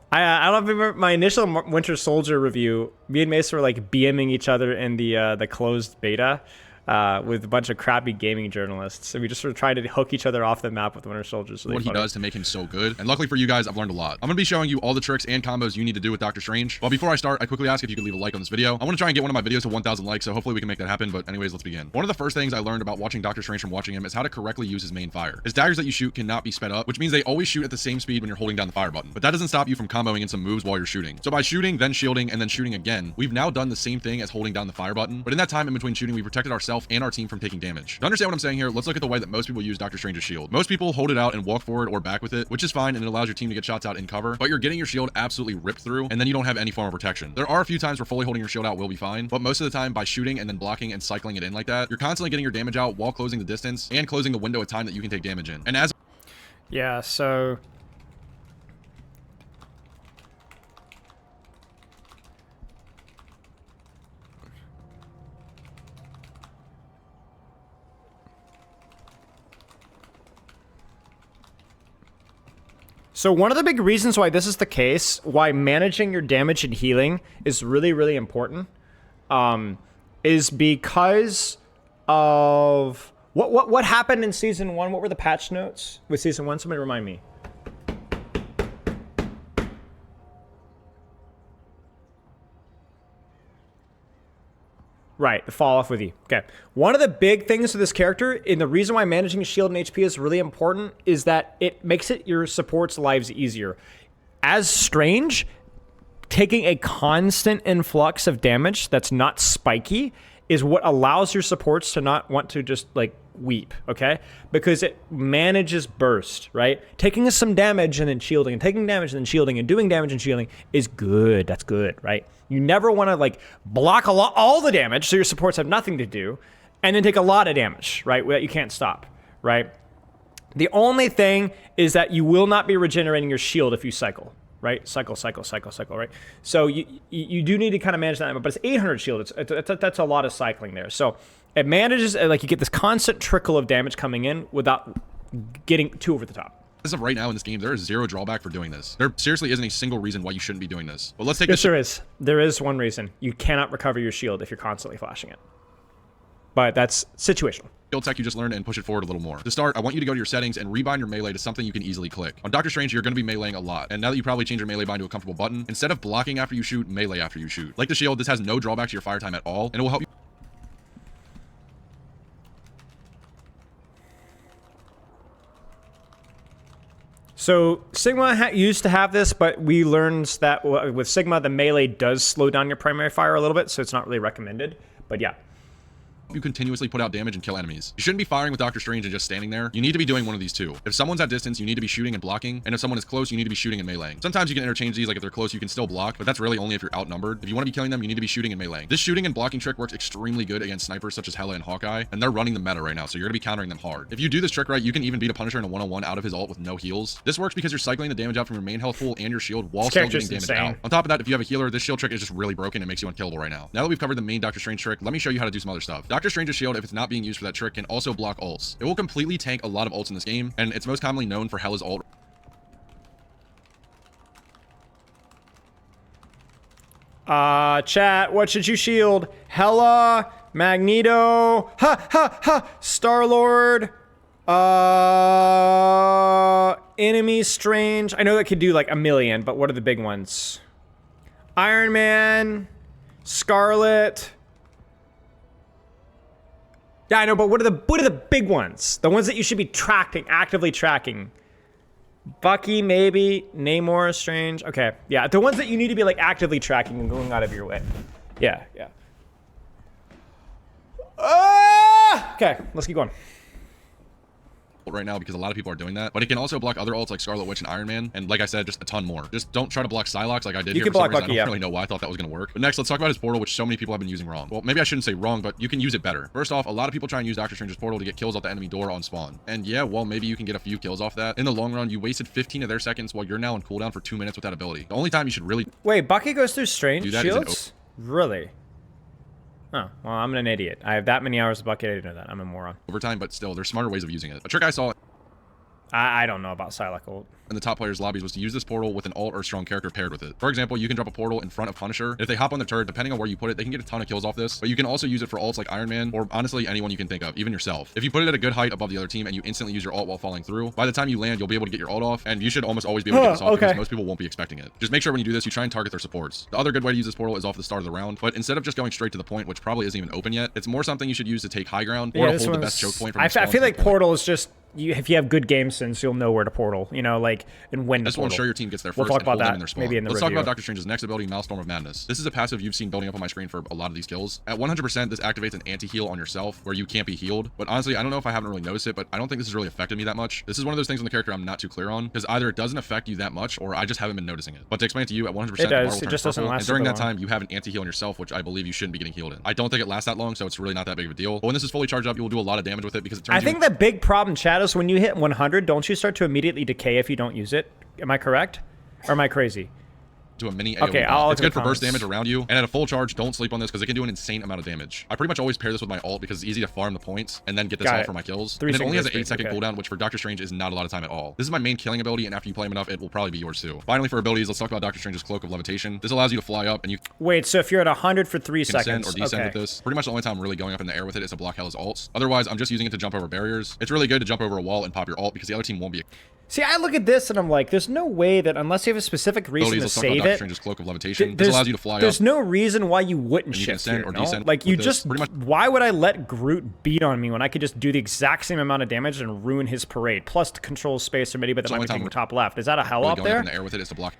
Speaker 1: I don't remember my initial Winter Soldier review. Me and Mace were like BMing each other in the closed beta. With a bunch of crappy gaming journalists. So we just sort of tried to hook each other off the map with Winter Soldier. So
Speaker 11: what he does to make him so good. And luckily for you guys, I've learned a lot. I'm going to be showing you all the tricks and combos you need to do with Doctor Strange. But before I start, I quickly ask if you could leave a like on this video. I want to try and get one of my videos to 1,000 likes, so hopefully we can make that happen. But anyways, let's begin. One of the first things I learned about watching Doctor Strange from watching him is how to correctly use his main fire. His daggers that you shoot cannot be sped up, which means they always shoot at the same speed when you're holding down the fire button. But that doesn't stop you from comboing in some moves while you're shooting. So by shooting, then shielding, and then shooting again, we've now done the same thing as holding down the fire button. But in that time in between shooting, we protected ourselves and our team from taking damage. To understand what I'm saying here, let's look at the way that most people use Doctor Strange's shield. Most people hold it out and walk forward or back with it, which is fine, and it allows your team to get shots out in cover, but you're getting your shield absolutely ripped through, and then you don't have any form of protection. There are a few times where fully holding your shield out will be fine, but most of the time by shooting and then blocking and cycling it in like that, you're constantly getting your damage out while closing the distance and closing the window of time that you can take damage in. And as
Speaker 1: yeah, so one of the big reasons why this is the case, why managing your damage and healing is really, really important, is because of what happened in season 1. What were the patch notes with season 1? Somebody remind me. Right, the fall off with you. Okay. One of the big things with this character, and the reason why managing shield and HP is really important, is that it makes your supports' lives easier. As Strange, taking a constant influx of damage that's not spiky is what allows your supports to not want to just like weep, okay? Because it manages burst, right? Taking some damage and then shielding, and taking damage and then shielding, and doing damage and shielding is good. That's good, right? You never want to like block all the damage so your supports have nothing to do, and then take a lot of damage, right? That you can't stop, right? The only thing is that you will not be regenerating your shield if you cycle, right? Cycle, right? So you do need to kind of manage that, but it's 800 shield. That's a lot of cycling there. So it manages, like you get this constant trickle of damage coming in without getting too over the top.
Speaker 11: As of right now in this game, there is zero drawback for doing this. There seriously isn't a single reason why you shouldn't be doing this. But let's take
Speaker 1: this. There is. There is one reason. You cannot recover your shield if you're constantly flashing it. But that's situational.
Speaker 11: Shield tech you just learned and push it forward a little more. To start, I want you to go to your settings and rebind your melee to something you can easily click. On Doctor Strange, you're going to be meleeing a lot. And now that you probably change your melee bind to a comfortable button, instead of blocking after you shoot, melee after you shoot. Like the shield, this has no drawback to your fire time at all, and it will help you.
Speaker 1: So Sigma used to have this, but we learned that with Sigma, the melee does slow down your primary fire a little bit, so it's not really recommended. But yeah.
Speaker 11: You continuously put out damage and kill enemies. You shouldn't be firing with Doctor Strange and just standing there. You need to be doing one of these two. If someone's at distance, you need to be shooting and blocking, and if someone is close, you need to be shooting and meleeing. Sometimes you can interchange these, like if they're close, you can still block, but that's really only if you're outnumbered. If you want to be killing them, you need to be shooting and meleeing. This shooting and blocking trick works extremely good against snipers such as Hela and Hawkeye, and they're running the meta right now, so you're going to be countering them hard. If you do this trick right, you can even beat a Punisher in a one-on-one out of his ult with no heals. This works because you're cycling the damage out from your main health pool and your shield while still getting damage out. On top of that, if you have a healer, this shield trick is just really broken and makes you unkillable right now. Now that we've covered the main Doctor Strange trick, let me show you how to do some other stuff. Doctor Strange's shield, if it's not being used for that trick, can also block ults. It will completely tank a lot of ults in this game, and it's most commonly known for Hela's ult.
Speaker 1: Chat, what should you shield? Hela, Magneto, Star-Lord, Enemy Strange. I know that could do like a million, but what are the big ones? Iron Man, Scarlet. Yeah, I know, but what are the big ones? The ones that you should be actively tracking. Bucky, maybe. Namor, Strange. Okay, yeah, the ones that you need to be like actively tracking and going out of your way. Yeah. Okay, let's keep going.
Speaker 11: right now because a lot of people are doing that, but it can also block other ults like Scarlet Witch and Iron Man, and like I said, just a ton more. Just don't try to block Psylocke like I did
Speaker 1: You
Speaker 11: here.
Speaker 1: can block
Speaker 11: For some reason,
Speaker 1: Bucky,
Speaker 11: I don't really know why I thought that was going to work. But next, let's talk about his portal, which so many people have been using wrong. Well, maybe I shouldn't say wrong, but you can use it better. First off, a lot of people try and use Doctor Strange's portal to get kills off the enemy door on spawn. And yeah, well, maybe you can get a few kills off that. In the long run, you wasted 15 of their seconds while you're now on cooldown for 2 minutes with that ability. The only time you should really
Speaker 1: Wait, Bucky goes through Strange
Speaker 11: do that is
Speaker 1: shields? Really? Oh, well, I'm an idiot. I have that many hours of Bucky. I didn't know that. I'm a moron.
Speaker 11: overtime, but still, there's smarter ways of using it. A trick I saw
Speaker 1: I don't know about Psylocke ult.
Speaker 11: in the top players' lobbies was to use this portal with an alt or strong character paired with it. For example, you can drop a portal in front of Punisher. If they hop on the turret, depending on where you put it, they can get a ton of kills off this. But you can also use it for alts like Iron Man, or honestly anyone you can think of, even yourself. If you put it at a good height above the other team and you instantly use your alt while falling through, by the time you land, you'll be able to get your alt off, and you should almost always be able to get this off because most people won't be expecting it. Just make sure when you do this, you try and target their supports. The other good way to use this portal is off the start of the round, but instead of just going straight to the point, which probably isn't even open yet, it's more something you should use to take high ground or to hold the best choke point from
Speaker 1: I
Speaker 11: the
Speaker 1: feel like portal is just if you have good game sense, you'll know where to portal, you know, like, and when to
Speaker 11: this will
Speaker 1: portal.
Speaker 11: ensure your team gets there first.
Speaker 1: We'll talk
Speaker 11: and hold
Speaker 1: about
Speaker 11: them
Speaker 1: that
Speaker 11: in their spawn.
Speaker 1: maybe in the
Speaker 11: Let's
Speaker 1: review.
Speaker 11: talk about Doctor Strange's next ability, Maelstrom of Madness. This is a passive you've seen building up on my screen for a lot of these kills. At 100%, this activates an anti-heal on yourself where you can't be healed. But honestly, I don't know if I haven't really noticed it, but I don't think this has really affected me that much. This is one of those things on the character I'm not too clear on, because either it doesn't affect you that much, or I just haven't been noticing it. But to explain it to you, at 100%,
Speaker 1: it does.
Speaker 11: The
Speaker 1: It just doesn't
Speaker 11: purple,
Speaker 1: last
Speaker 11: and during
Speaker 1: super
Speaker 11: that
Speaker 1: long.
Speaker 11: time, you have an anti-heal on yourself, which I believe you shouldn't be getting healed in. I don't think it lasts that long, so it's really not that big of a deal. But when this is fully charged up, you will do a lot of damage with it because it turns
Speaker 1: I think the big problem, Chad, is when you hit 100, don't you start to immediately decay if you don't use it? Am I correct? Or am I crazy?
Speaker 11: to a mini AoE
Speaker 1: Okay,
Speaker 11: bomb.
Speaker 1: I'll
Speaker 11: It's
Speaker 1: look at
Speaker 11: good for
Speaker 1: the
Speaker 11: burst
Speaker 1: comments.
Speaker 11: damage around you, and at a full charge, don't sleep on this because it can do an insane amount of damage. I pretty much always pair this with my ult because it's easy to farm the points and then get this
Speaker 1: Got
Speaker 11: off
Speaker 1: it.
Speaker 11: for my kills.
Speaker 1: 3
Speaker 11: And it only has an
Speaker 1: seconds,
Speaker 11: 8-second
Speaker 1: okay.
Speaker 11: cooldown, which for Doctor Strange is not a lot of time at all. This is my main killing ability, and after you play him enough, it will probably be yours too. Finally, for abilities, let's talk about Doctor Strange's Cloak of Levitation. This allows you to fly up, and you
Speaker 1: Wait, so if you're at 100 for 3
Speaker 11: can
Speaker 1: seconds,
Speaker 11: ascend or descend
Speaker 1: okay.
Speaker 11: with this. Pretty much the only time I'm really going up in the air with it is to block Hela's ults. Otherwise, I'm just using it to jump over barriers. It's really good to jump over a wall and pop your ult because the other team won't be.
Speaker 1: See, I look at this and I'm like, there's no way that unless you have a specific reason to
Speaker 11: Let's talk about
Speaker 1: save
Speaker 11: Doctor
Speaker 1: it,
Speaker 11: Strange's Cloak of Levitation. This allows you to fly
Speaker 1: there's
Speaker 11: up.
Speaker 1: no reason why you wouldn't
Speaker 11: And you can
Speaker 1: shift
Speaker 11: ascend
Speaker 1: here,
Speaker 11: or
Speaker 1: no?
Speaker 11: descend
Speaker 1: Like, you
Speaker 11: with this.
Speaker 1: just,
Speaker 11: Pretty much-
Speaker 1: why would I let Groot beat on me when I could just do the exact same amount of damage and ruin his parade, plus to control space or maybe, but that
Speaker 11: So
Speaker 1: might be
Speaker 11: only time
Speaker 1: taking the top left. Is that a hell
Speaker 11: Really
Speaker 1: up
Speaker 11: going up
Speaker 1: there?
Speaker 11: in the air with it is to block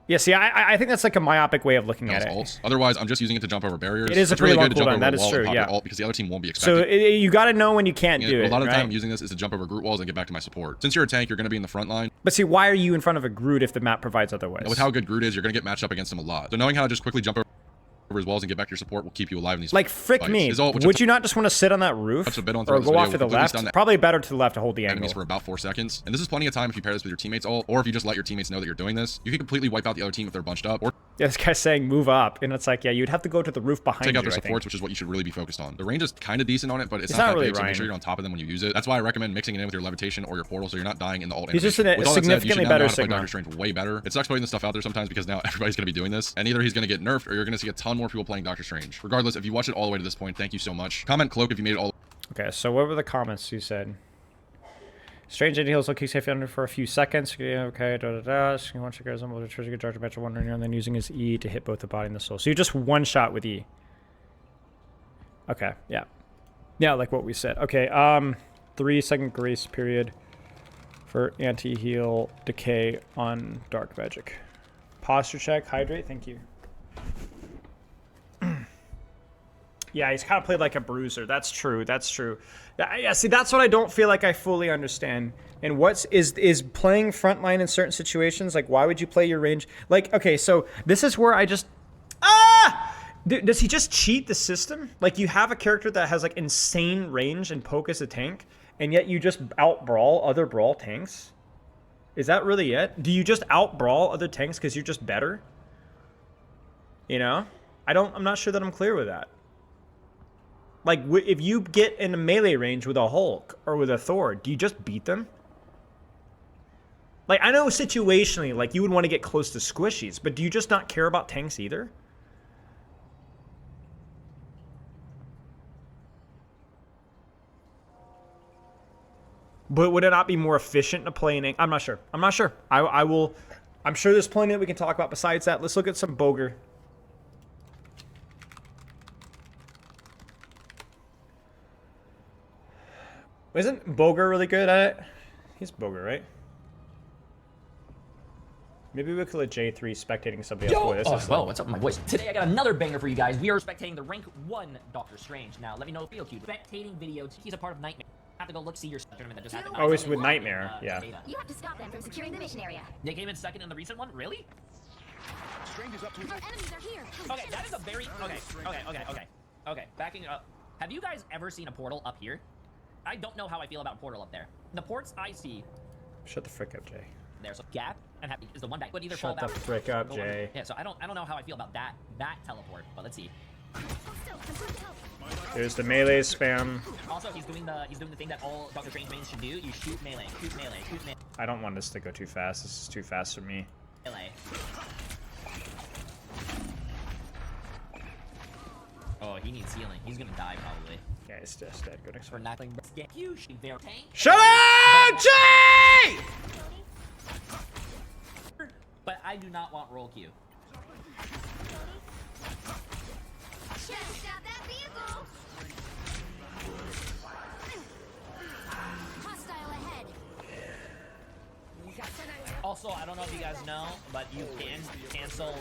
Speaker 1: Yeah, see, I think that's like a myopic way of looking at
Speaker 11: Hela's
Speaker 1: it.
Speaker 11: ults. Otherwise, I'm just using it to jump over barriers.
Speaker 1: It is a
Speaker 11: It's really
Speaker 1: pretty
Speaker 11: good to
Speaker 1: long
Speaker 11: jump
Speaker 1: cooldown,
Speaker 11: over
Speaker 1: that
Speaker 11: a
Speaker 1: is
Speaker 11: wall
Speaker 1: true,
Speaker 11: and pop
Speaker 1: yeah.
Speaker 11: your ult because the other team won't be
Speaker 1: So
Speaker 11: expecting.
Speaker 1: you got to know when you can't do
Speaker 11: A
Speaker 1: it,
Speaker 11: lot of the
Speaker 1: right?
Speaker 11: time I'm using this is to jump over Groot walls and get back to my support. Since you're a tank, you're going to be in the front line.
Speaker 1: But see, why are you in front of a Groot if the map provides otherwise?
Speaker 11: And with how good Groot is, you're going to get matched up against him a lot. So knowing how to just quickly jump over his walls and get back to your support will keep you alive in these
Speaker 1: Like, frick
Speaker 11: fights.
Speaker 1: me.
Speaker 11: His ult, which
Speaker 1: Would you not just want to sit on that roof?
Speaker 11: touched a bit on
Speaker 1: Or
Speaker 11: throughout this
Speaker 1: go
Speaker 11: video,
Speaker 1: off to the
Speaker 11: will quickly
Speaker 1: left?
Speaker 11: stun the
Speaker 1: Probably better to the left to hold the
Speaker 11: enemies
Speaker 1: angle.
Speaker 11: for about 4 seconds. And this is plenty of time if you pair this with your teammate's ult, or if you just let your teammates know that you're doing this. You can completely wipe out the other team if they're bunched up, or
Speaker 1: Yeah, this guy's saying move up. And it's like, yeah, you'd have to go to the roof behind
Speaker 11: take
Speaker 1: you,
Speaker 11: out their
Speaker 1: I think.
Speaker 11: supports, which is what you should really be focused on. The range is kind of decent on it, but it's
Speaker 1: He's
Speaker 11: not
Speaker 1: not
Speaker 11: that
Speaker 1: really
Speaker 11: big, so make
Speaker 1: Ryan.
Speaker 11: sure you're on top of them when you use it. That's why I recommend mixing it in with your levitation or your portal so you're not dying in the ult
Speaker 1: He's just
Speaker 11: animation.
Speaker 1: a
Speaker 11: With all that said, you should
Speaker 1: significantly
Speaker 11: now
Speaker 1: better
Speaker 11: know how to play
Speaker 1: Sigma.
Speaker 11: Doctor Strange way better. It sucks putting this stuff out there sometimes because now everybody's going to be doing this, and either he's going to get nerfed or you're going to see a ton more people playing Doctor Strange. Regardless, if you watch it all the way to this point, thank you so much. Comment Cloak if you made it all.
Speaker 1: Okay, so what were the comments you said? Strange AD heals looking safe under for a few seconds. Yeah, okay, He wants to go some to trigger charge match one and then using his E to hit both the body and the soul. So you just one shot with E. Okay, yeah. Yeah, like what we said. Okay, 3-second grace period for anti-heal decay on dark magic. Posture check, hydrate, thank you. Yeah, he's kind of played like a bruiser. That's true. That's true. Yeah, see, that's what I don't feel like I fully understand. And is playing frontline in certain situations, like, why would you play your range? Like, okay, so this is where I just... Does he just cheat the system? Like, you have a character that has, like, insane range and poke as a tank, and yet you just out-brawl other brawl tanks? Is that really it? Do you just out-brawl other tanks because you're just better? You know? I'm not sure that I'm clear with that. Like, if you get in a melee range with a Hulk or with a Thor, do you just beat them? Like, I know situationally, like, you would want to get close to squishies, but do you just not care about tanks either? But would it not be more efficient to play in... I'm not sure. I'm not sure. I will... I'm sure there's plenty that we can talk about besides that. Let's look at some Boger. Isn't Boger really good at it? He's Boger, right? Maybe we could let J3 spectating somebody else. Boy, this is
Speaker 12: well, what's up with my voice? Today I got another banger for you guys. We are spectating the rank 1 Doctor Strange. Now, let me know if you feel cute. Spectating videos. He's a part of Nightmare. have to go look see your tournament that just happened.
Speaker 1: Oh, it's with Nightmare. Yeah.
Speaker 6: You have to stop them from securing the mission area.
Speaker 12: They came in second in the recent one. Really?
Speaker 6: Our enemies are here.
Speaker 12: Okay, that is a very okay. Backing up. Have you guys ever seen a portal up here? I don't know how I feel about portal up there. The ports I see.
Speaker 1: Shut the frick up, Jay.
Speaker 12: There's a gap and happy is the one that would either
Speaker 1: Shut
Speaker 12: fall
Speaker 1: the
Speaker 12: back.
Speaker 1: frick up, Jay.
Speaker 12: Yeah, so I don't know how I feel about that teleport, but let's see.
Speaker 1: There's the melee spam.
Speaker 12: Also, he's doing the thing that all Doctor Strange mains should do. You shoot melee, shoot melee, shoot melee.
Speaker 1: I don't want this to go too fast. This is too fast for me.
Speaker 12: Melee. Oh, he needs healing. He's gonna die probably.
Speaker 1: Yeah, he's just dead. Go next
Speaker 12: For
Speaker 1: one.
Speaker 12: nothing. You should be okay.
Speaker 1: Shut up, Jay!
Speaker 12: But I do not want roll Q.
Speaker 9: Just stop that vehicle! Hostile ahead.
Speaker 12: Also, I don't know if you guys know, but you can cancel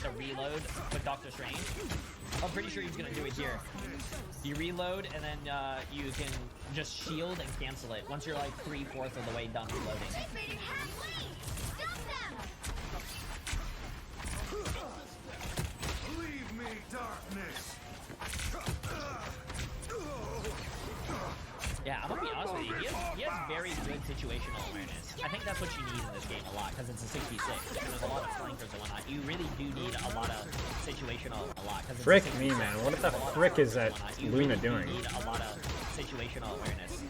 Speaker 12: the reload with Doctor Strange. I'm pretty sure he's gonna do it here. You reload and then you can just shield and cancel it once you're like 3/4 of the way done reloading.
Speaker 5: Leave me, darkness.
Speaker 12: Yeah, I'm gonna be honest with you. He has very good situational awareness. I think that's what you need in this game a lot because it's a 66. And there's a lot of flankers and whatnot. You really do need a lot of situational a lot.
Speaker 1: Frick me, man. What the frick is that Luna doing?
Speaker 12: You need a lot of situational awareness.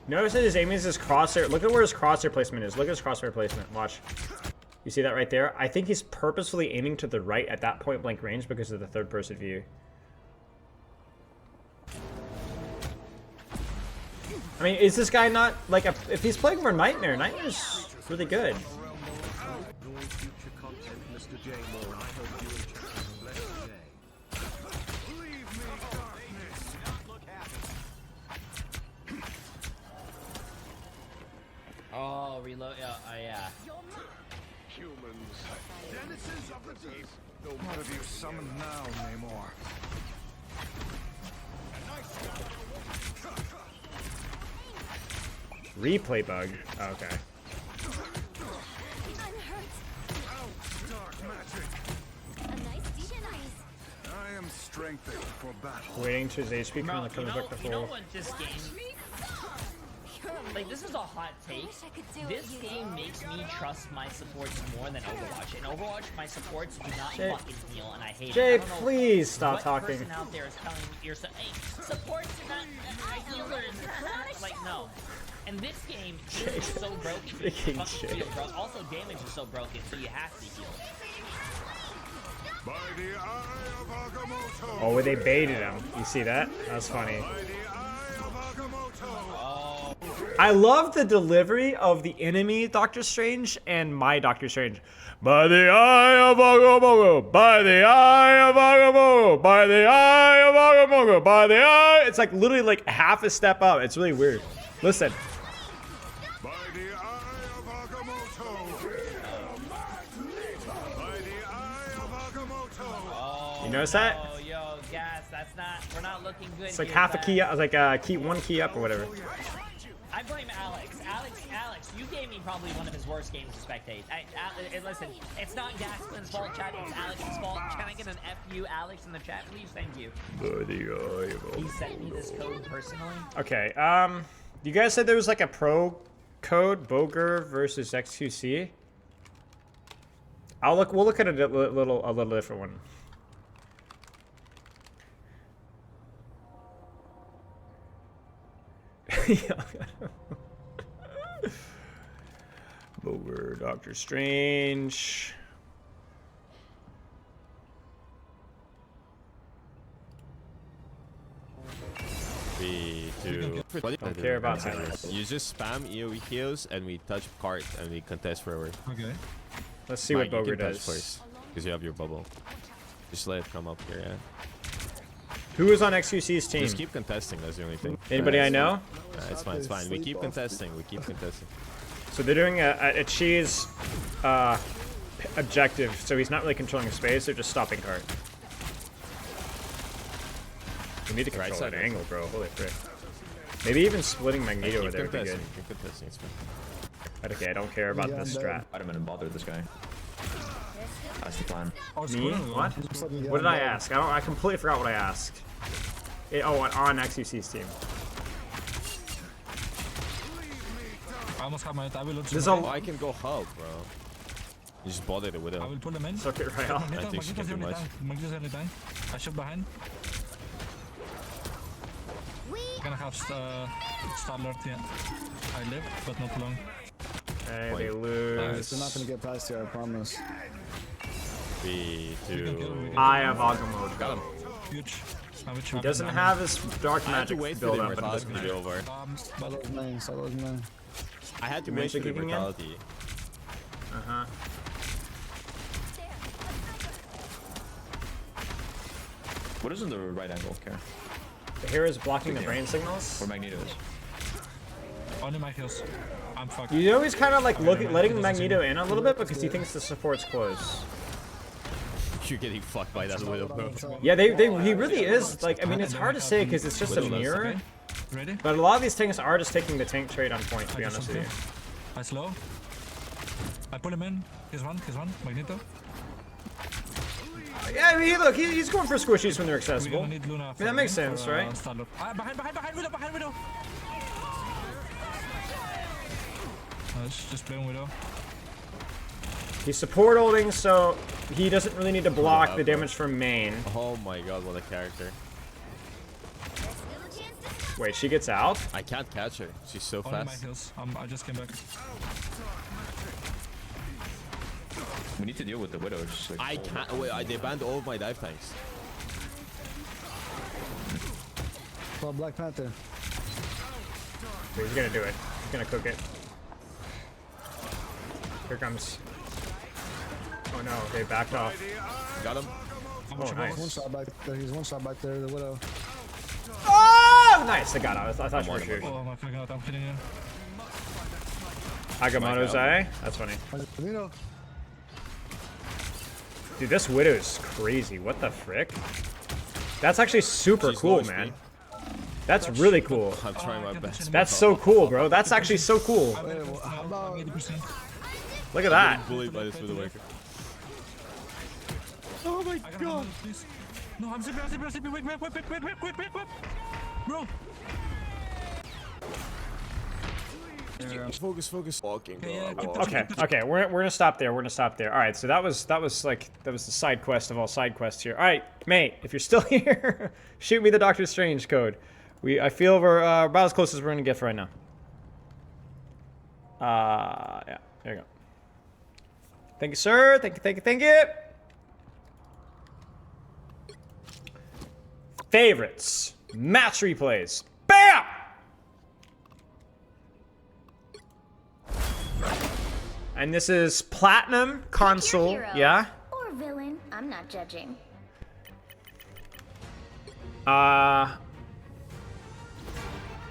Speaker 1: Notice that his aiming is his crosshair. Look at where his crosshair placement is. Look at his crosshair placement. Watch. You see that right there? I think he's purposefully aiming to the right at that point blank range because of the third person view. I mean, is this guy not like if he's playing for Nightmare? Nightmare's really good.
Speaker 12: Oh, reload. Yeah.
Speaker 5: Humans. Denizens of the deep. What have you summoned now, Namor?
Speaker 1: Replay bug. Oh, okay.
Speaker 5: Dark magic.
Speaker 6: A nice decent
Speaker 5: I am strengthened for battle.
Speaker 1: Waiting to his HP
Speaker 12: Bro,
Speaker 1: comes back to
Speaker 12: you know
Speaker 1: full.
Speaker 12: what this game... Like, this is a hot take. This game makes me trust my supports more than Overwatch. In Overwatch, my supports do not
Speaker 1: Jay,
Speaker 12: fucking heal, and I hate
Speaker 1: Jay,
Speaker 12: it. I don't know
Speaker 1: please stop
Speaker 12: what
Speaker 1: talking.
Speaker 12: person out there is telling you, hey, supports are not healers. Like, no. And this game is so broken.
Speaker 1: Freaking
Speaker 12: Fucking
Speaker 1: Jay.
Speaker 12: heal, bro. Also, damage is so broken, so you have to heal.
Speaker 5: By the eye of Agamotto.
Speaker 1: Oh, they baited him. You see that? That was funny.
Speaker 5: By the eye of Agamotto.
Speaker 1: I love the delivery of the enemy Doctor Strange and my Doctor Strange. By the eye of Agamotto, by the eye of Agamotto, by the eye of Agamotto, by the eye. It's like literally like half a step up. It's really weird. Listen.
Speaker 5: By the eye of Agamotto. By the eye of Agamotto.
Speaker 1: You notice that?
Speaker 12: Oh, yo, guys, that's not... We're not looking good.
Speaker 1: It's like
Speaker 12: here,
Speaker 1: half a
Speaker 12: guys.
Speaker 1: key, like a key, one key up or whatever.
Speaker 12: I blame Alex. Alex, you gave me probably one of his worst games to spectate. Listen, it's not Gaston's fault, chat. It's Alex's fault. Can I get an FU, Alex, in the chat, please? Thank you. He sent me this code personally.
Speaker 1: Okay, you guys said there was like a pro code, Boger versus X2C. We'll look at a little different one. Boger, Doctor Strange. Don't care about silence.
Speaker 13: You just spam EOE heals and we touch cart and we contest forever.
Speaker 8: Okay.
Speaker 1: Let's see what Boger
Speaker 13: you can touch
Speaker 1: does.
Speaker 13: first because you have your bubble. Just let it come up here, yeah.
Speaker 1: Who is on XQC's team?
Speaker 13: Just keep contesting, that's the only thing.
Speaker 1: Anybody I know?
Speaker 13: It's fine, it's fine. We keep contesting,
Speaker 1: So they're doing a cheese objective, so he's not really controlling space, they're just stopping cart. We need to control
Speaker 13: Right
Speaker 1: that
Speaker 13: side,
Speaker 1: angle, bro. Holy frick. Maybe even splitting Magneto over there would be good.
Speaker 13: It's fine.
Speaker 1: But okay, I don't care about this strat.
Speaker 14: I don't even bother this guy. That's the plan.
Speaker 1: Me? What? What did I ask? I completely forgot what I asked. On XUC's team.
Speaker 15: I almost have my ult. I will ult.
Speaker 1: There's a
Speaker 13: I can go help, bro. You just bother the widow.
Speaker 15: I will pull them in.
Speaker 1: Circuit right off.
Speaker 13: I think she can do much.
Speaker 15: Magneto's only dying. I shoot behind. Gonna have Star-Lord, yeah. I live, but not long.
Speaker 1: Hey, they lose.
Speaker 16: They're not gonna get past here, I promise.
Speaker 13: 3, 2.
Speaker 1: I have Ogre mode.
Speaker 13: Got him.
Speaker 15: Huge.
Speaker 1: He doesn't have his dark magic
Speaker 13: wait
Speaker 1: build
Speaker 13: for
Speaker 1: up,
Speaker 13: the
Speaker 1: but it doesn't
Speaker 13: be
Speaker 1: matter.
Speaker 13: over.
Speaker 16: Star-Lord's main, Star-Lord's main.
Speaker 13: I had to wait
Speaker 1: Magic
Speaker 13: for the
Speaker 1: kicking in?
Speaker 13: immortality.
Speaker 1: Uh-huh.
Speaker 14: What is in the right angle, Karen?
Speaker 1: The hero is blocking the brain signals.
Speaker 14: Where Magneto is.
Speaker 15: Only my kills. I'm fucked.
Speaker 1: You always kind of like letting Magneto in a little bit because he thinks the support's close.
Speaker 13: You're getting fucked by that widow, bro.
Speaker 1: Yeah, he really is. Like, I mean, it's hard to say because it's just a mirror.
Speaker 15: Ready?
Speaker 1: But a lot of these things are just taking the tank trade on point, to be honest with you.
Speaker 15: I slow. I pull him in. He's one. Magneto.
Speaker 1: Yeah, I mean, look, he's going for squishies when they're accessible.
Speaker 15: We're gonna need Luna
Speaker 1: I mean, that makes sense, right?
Speaker 15: Behind Widow. Nice, just playing Widow.
Speaker 1: He's support holding, so he doesn't really need to block the damage from main.
Speaker 13: Oh my god, what a character.
Speaker 1: Wait, she gets out?
Speaker 13: I can't catch her. She's so
Speaker 15: Only my
Speaker 13: fast.
Speaker 15: kills. I just came back.
Speaker 14: We need to deal with the widow. Just like,
Speaker 13: I can't. Wait, they banned all of my dive tanks.
Speaker 16: Well, Black Panther.
Speaker 1: Wait, he's gonna do it. He's gonna cook it. Here comes. Oh no, they backed off.
Speaker 13: Got him.
Speaker 1: Oh, nice.
Speaker 16: One shot back there. He's one shot back there. The Widow.
Speaker 1: Oh, nice. They got out. I thought you were shooting.
Speaker 15: Oh, my freaking out. I'm hitting him.
Speaker 1: Agamotto's eye? That's funny.
Speaker 16: Magneto.
Speaker 1: Dude, this widow is crazy. What the frick? That's actually super cool, man. That's really cool.
Speaker 13: I'm trying my best.
Speaker 1: That's so cool, bro. That's actually so cool. Look at that.
Speaker 13: Bullied by this widow waker. Oh my god.
Speaker 15: No, I'm sleeping. Wait. Bro.
Speaker 13: Focus. Walking, bro.
Speaker 1: Okay. We're gonna stop there. All right. So that was the side quest of all side quests here. All right, mate. If you're still here, shoot me the Doctor Strange code. I feel we're about as close as we're gonna get for right now. Yeah. There you go. Thank you, sir. Thank you. Favorites. Match replays. Bam! And this is Platinum console,
Speaker 9: hero.
Speaker 1: yeah?
Speaker 9: Or villain. I'm not judging.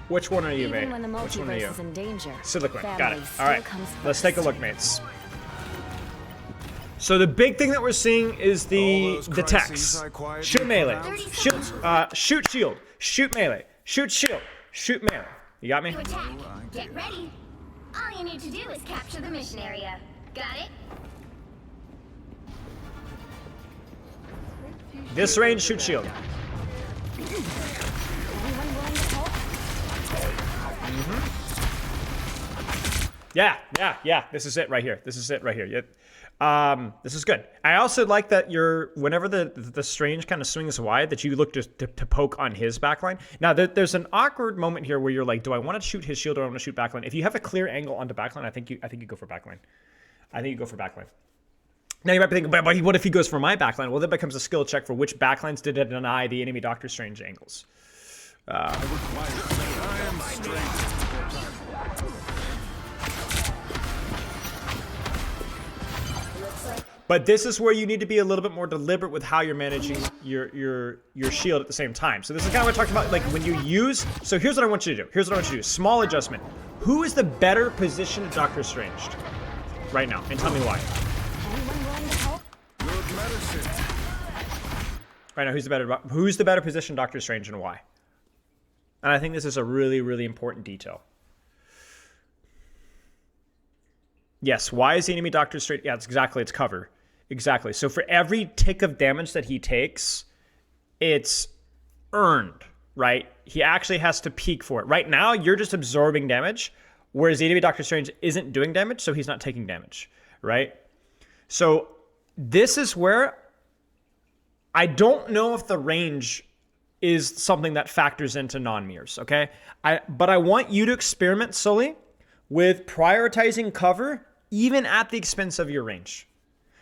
Speaker 1: Which one are you, mate?
Speaker 6: Even when the
Speaker 1: Which one are you?
Speaker 6: multiverse is in danger,
Speaker 1: Silicon, got it.
Speaker 6: family
Speaker 1: All right,
Speaker 6: still comes
Speaker 1: let's
Speaker 6: first.
Speaker 1: take a look, mates. So the big thing that we're seeing is the text. Shoot melee, shoot shield, shoot melee, shoot shield, shoot melee. You got me?
Speaker 9: To attack. Get ready. All you need to do is capture the mission area. Got it?
Speaker 1: This range, shoot shield. Yeah. This is it right here. Yep. This is good. I also like that whenever the Strange kind of swings wide, that you look to poke on his backline. Now there's an awkward moment here where you're like, do I want to shoot his shield or I want to shoot backline? If you have a clear angle onto backline, I think you go for backline. Now you might be thinking, but what if he goes for my backline? Well, that becomes a skill check for which backlines did it deny the enemy Doctor Strange angles. But this is where you need to be a little bit more deliberate with how you're managing your shield at the same time. So this is kind of what I talked about, like when you use. So here's what I want you to do. Small adjustment. Who is the better positioned Doctor Strange right now? And tell me why. Right now, who's the better position, Doctor Strange, and why? And I think this is a really, really important detail. Yes, why is the enemy Doctor Strange? Yeah, it's cover. Exactly. So for every tick of damage that he takes, it's earned, right? He actually has to peak for it. Right now, you're just absorbing damage, whereas the enemy Doctor Strange isn't doing damage, so he's not taking damage, right? So this is where I don't know if the range is something that factors into non-mirrors, okay? But I want you to experiment, Sully, with prioritizing cover even at the expense of your range.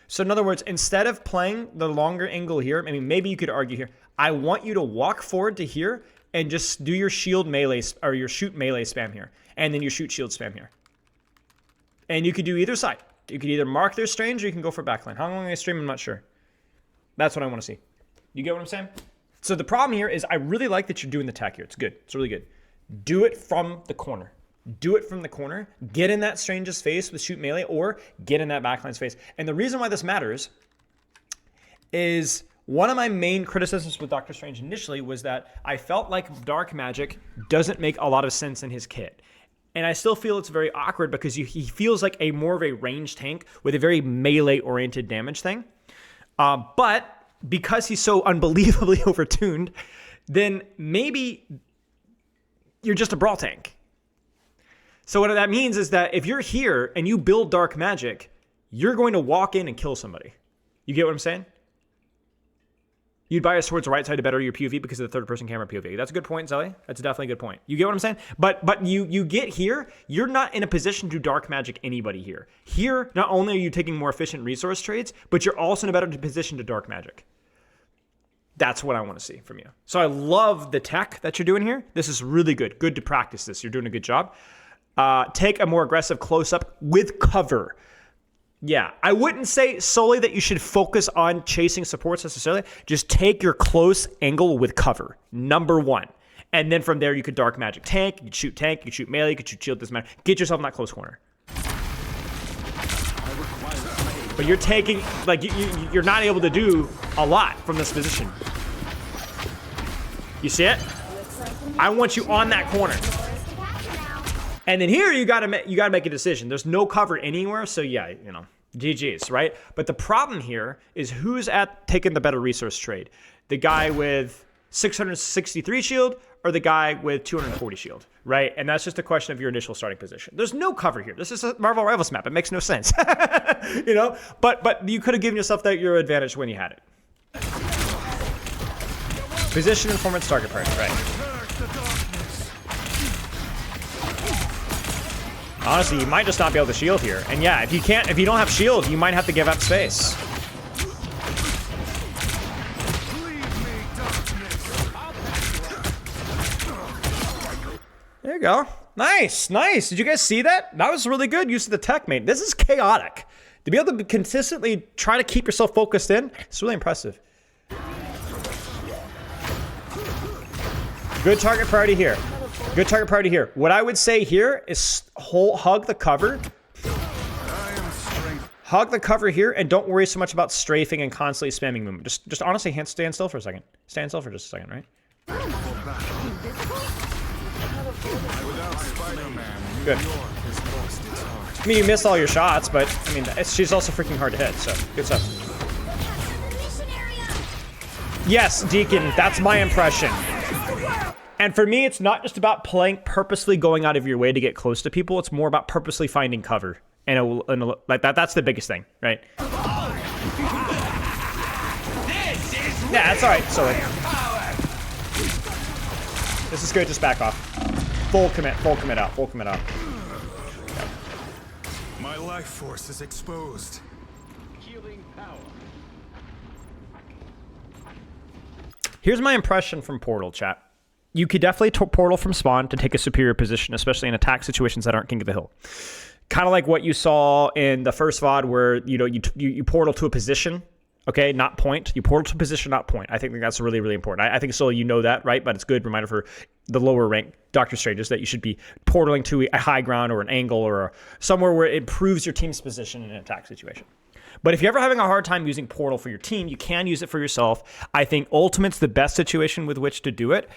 Speaker 1: So in other words, instead of playing the longer angle here, I mean, maybe you could argue here, I want you to walk forward to here and just do your shield melee, or your shoot melee spam here, and then your shoot shield spam here. And you could do either side. You could either mark their Strange or you can go for backline. How long I stream, I'm not sure. That's what I want to see. You get what I'm saying? So the problem here is I really like that you're doing the tech here. It's good. It's really good. Do it from the corner. Do it from the corner. Get in that Strange's face with shoot melee, or get in that backline's face. And the reason why this matters is one of my main criticisms with Doctor Strange initially was that I felt like dark magic doesn't make a lot of sense in his kit. And I still feel it's very awkward because he feels like more of a range tank with a very melee-oriented damage thing. But because he's so unbelievably overtuned, then maybe you're just a brawl tank. So what that means is that if you're here and you build dark magic, you're going to walk in and kill somebody. You get what I'm saying? You'd bias towards the right side to better your POV because of the third-person camera POV. That's a good point, Zelly. That's definitely a good point. You get what I'm saying? But you get here, you're not in a position to dark magic anybody here. Here, not only are you taking more efficient resource trades, but you're also in a better position to dark magic. That's what I want to see from you. So I love the tech that you're doing here. This is really good. Good to practice this. You're doing a good job. Take a more aggressive close-up with cover. Yeah, I wouldn't say solely that you should focus on chasing supports necessarily. Just take your close angle with cover, number one. And then from there, you could dark magic tank, you could shoot melee, you could shoot shield, doesn't matter. Get yourself in that close corner. But you're taking, like, you're not able to do a lot from this position. You see it? I want you on that corner. And then here you gotta make a decision. There's no cover anywhere, so yeah, you know, GG's, right? But the problem here is who's taking the better resource trade? The guy with 663 shield or the guy with 240 shield, right? And that's just a question of your initial starting position. There's no cover here. This is a Marvel Rivals map. It makes no sense, you know. But you could have given yourself your advantage when you had it. Position, informant's target priority, right? Honestly, you might just not be able to shield here. And yeah, if you don't have shield, you might have to give up space. There you go. Nice, nice. Did you guys see that? That was really good use of the tech, mate. This is chaotic. To be able to consistently try to keep yourself focused in, it's really impressive. Good target priority here. Good target priority here. What I would say here is hug the cover. Hug the cover here and don't worry so much about strafing and constantly spamming movement. Just honestly stand still for a second. Stand still for just a second, right? Good. I mean, you missed all your shots, but I mean, she's also freaking hard to hit, so good stuff. Yes, Deacon, that's my impression. And for me, it's not just about purposely going out of your way to get close to people. It's more about purposely finding cover. And like that's the biggest thing, right? Yeah, that's all right. So this is good. Just back off. Full commit out. Full commit out. Okay.
Speaker 5: My life force is exposed. Healing power.
Speaker 1: Here's my impression from Portal, chat. You could definitely portal from spawn to take a superior position, especially in attack situations that aren't King of the Hill. Kind of like what you saw in the first VOD where, you know, you portal to a position, okay, not point. You portal to a position, not point. I think that's really, really important. I think so you know that, right? But it's a good reminder for the lower rank Doctor Stranges that you should be portaling to a high ground or an angle or somewhere where it improves your team's position in an attack situation. But if you're ever having a hard time using Portal for your team, you can use it for yourself. I think Ultimate's the best situation with which to do it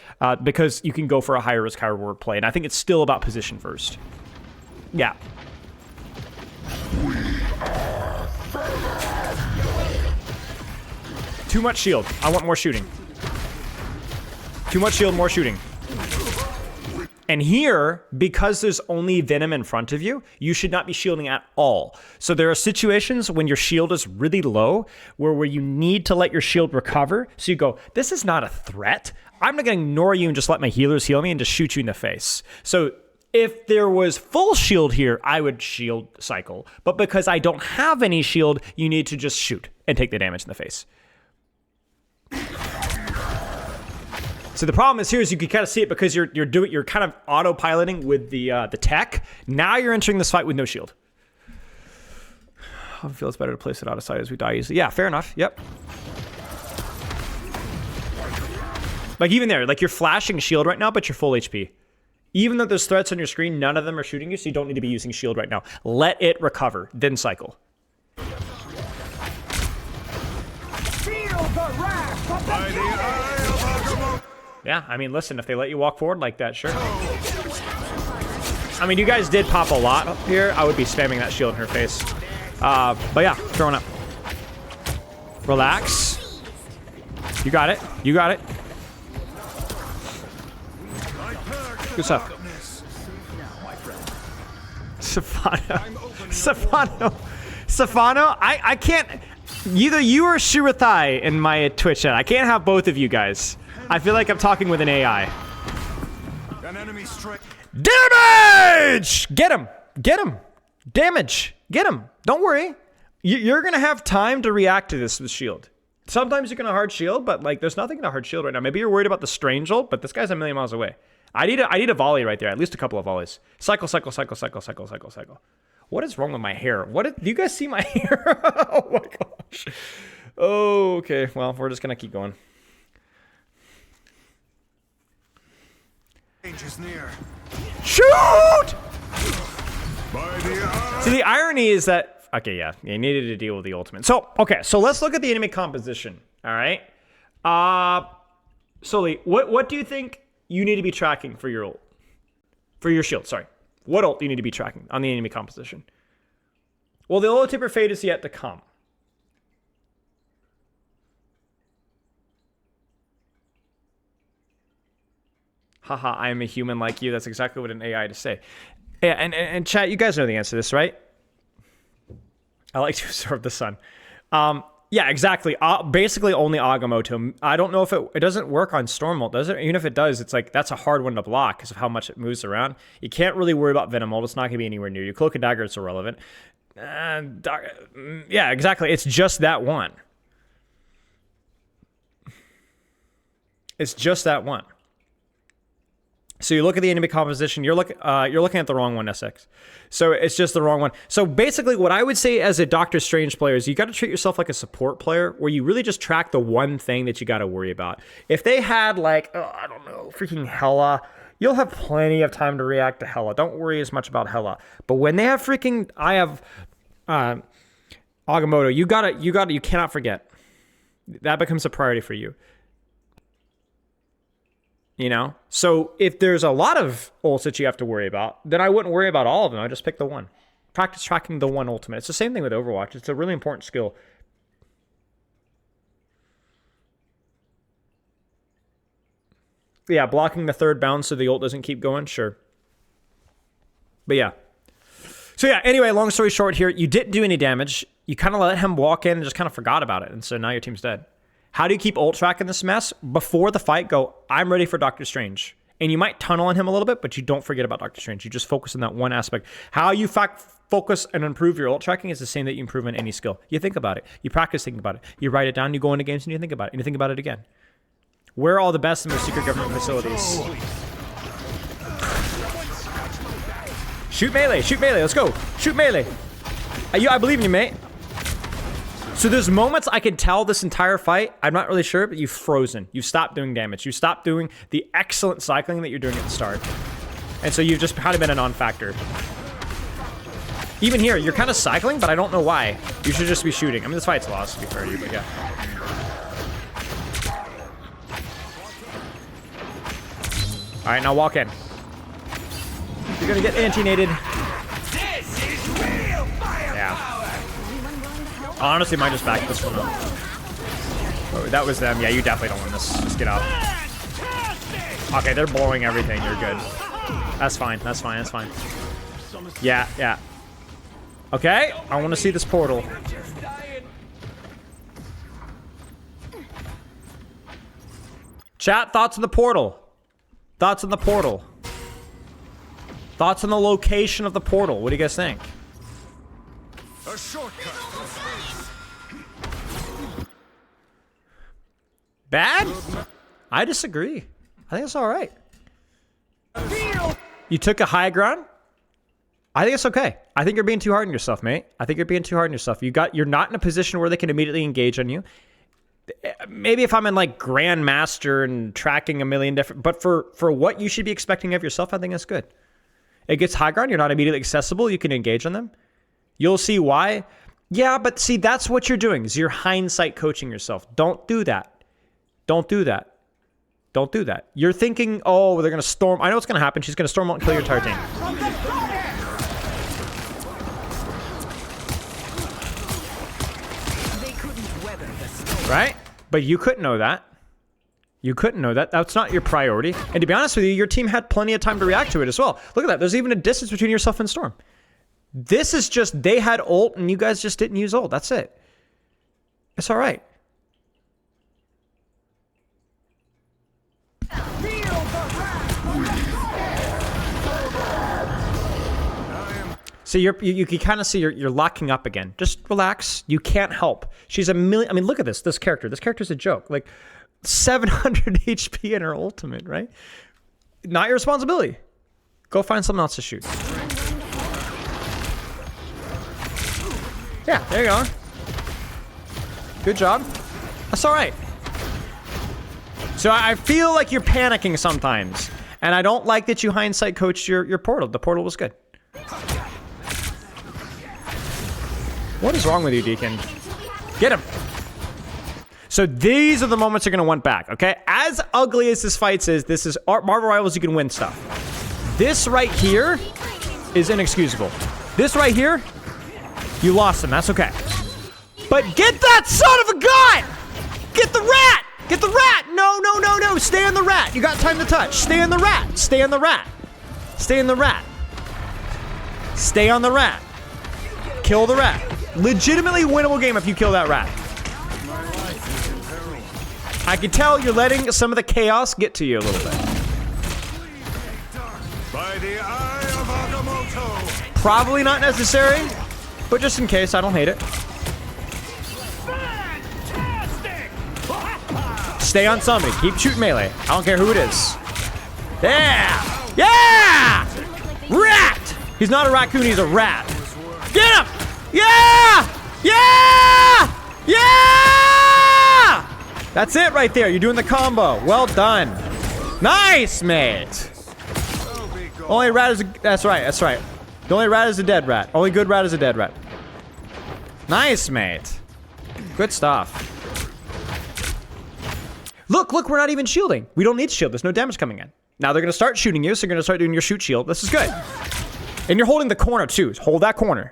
Speaker 1: because you can go for a higher risk, higher reward play. And I think it's still about position first. Yeah. Too much shield. I want more shooting. Too much shield, more shooting. And here, because there's only Venom in front of you, you should not be shielding at all. So there are situations when your shield is really low where you need to let your shield recover. So you go, this is not a threat. I'm not going to ignore you and just let my healers heal me and just shoot you in the face. So if there was full shield here, I would shield cycle. But because I don't have any shield, you need to just shoot and take the damage in the face. So the problem is here is you can kind of see it because you're kind of autopiloting with the tech. Now you're entering this fight with no shield. I feel it's better to place it out of sight as we die easily. Yeah, fair enough. Yep. Like even there, like you're flashing shield right now, but you're full HP. Even though there's threats on your screen, none of them are shooting you, so you don't need to be using shield right now. Let it recover, then cycle. Yeah, I mean, listen, if they let you walk forward like that, sure. I mean, you guys did pop a lot up here. I would be spamming that shield in her face. But yeah, throwing up. Relax. You got it. You got it. Good stuff. Stefano, I can't... Either you or Shirathai in my Twitch chat. I can't have both of you guys. I feel like I'm talking with an AI. Damage! Get him! Get him! Damage! Get him! Don't worry. You're gonna have time to react to this with shield. Sometimes you're gonna hard shield, but like there's nothing to hard shield right now. Maybe you're worried about the strange ult, but this guy's a million miles away. I need a volley right there, at least a couple of volleys. Cycle, cycle, cycle, cycle, cycle, cycle, cycle. What is wrong with my hair? Do you guys see my hair? Oh my gosh. Oh, okay. Well, we're just gonna keep going. Near. Shoot! See, the irony is that... Okay, yeah. You needed to deal with the ultimate. So, okay. So, let's look at the enemy composition. All right? Sully, what do you think you need to be tracking for your ult? For your shield, sorry. What ult do you need to be tracking on the enemy composition? Well, the Olo Tipper Fade is yet to come. Haha, I am a human like you. That's exactly what an AI to say. Yeah, and chat, you guys know the answer to this, right? I like to observe the sun. Yeah, exactly. Basically only Agamotto. I don't know if it doesn't work on Storm ult, does it? Even if it does, it's like that's a hard one to block because of how much it moves around. You can't really worry about Venom ult. It's not going to be anywhere near you. Cloak and Dagger, it's irrelevant. Yeah, exactly. It's just that one. It's just that one. So you look at the enemy composition, you're looking at the wrong one, SX. So it's just the wrong one. So basically what I would say as a Doctor Strange player is you got to treat yourself like a support player where you really just track the one thing that you got to worry about. If they had like, I don't know, freaking Hela, you'll have plenty of time to react to Hela. Don't worry as much about Hela. But when they have freaking, I have Agamotto, you cannot forget. That becomes a priority for you. You know, so if there's a lot of ults that you have to worry about, then I wouldn't worry about all of them. I just pick the one. Practice tracking the one ultimate. It's the same thing with Overwatch. It's a really important skill. Yeah, blocking the third bounce so the ult doesn't keep going. Sure. But yeah. So yeah, anyway, long story short here, you didn't do any damage. You kind of let him walk in and just kind of forgot about it. And so now your team's dead. How do you keep ult track in this mess? Before the fight, go, I'm ready for Doctor Strange. And you might tunnel on him a little bit, but you don't forget about Doctor Strange. You just focus on that one aspect. How you focus and improve your ult tracking is the same that you improve in any skill. You think about it. You practice thinking about it. You write it down, you go into games, and you think about it. And you think about it again. Where are all the best and most secret government facilities? Shoot melee. Shoot melee. Let's go. Shoot melee. I believe in you, mate. So there's moments I can tell this entire fight, I'm not really sure, but you've frozen. You've stopped doing damage. You stopped doing the excellent cycling that you're doing at the start. And so you've just kind of been a non-factor. Even here, you're kind of cycling, but I don't know why. You should just be shooting. I mean, this fight's lost, to be fair to you, but yeah. All right, now walk in. You're gonna get anti-nated. Yeah. Honestly, might just back this one up. Oh, that was them. Yeah, you definitely don't win this. Just get up. Okay, they're blowing everything. You're good. That's fine. That's fine. That's fine. Yeah, yeah. Okay, I want to see this portal. Chat, thoughts on the portal? Thoughts on the portal? Thoughts on the location of the portal? What do you guys think?
Speaker 5: A shortcut.
Speaker 1: Bad? I disagree. I think it's all right. You took a high ground? I think it's okay. I think you're being too hard on yourself, mate. I think you're being too hard on yourself. You're not in a position where they can immediately engage on you. Maybe if I'm in like Grandmaster and tracking a million different, but for what you should be expecting of yourself, I think it's good. It gets high ground. You're not immediately accessible. You can engage on them. You'll see why. Yeah, but see, that's what you're doing is you're hindsight coaching yourself. Don't do that. Don't do that. Don't do that. You're thinking, oh, they're going to storm. I know what's going to happen. She's going to storm out and kill your entire team. Right? But you couldn't know that. You couldn't know that. That's not your priority. And to be honest with you, your team had plenty of time to react to it as well. Look at that. There's even a distance between yourself and Storm. This is just, they had ult and you guys just didn't use ult. That's it. It's all right. So you can kind of see you're locking up again. Just relax. You can't help. She's a million. I mean, look at this. This character. This character's a joke. Like 700 HP in her ultimate, right? Not your responsibility. Go find something else to shoot. Yeah, there you go. Good job. That's all right. So I feel like you're panicking sometimes. And I don't like that you hindsight coached your portal. The portal was good. What is wrong with you, Deacon? Get him. So these are the moments you're going to want back, okay? As ugly as this fight is, this is Marvel Rivals, you can win stuff. This right here is inexcusable. This right here, you lost him. That's okay. But get that son of a gun! Get the rat! Get the rat! No, no, no, no. Stay on the rat. You got time to touch. Stay on the rat. Stay on the rat. Stay on the rat. Stay on the rat. Kill the rat. Legitimately winnable game if you kill that rat. I can tell you're letting some of the chaos get to you a little bit.
Speaker 5: By the eye of Agamotto.
Speaker 1: Probably not necessary, but just in case, I don't hate it. Stay on somebody. Keep shooting melee. I don't care who it is. Yeah! Yeah! Rat! He's not a raccoon, he's a rat. Get him! Yeah! Yeah! Yeah! That's it right there. You're doing the combo. Well done. Nice, mate. Only rat is a... That's right, that's right. The only rat is a dead rat. Only good rat is a dead rat. Nice, mate. Good stuff. Look, look, we're not even shielding. We don't need to shield. There's no damage coming in. Now they're going to start shooting you, so you're going to start doing your shoot shield. This is good. And you're holding the corner, too. Hold that corner.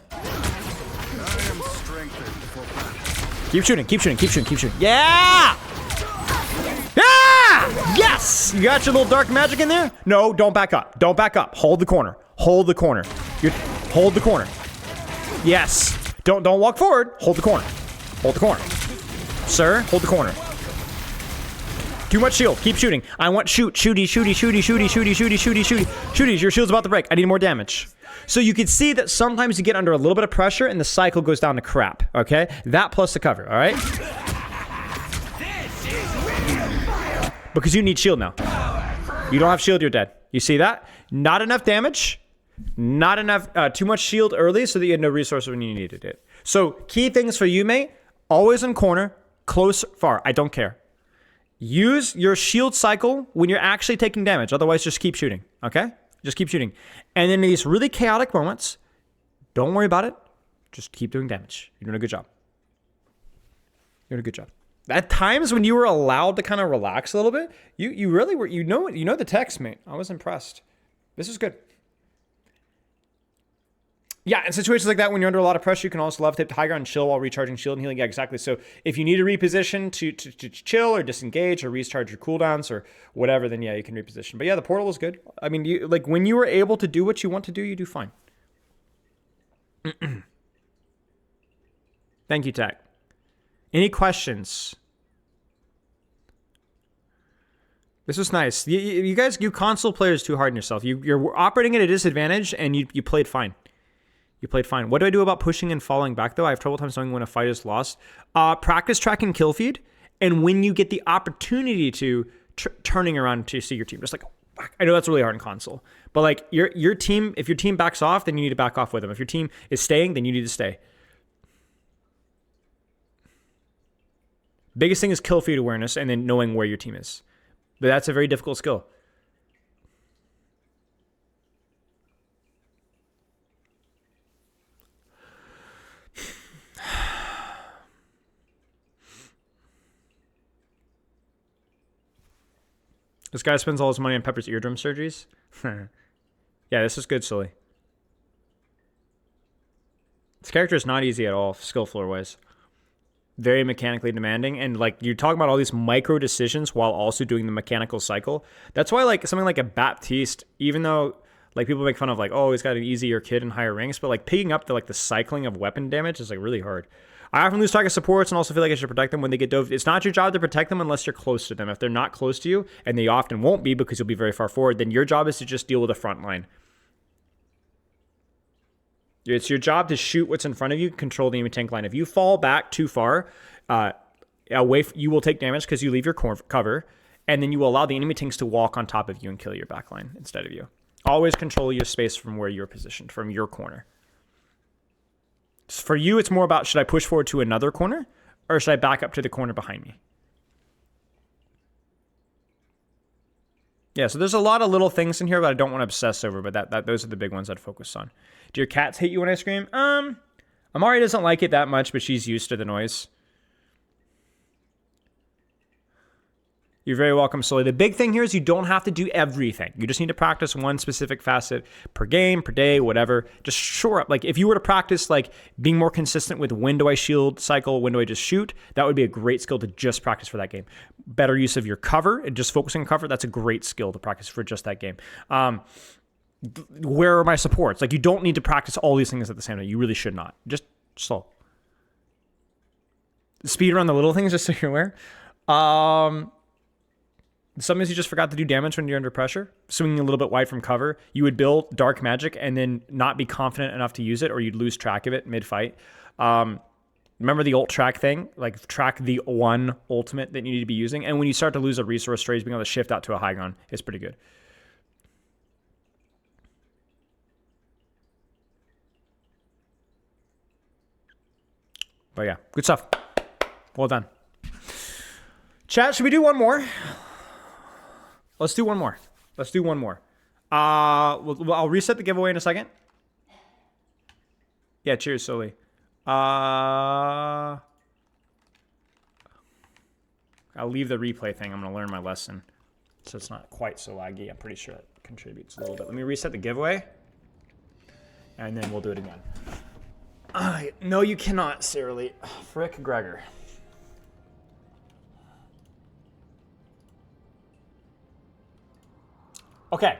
Speaker 1: Keep shooting, keep shooting, keep shooting, keep shooting. Yeah! Yeah! Yes! You got your little dark magic in there? No, don't back up. Don't back up. Hold the corner. Hold the corner. Hold the corner. Yes. Don't walk forward. Hold the corner. Hold the corner. Sir, hold the corner. Too much shield. Keep shooting. I want shoot. Shooty, shooty, shooty, shooty, shooty, shooty, shooty, shooty. Shooties, your shield's about to break. I need more damage. So you can see that sometimes you get under a little bit of pressure and the cycle goes down to crap, okay? That plus the cover, all right? Because you need shield now. You don't have shield, you're dead. You see that? Not enough damage. Not enough, too much shield early so that you had no resources when you needed it. So key things for you, mate. Always in corner, close, far. I don't care. Use your shield cycle when you're actually taking damage. Otherwise, just keep shooting, okay? Just keep shooting. And in these really chaotic moments, Don't worry about it. Just keep doing damage. You're doing a good job. You're doing a good job. At times when you were allowed to kind of relax a little bit, you really were, you know the text, mate. I was impressed. This is good. Yeah, in situations like that, when you're under a lot of pressure, you can also left hit high ground, chill while recharging shield and healing. Yeah, exactly. So if you need to reposition to chill or disengage or recharge your cooldowns or whatever, then yeah, you can reposition. But yeah, the portal is good. I mean, you, like when you were able to do what you want to do, you do fine. Thank you, Tech. Any questions? This was nice. You guys, you console players too hard on yourself. You're operating at a disadvantage, and you played fine. You played fine. What do I do about pushing and falling back, though? I have trouble times knowing when a fight is lost. Practice tracking kill feed, and when you get the opportunity to, turning around to see your team. Just like, I know that's really hard in console. But like, your team, if your team backs off, then you need to back off with them. If your team is staying, then you need to stay. Biggest thing is kill feed awareness and then knowing where your team is. But that's a very difficult skill. This guy spends all his money on Pepper's eardrum surgeries. Yeah, this is good, silly. This character is not easy at all, skill floor wise. Very mechanically demanding, and like you're talking about all these micro decisions while also doing the mechanical cycle. That's why like something like a Baptiste, even though like people make fun of like, oh, he's got an easier kid in higher ranks, but like picking up the cycling of weapon damage is like really hard. I often lose track of supports and also feel like I should protect them when they get dove. It's not your job to protect them unless you're close to them. If they're not close to you, and they often won't be because you'll be very far forward, then your job is to just deal with the front line. It's your job to shoot what's in front of you, control the enemy tank line. If you fall back too far away, you will take damage because you leave your cover, and then you will allow the enemy tanks to walk on top of you and kill your backline instead of you. Always control your space from where you're positioned, from your corner. For you, it's more about, should I push forward to another corner, or should I back up to the corner behind me? Yeah, so there's a lot of little things in here that I don't want to obsess over, but those are the big ones I'd focus on. Do your cats hate you when I scream? Amari doesn't like it that much, but she's used to the noise. You're very welcome, Sully. The big thing here is you don't have to do everything. You just need to practice one specific facet per game, per day, whatever. Just shore up. Like if you were to practice like being more consistent with when do I shield cycle, when do I just shoot, that would be a great skill to just practice for that game. Better use of your cover and just focusing on cover, that's a great skill to practice for just that game. Where are my supports? Like you don't need to practice all these things at the same time. You really should not. Just slow. Speed around the little things just so you're aware. Sometimes you just forgot to do damage when you're under pressure. Swinging a little bit wide from cover. You would build dark magic and then not be confident enough to use it, or you'd lose track of it mid-fight. Remember the ult track thing? Like track the one ultimate that you need to be using. And when you start to lose a resource strays, being able to shift out to a high ground is pretty good. But yeah, good stuff. Well done. Chat, should we do one more? Let's do one more. Let's do one more. I'll reset the giveaway in a second. Yeah, cheers, Sully. I'll leave the replay thing. I'm going to learn my lesson. So it's not quite so laggy. I'm pretty sure it contributes a little bit. Let me reset the giveaway. And then we'll do it again. No, you cannot, Sarah Lee. Frick Gregor. Okay,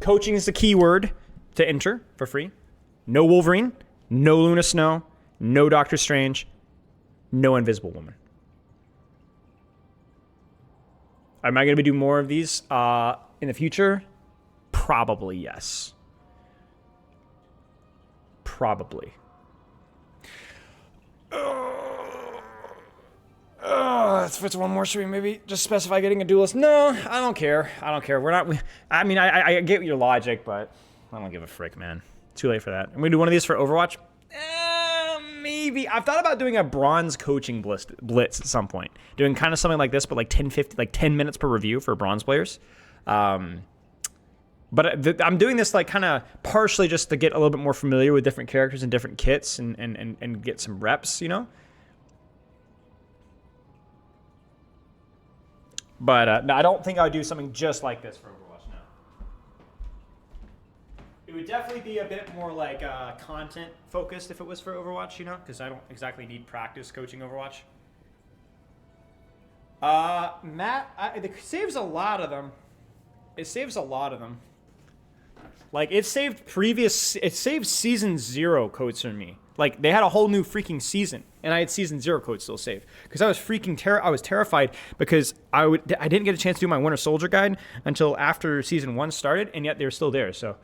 Speaker 1: coaching is the key word to enter for free. No Wolverine, no Luna Snow, no Doctor Strange, no Invisible Woman. Am I going to be doing more of these in the future? Probably yes. Probably. If it's one more, should we maybe just specify getting a duelist? No, I don't care. I don't care. We're not. I mean, I get your logic, but I don't give a frick, man. Too late for that. I'm gonna do one of these for Overwatch. Maybe. I've thought about doing a bronze coaching blitz at some point. Doing kind of something like this, but like 10 minutes per review for bronze players. But But I'm doing this like kind of partially just to get a little bit more familiar with different characters and different kits and get some reps, you know? But no, I don't think I would do something just like this for Overwatch now. It would definitely be a bit more like content focused if it was for Overwatch, you know? Because I don't exactly need practice coaching Overwatch. Matt, it saves a lot of them. It saves a lot of them. Like, it saved season 0 codes for me. Like, they had a whole new freaking season, and I had season 0 codes still saved. Because I was freaking I was terrified because I didn't get a chance to do my Winter Soldier guide until after season 1 started, and yet they're still there, so.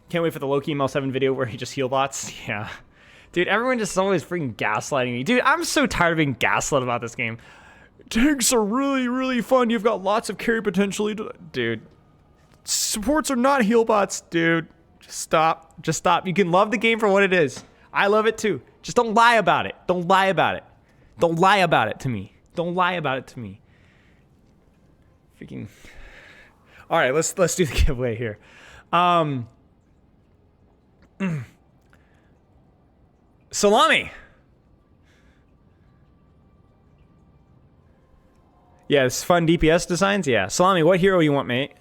Speaker 1: Can't wait for the Loki ML7 video where he just heal bots. Yeah. Dude, everyone just always freaking gaslighting me. Dude, I'm so tired of being gaslit about this game. Tanks are really, really fun. You've got lots of carry potential. Dude. Supports are not heal bots, dude. Just stop. Just stop. You can love the game for what it is. I love it too. Just don't lie about it. Don't lie about it. Don't lie about it to me. Don't lie about it to me. Freaking. All right, let's do the giveaway here. Salami. Yeah, it's fun DPS designs. Yeah, Salami, what hero you want, mate?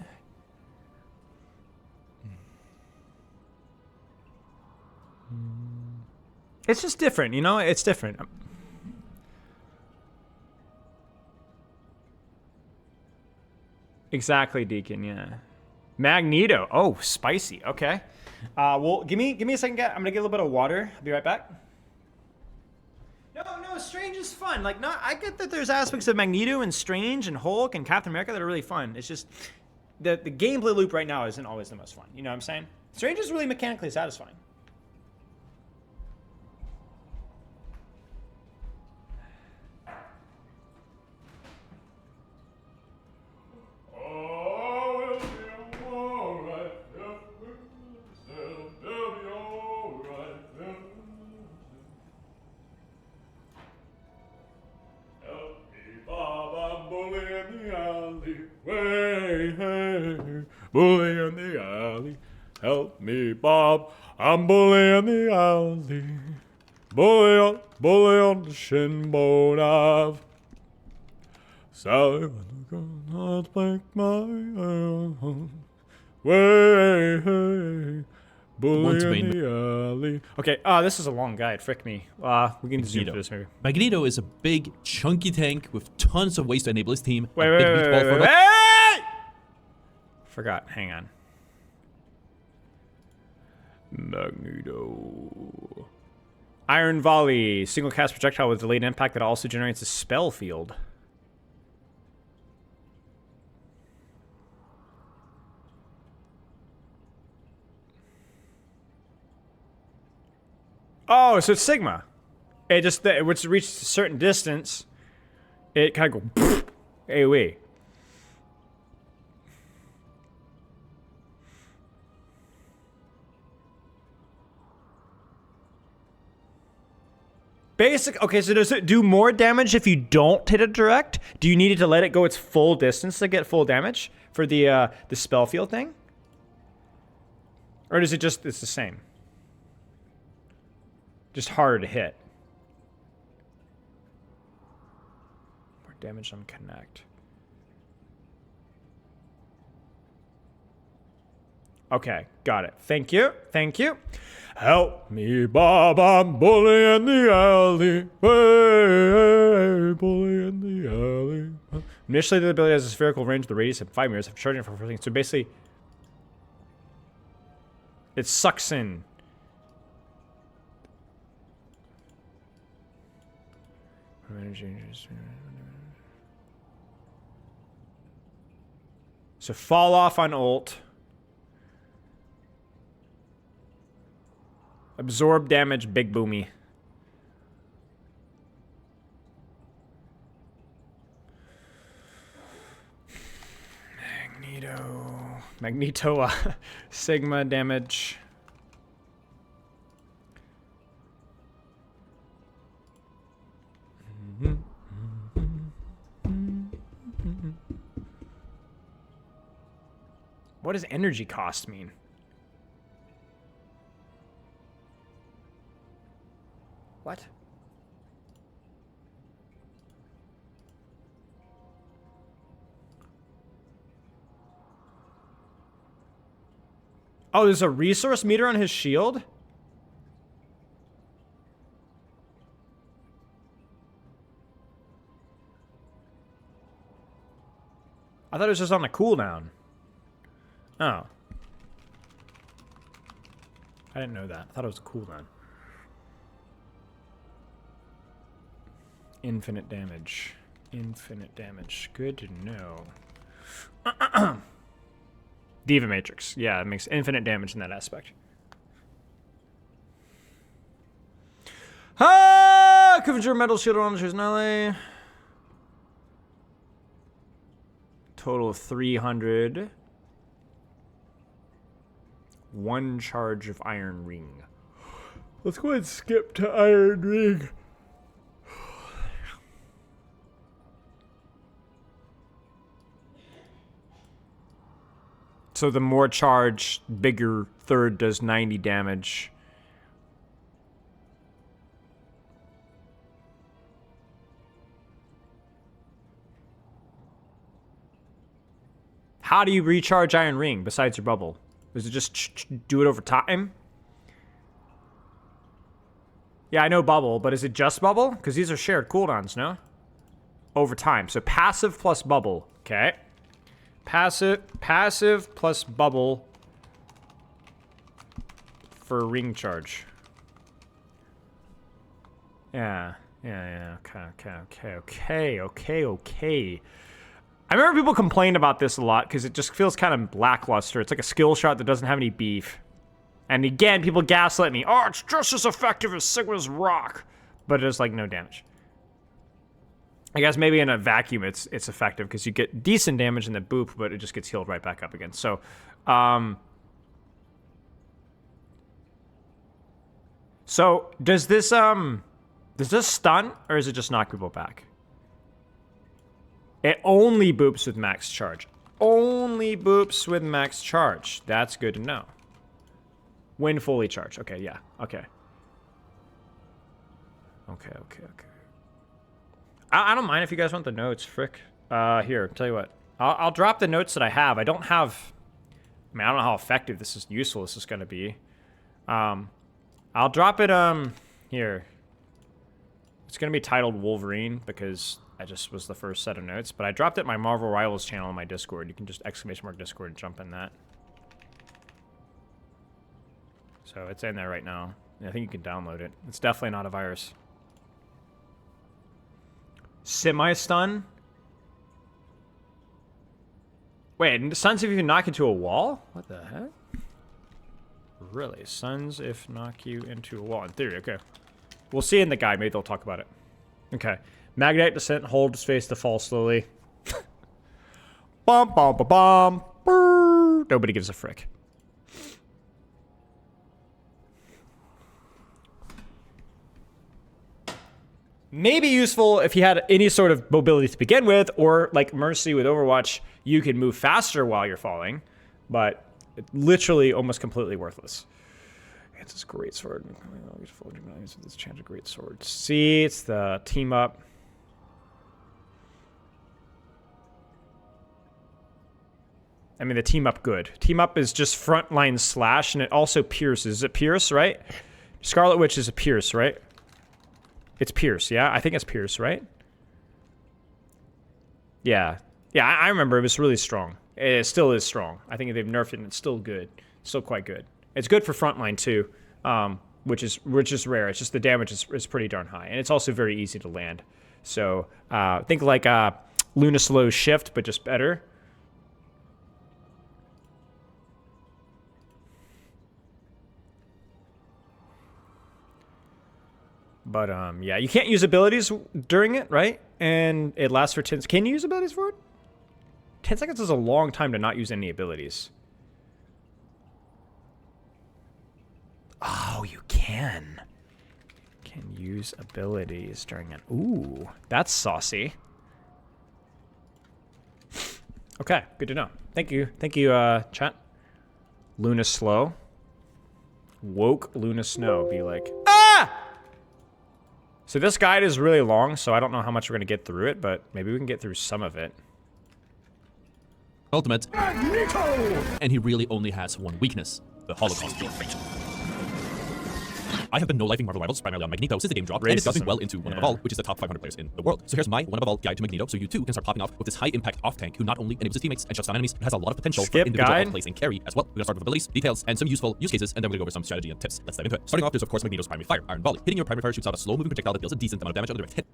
Speaker 1: It's just different, you know? It's different. Exactly, Deacon, yeah. Magneto. Oh, spicy. Okay. Well, give me a second, guys. I'm gonna get a little bit of water. I'll be right back. No, Strange is fun. Like, I get that there's aspects of Magneto and Strange and Hulk and Captain America that are really fun. It's just the gameplay loop right now isn't always the most fun. You know what I'm saying? Strange is really mechanically satisfying.
Speaker 17: Bully in the alley, help me, Bob. I'm bully in the alley. Bully on the shin bone of Sally. Not break my own way. Bully in the alley.
Speaker 1: Okay, this is a long guide. Frick me. We can zoom through this maybe.
Speaker 18: Magneto is a big, chunky tank with tons of ways to enable his team.
Speaker 1: Wait. Forgot. Hang on. Magneto. Iron Volley. Single cast projectile with delayed impact that also generates a spell field. Oh, so it's Sigma. It just, once it reaches a certain distance, it kind of go AoE. Okay, so does it do more damage if you don't hit it direct? Do you need it to let it go its full distance to get full damage for the spell field thing? Or does it just, it's the same? Just harder to hit. More damage on connect. Okay, got it. Thank you. Thank you.
Speaker 17: Help me, Bob, I'm bully in the alley. Hey, bully in the alley.
Speaker 1: Initially, the ability has a spherical range with the radius of 5 meters of charging for 14. So basically, it sucks in. So fall off on ult. Absorb damage, big boomy. Magneto, Sigma damage. What does energy cost mean? What? Oh, there's a resource meter on his shield? I thought it was just on a cooldown. Oh. I didn't know that. I thought it was a cooldown. Infinite damage. Infinite damage. Good to know. Diva Matrix. Yeah, it makes infinite damage in that aspect. Ah! Coverture metal shield on his Nelly. Total of 300. 1 charge of Iron Ring. Let's go ahead and skip to Iron Ring. So the more charge, bigger third does 90 damage. How do you recharge Iron Ring besides your bubble? Does it just do it over time? Yeah, I know bubble, but is it just bubble? Because these are shared cooldowns, no? Over time. So passive plus bubble. Okay. Passive plus bubble for ring charge. Yeah. Okay. I remember people complain about this a lot because it just feels kind of lackluster. It's like a skill shot that doesn't have any beef. And again, people gaslight me. Oh, it's just as effective as Sigma's Rock. But it's like no damage. I guess maybe in a vacuum it's effective because you get decent damage in the boop, but it just gets healed right back up again. So, does this stun or is it just knock people back? It only boops with max charge. Only boops with max charge. That's good to know. When fully charged. Okay, yeah. Okay. I don't mind if you guys want the notes, frick. Here, tell you what. I'll drop the notes that I have. I don't have... I mean, I don't know how effective this is useful this is going to be. I'll drop it, here. It's going to be titled Wolverine because I just was the first set of notes. But I dropped it in my Marvel Rivals channel on my Discord. You can just !Discord and jump in that. So it's in there right now. I think you can download it. It's definitely not a virus. Semi-stun? Wait, stuns if you knock into a wall? What the heck? Really? Stuns if knock you into a wall. In theory, okay. We'll see in the guide. Maybe they'll talk about it. Okay. Magnetic descent. Hold space to fall slowly. Bum, bum, bum, bum. Brrr. Nobody gives a frick. Maybe useful if you had any sort of mobility to begin with, or like Mercy with Overwatch, you can move faster while you're falling, but it's literally almost completely worthless. It's this great sword. This chance of great sword. See, it's the team up. I mean, the team up good. Team up is just frontline slash, and it also pierces. Is it pierce, right? Scarlet Witch is a pierce, right? It's pierce, yeah? I think it's pierce, right? Yeah. Yeah, I remember it was really strong. It still is strong. I think they've nerfed it and it's still good. Still quite good. It's good for frontline too, which is rare. It's just the damage is pretty darn high. And it's also very easy to land. So think like Luna Slow Shift, but just better. But, yeah, you can't use abilities during it, right? And it lasts for 10... Can you use abilities for it? 10 seconds is a long time to not use any abilities. Oh, you can. Can use abilities during it. Ooh, that's saucy. Okay, good to know. Thank you, chat. Luna slow. Woke Luna Snow be like, ah! So this guide is really long, so I don't know how much we're gonna get through it, but maybe we can get through some of it.
Speaker 18: Ultimate.
Speaker 5: Magneto!
Speaker 18: And he really only has one weakness, the Holocaust Field. I have been no-lifing Marvel Rivals primarily on Magneto since the game dropped, and it's gotten well into one above all, which is the top 500 players in the world. So here's my one above all guide to Magneto, so you too can start popping off with this high-impact off-tank who not only enables his teammates and shuts down enemies, but has a lot of potential for individual outplays and carry as well. We're gonna start with abilities, details, and some useful use cases, and then we're gonna go over some strategy and tips. Let's dive into it. Starting off, there's of course Magneto's primary fire, Iron Volley. Hitting your primary fire shoots out a slow-moving projectile that deals a decent amount of damage on the direct hit.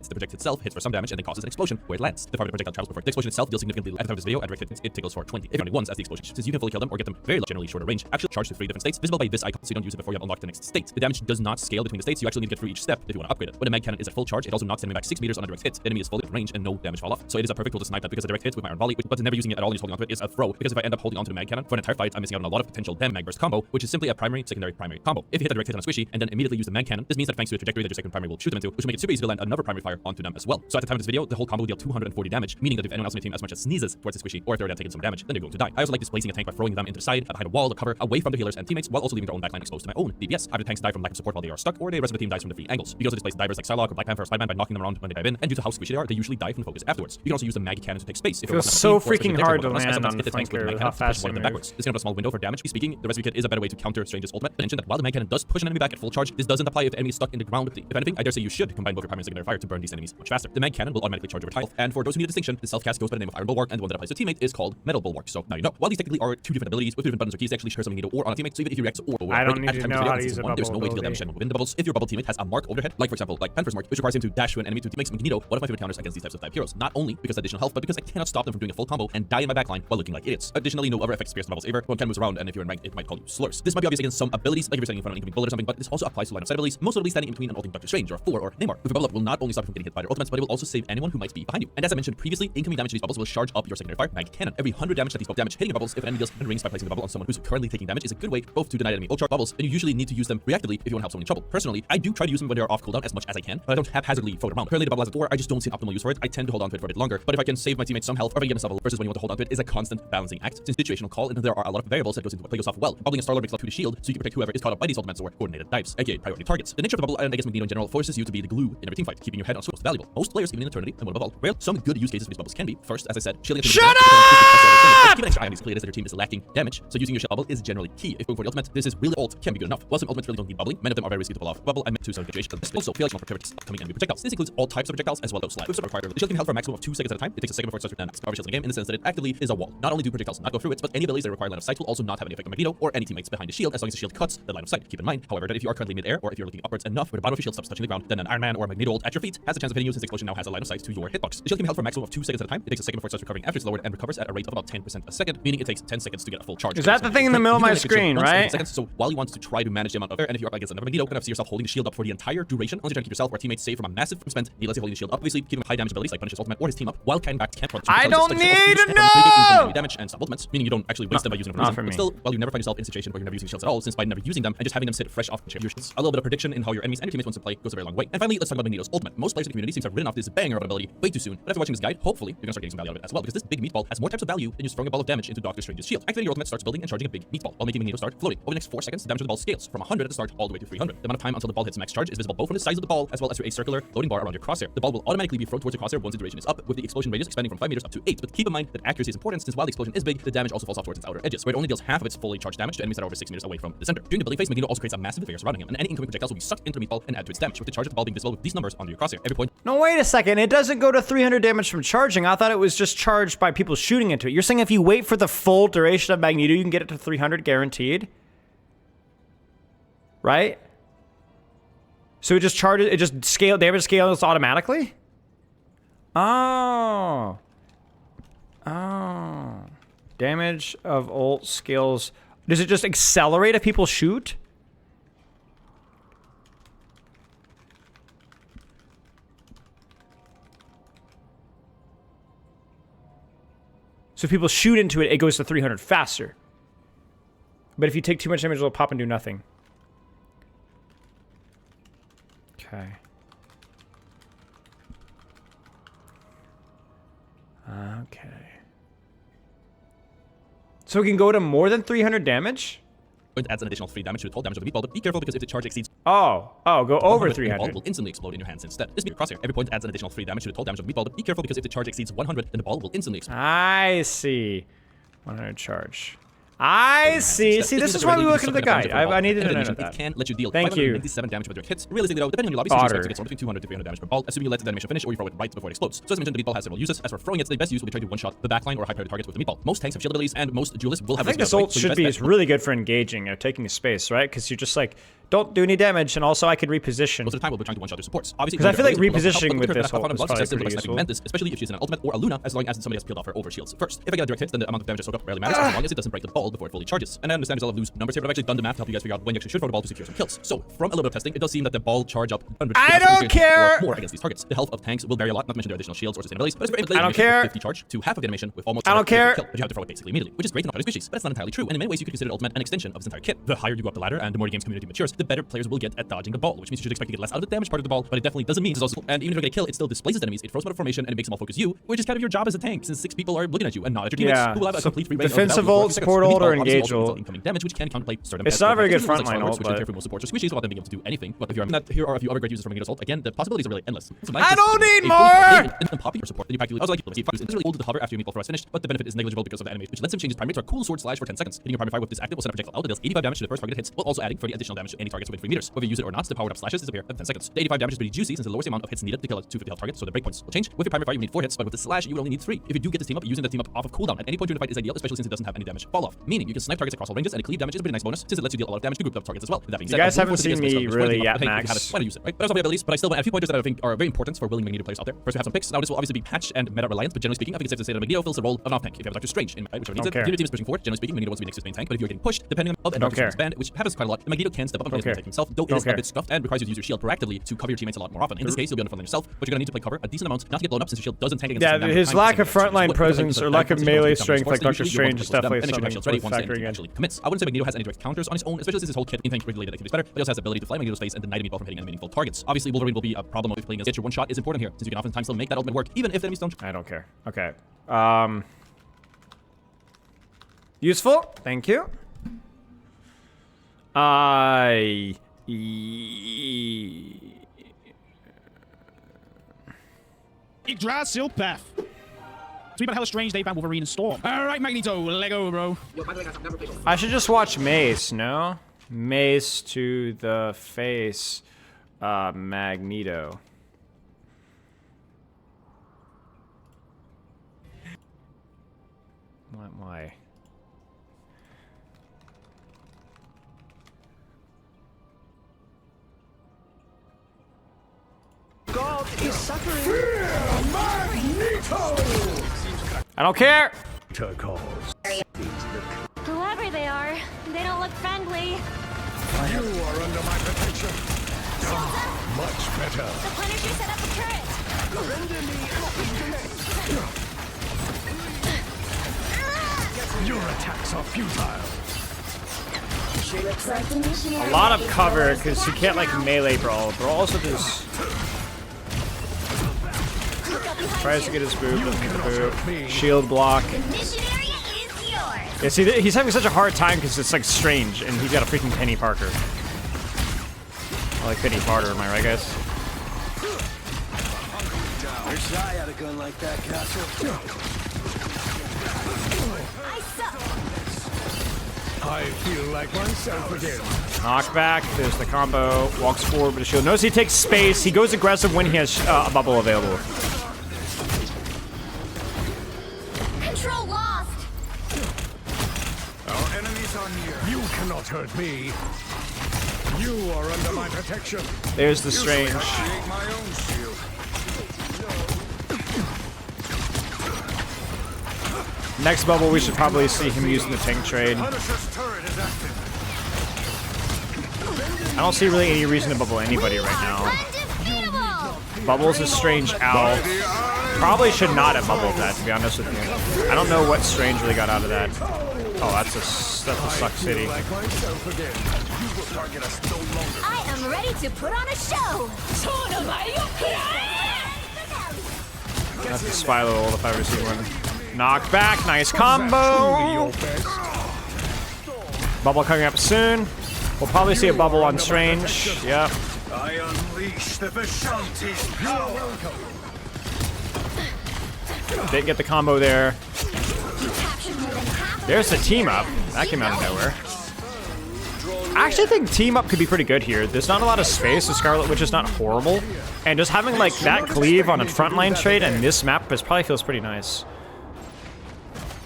Speaker 18: The projectile itself hits for some damage and then causes an explosion where it lands. The farther the projectile travels before the explosion itself deals significantly at the time of this video. At direct hit, it tickles for 20. If you're only once as the explosion, since you can fully kill them or get them very low, generally shorter range. Actually charged to 3 different states, visible by this icon, so you don't use it before you have unlocked the next state. The damage does not scale between the states. You actually need to get through each step if you want to upgrade it. When a mag cannon is at full charge, it also knocks the enemy back 6 meters on a direct hit. The enemy is fully in range and no damage fall off. So it is a perfect tool to snipe that because a direct hit with my Iron Volley, but never using it at all and just holding onto it is a throw. Because if I end up holding onto the mag cannon for an entire fight, I'm missing out on a lot of potential damage mag burst combo, which is simply a primary, secondary, primary combo. If you hit a direct hit on a squishy and then immediately use the mag cannon, this means that thanks to a trajectory that your second primary will shoot them into, which will make it super easy to land another primary fire onto them as well. So at the time of this video, the whole combo will deal 240 damage, meaning that if anyone else in your team as much as sneezes towards the squishy, or if they're already taking some damage, then they're going to die. I also like displacing a tank by throwing them into the side, behind a wall, to cover, away from the healers and teammates, while also leaving their own backline exposed to my own DPS. Either tanks die from lack of support while they are stuck, or the rest of the team dies from the free angles. You can also displace divers like Psylocke or Black Panther or Spider-Man by knocking them around when they dive in, and due to how squishy they are, they usually die from focus afterwards. You can also use the mag cannon to take space. If
Speaker 1: it feels so freaking hard to land on the flanker with how fast they move.
Speaker 18: Backwards. It's kind of a small window for damage speaking. The recipe kit is a better way to counter Strange's ultimate. Mention that while the mag cannon does push an enemy back at full charge, this doesn't apply if the enemy is stuck in the ground. If anything, I dare say you should combine both your primary and secondary fire to burn these enemies much faster. The mag cannon will automatically charge over health, and for those who need a distinction, the self-cast goes by the name of Iron Bulwark, and the one that applies to teammate is called Metal Bulwark. So now you know. While these technically are two different abilities with different buttons or keys, they actually share some Magneto or on a teammate. So even if you react or
Speaker 1: I don't need to know how to use a bubble
Speaker 18: there's no way to deal damage within the bubbles. If your bubble teammate has a mark over their head, like for example, like Panther's mark, which requires him to dash to an enemy to makes Magneto one of my favorite counters against these types of type heroes. Not only because of additional health, but because I cannot stop them from doing a full combo and die in my backline while looking like idiots. Additionally, no other effects appears to bubbles either. One can moves around, and if you're in rank, it might call you slurs. This might be obvious against some abilities, like if you're standing in front of an incoming bullet or something, but this also applies to line of sight abilities, most notably standing in between an ulting Doctor Strange or a Thor or Namor. With a bubble up will not only stop you from getting hit by their ultimates, but it will also save anyone who might be behind you. And as I mentioned previously, incoming damage to these bubbles will charge up your secondary fire mag cannon. Every 100 damage that these damage hitting bubbles, if an enemy deals 100 rings by placing the bubble on someone who's currently taking damage, is a good way both to deny enemy ult charge bubbles, and you usually need to use them reactively if you want to help someone in trouble. Personally, I do try to use them when they are off cooldown as much as I can, but I don't haphazardly throw it around. Currently the bubble has a 4, I just don't see an optimal use for it. I tend to hold on to it for a bit longer, but if I can save my teammates some health or if I get a bubble versus when you want to hold on to it is a constant balancing act. Since situational call, and there are a lot of variables that goes into what play goes off well. Bubbling a Star-Lord makes love to the shield, so you can protect whoever is caught up by these ultimates or coordinated dives, aka priority targets. The nature of the bubble, and I guess Magneto in general, forces you to be the glue in every team fight, keeping your head on most valuable. Most players, even in Eternity, and one above all, rare, some good use cases for these bubbles can be, first, as I said, shielding. Shut up! Keep an extra eye on these players that your team is lacking damage, so using your shield bubble is generally key. If going for the ultimate, this is really ult can be good enough. While some ultimates really don't need bubbling, many of them are very risky to pull off bubble. I meant to some situations. Also, feel like more prepared upcoming enemy projectiles. This includes all types of projectiles as well as slide. Which require the shield can be held for a maximum of 2 seconds at a time. It takes a second before it starts to max power shields in the game in the sense that it actively is a wall. Not only do projectiles not go through it, but any abilities that require line of sight will also not have any effect on Magneto or any teammates behind the shield as long as the shield cuts the line of sight. Keep in mind, however, that if you are currently mid-air or if you're looking upwards enough where the bottom of your shield stops touching the ground, then an Iron Man or a Magneto ult at your feet has a chance of hitting you since the explosion now has a line of sight to your hitbox. The shield can be held for a maximum of 2 seconds at a time. It takes a second before it starts recovering after it's lowered and recovers at a rate of about 10% a second, meaning it takes 10 seconds to get a full charge.
Speaker 1: Is that the thing in the middle of my screen, right?
Speaker 18: Seconds, so while you want to try to manage the amount of air, and if you're up against another Magneto, you're gonna see yourself holding the shield up for the entire duration, unless you're trying to keep yourself or teammates safe from a massive spent needlessly holding the shield up. Obviously, keeping high damage abilities like Punish's ultimate or his team up, while carrying back camp.
Speaker 1: I don't need to know!
Speaker 18: Damage and stop ultimates, meaning you don't actually waste them by using them. But still, while you never find yourself in a situation where you're never using shields at all, since by never using them and just having them sit fresh off the chair, a little bit of prediction in how your enemies and your teammates want to play goes a very long way. And finally, let's talk about Magneto's ultimate. Most players in the community seem to have written off this banger of an ability way too soon, but after watching this guide, hopefully you're gonna start getting some value out of it as well, because this big meatball has more types of value than just throwing a ball of damage into Doctor Strange's shield. Activating your ultimate starts building and charging a big meatball, while making Magneto start floating. Over the next 4 seconds, the damage of the ball scales from 100 at the start all the way to 300. The amount of time until the ball hits max charge is visible both from the size of the ball as well as through a circular loading bar around your crosshair. The ball will automatically be thrown towards your crosshair once the duration is up, with the explosion radius expanding from 5 meters up to 8. But keep in mind that accuracy is important, since while the explosion is big, the damage also falls off towards its outer edges, where it only deals half of its fully charged damage to enemies that are over 6 meters away from the center. During the building phase, Magneto also creates a massive barrier surrounding him, and any incoming projectiles will be sucked into the meatball and add to its damage, with the charge of the ball being visible with these numbers under your crosshair. Every point.
Speaker 1: No, wait a second. It doesn't go to 300 damage from charging. I thought it was just charged by people shooting into it. You're saying if you wait for the full duration of Magneto, you can get it to 300 guaranteed? Right? So it just charges, it just damage scales automatically? Oh. Oh. Damage of ult scales. Does it just accelerate if people shoot? So if people shoot into it, it goes to 300 faster. But if you take too much damage, it'll pop and do nothing. Okay. Okay. So we can go to more than 300 damage?
Speaker 18: It adds an additional 3 damage to the total damage of the meatball, but be careful because if the charge exceeds
Speaker 1: go over
Speaker 18: 100,
Speaker 1: 300.
Speaker 18: the ball will instantly explode in your hands instead. This crosshair. Every point adds an additional 3 damage to the total damage of the meatball, but be careful because if the charge exceeds 100, then the ball will instantly explode.
Speaker 1: I see. 100 charge. I see. See, this is why we look at the guide. I needed to know that.
Speaker 18: It can let you deal
Speaker 1: Thank you.
Speaker 18: 597 damage with direct hits. Realistically, though, depending on your lobby, you expect to get somewhere between 200 to 300 damage per ball, assuming you let the animation finish or you throw it right before it explodes. So as I mentioned, the meatball has several uses. As for throwing it, the best use will be trying to one-shot the backline or high-priority targets with the meatball. Most tanks have shield abilities, and most duelists will have.
Speaker 1: I think this ult should be really good for engaging or taking space, right? Because you're just like, don't do any damage, and also I could reposition.
Speaker 18: Most of the time, we'll be trying to one-shot their supports. Obviously,
Speaker 1: because I feel like repositioning with this ult is probably pretty useful.
Speaker 18: Especially if she's in an ultimate or a Luna, as long as somebody has peeled off her over shields first. If I get a direct hit, then the amount of damage I soak up barely matters, as long as it doesn't break the ball before it fully charges. And I understand there's a lot of loose numbers here, but I've actually done the math to help you guys figure out when you actually should throw the ball to secure some kills. So, from a little bit of testing, it does seem that the ball charge up 100
Speaker 1: I don't care!
Speaker 18: or more against these targets. The health of tanks will vary a lot, not to mention their additional shields or sustainabilities, but it's very
Speaker 1: I don't care.
Speaker 18: 50 charge to half of the animation with almost
Speaker 1: I don't care.
Speaker 18: Kill, but you have to throw it basically immediately, which is great in other species, but it's not entirely true. And in many ways, you could consider Ultimate an extension of this entire kit. The higher you go up the ladder and the more the game's community matures, the better players will get at dodging the ball, which means you should expect to get less out of the damage part of the ball, but it definitely doesn't mean it's also. And even if you get a kill, it still displaces enemies, it throws them out of formation, and it makes them all focus you, which is kind of your job as a tank, since 6 people are looking at you and not at your teammates, who will have a complete free range
Speaker 1: defensive ult, support ult, or engage ult.
Speaker 18: Incoming damage, which can counterplay certain.
Speaker 1: It's not a very good frontline ult,
Speaker 18: but for most supports or squishies without them being able to do anything. But if you're that, here are a few other great uses for Magneto's ult. Again, the possibilities are really endless.
Speaker 1: I don't need more.
Speaker 18: And popular support that you practically. I was like, it's really old to hover after your meatball throw is finished, but the benefit is negligible because of the animation, which lets him change his primary to a cool sword slash for 10 seconds. Hitting your primary fire with this active will send a projectile out that deals 85 damage to the first target hits, while also adding 30 additional damage to any targets within 3 meters. Whether you use it or not, the powered up slashes disappear after 10 seconds. The 85 damage is pretty juicy since it lowers the amount of hits needed to kill a 250 health target, so the breakpoints will change. With your primary fire, you need 4 hits, but with the slash, you would only need 3. If you do get this team up, using the team up off of cooldown at any point during the fight is ideal, especially since it doesn't have any damage fall off. Meaning you can snipe targets across all ranges, and a cleave damage is a pretty nice bonus since it lets you deal a lot of damage to group level targets as well. With that being said,
Speaker 1: you guys haven't seen me really yet, Max.
Speaker 18: Why not use it, right? But I also have abilities, but I still want a few pointers that I think are very important for willing Magneto players out there. First, we have some picks. Now, this will obviously be patch and meta reliant, but generally speaking, I think it's safe to say that Magneto fills the role of an off tank. If you have Doctor Strange in whichever needs it, if your team is pushing forward, generally speaking, Magneto wants to be next to his main tank. But if you're getting pushed, depending on Doctor Strange's band, which happens quite a lot, Magneto can step up and take himself, though it is a bit scuffed and requires you to use your shield proactively to cover your teammates a lot more often. In this case, you'll be on the front line yourself, but you're gonna need to play cover a decent amount not to get blown up since your shield doesn't tank against
Speaker 1: his lack of frontline presence or lack of melee strength like Doctor Strange is definitely something worth factoring in.
Speaker 18: I wouldn't say Magneto has any direct counters on his own, especially since his whole kit in tank related activities better, but he also has the ability to fly Magneto's face and deny the meatball from hitting any meaningful targets. Obviously, Wolverine will be a problem if playing against your one shot is important here, since you can oftentimes still make that ultimate work, even if the enemies don't.
Speaker 1: I don't care. Okay. Useful. Thank you.
Speaker 8: Yggdrasil path. Three about Hella Strange, they found Wolverine and Storm. Alright, Magneto, Lego, bro.
Speaker 1: I should just watch Mace, no? Mace to the face. Magneto. Why?
Speaker 10: God is suffering.
Speaker 5: Fear Magneto!
Speaker 1: I don't care!
Speaker 6: Whoever they are, they don't look friendly.
Speaker 5: You are under my protection. Much better.
Speaker 6: The Punisher set up a turret.
Speaker 5: Render me Your attacks are futile.
Speaker 1: A lot of cover because you can't like melee brawl. Brawl also just tries to get his boot, doesn't get the boot. Shield block. Yeah, see, he's having such a hard time because it's like Strange, and he's got a freaking Penny Parker. I like Penny Parker, am I right, guys?
Speaker 10: Wish I had a gun like that, Castle.
Speaker 5: I feel like myself again.
Speaker 1: Knockback, there's the combo, walks forward with a shield. Notice he takes space, he goes aggressive when he has a bubble available.
Speaker 9: Control lost.
Speaker 5: Our enemies are near. You cannot hurt me. You are under my protection.
Speaker 1: There's the Strange.
Speaker 5: I create my own shield.
Speaker 1: Next bubble, we should probably see him using the tank trade. I don't see really any reason to bubble anybody right now. Bubbles is Strange out. Probably should not have bubbled that, to be honest with you. I don't know what Strange really got out of that. Oh, that's a suck city.
Speaker 9: I am ready to put on a show.
Speaker 1: That's the Spylo ult if I ever see one. Knock back, nice combo. Bubble coming up soon. We'll probably see a bubble on Strange. Yep.
Speaker 5: I unleash the Vishanti's power.
Speaker 1: Didn't get the combo there. There's the team up. That came out of nowhere. I actually think team up could be pretty good here. There's not a lot of space with Scarlet Witch is not horrible. And just having like that cleave on a frontline trade and this map probably feels pretty nice.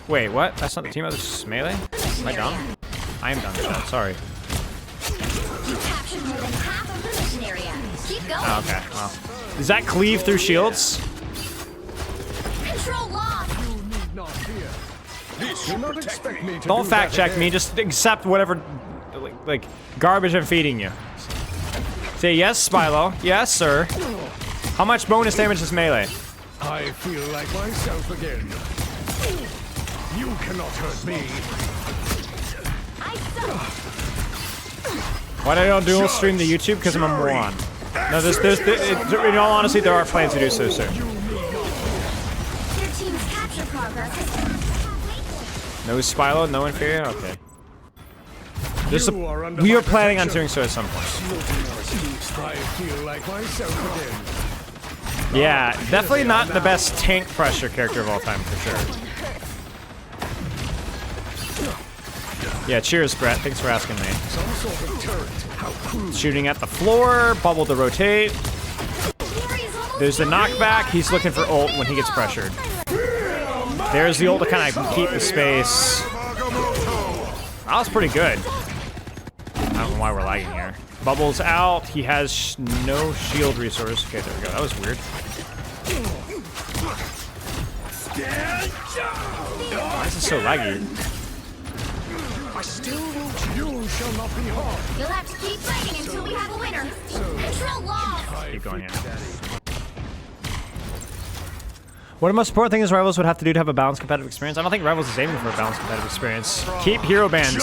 Speaker 1: Wait, what? That's not the team up, it's just melee? Am I dumb? I am dumb, chat. Sorry. Oh, okay, well. Does that cleave through shields? Don't fact check me, just accept whatever like garbage I'm feeding you. Say yes, Spylo. Yes, sir. How much bonus damage is melee?
Speaker 5: I feel like myself again. You cannot hurt me.
Speaker 1: Why do I don't dual stream to YouTube? Because I'm a moron. No, in all honesty, there are plans to do so, sir. No Spylo, no inferior? Okay. We are planning on doing so at some point.
Speaker 5: I feel like myself again.
Speaker 1: Yeah, definitely not the best tank pressure character of all time, for sure. Yeah, cheers, Brett. Thanks for asking me. Shooting at the floor, bubble to rotate. There's the knockback. He's looking for ult when he gets pressured. There's the ult to kind of keep the space. That was pretty good. I don't know why we're lagging here. Bubbles out. He has no shield resource. Okay, there we go. That was weird. Why is this so laggy?
Speaker 5: I still won't. You shall not be harmed.
Speaker 9: You'll have to keep fighting until we have a winner. Control lost.
Speaker 1: Keep going here. What the most important thing is Rivals would have to do to have a balanced competitive experience? I don't think Rivals is aiming for a balanced competitive experience. Keep hero bans.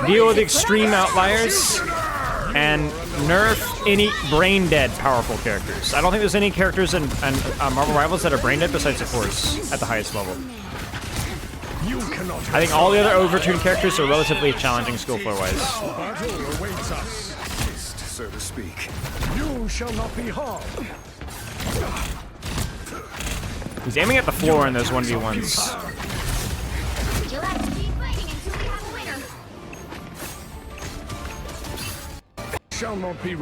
Speaker 1: Deal with extreme outliers. And nerf any brain-dead powerful characters. I don't think there's any characters in Marvel Rivals that are brain-dead besides supports at the highest level. I think all the other overtuned characters are relatively challenging skill floor-wise.
Speaker 5: Battle awaits us, so to speak. You shall not be harmed.
Speaker 1: He's aiming at the floor in those 1v1s.
Speaker 9: You'll have to keep fighting until we have a winner.
Speaker 5: Shall not be.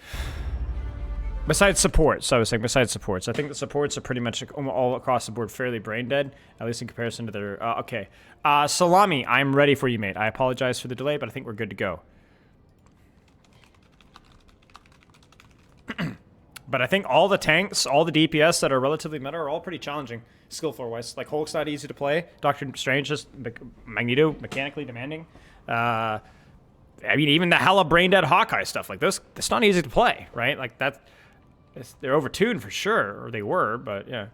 Speaker 1: Besides supports, I was saying besides supports. I think the supports are pretty much all across the board fairly brain dead, at least in comparison to their, okay. Salami, I'm ready for you, mate. I apologize for the delay, but I think we're good to go. But I think all the tanks, all the DPS that are relatively meta are all pretty challenging, skill floor-wise. Like, Hulk's not easy to play. Doctor Strange just, Magneto, mechanically demanding. I mean, even the hella brain-dead Hawkeye stuff, like this, it's not easy to play, right? Like, they're overtuned for sure, or they were, but yeah.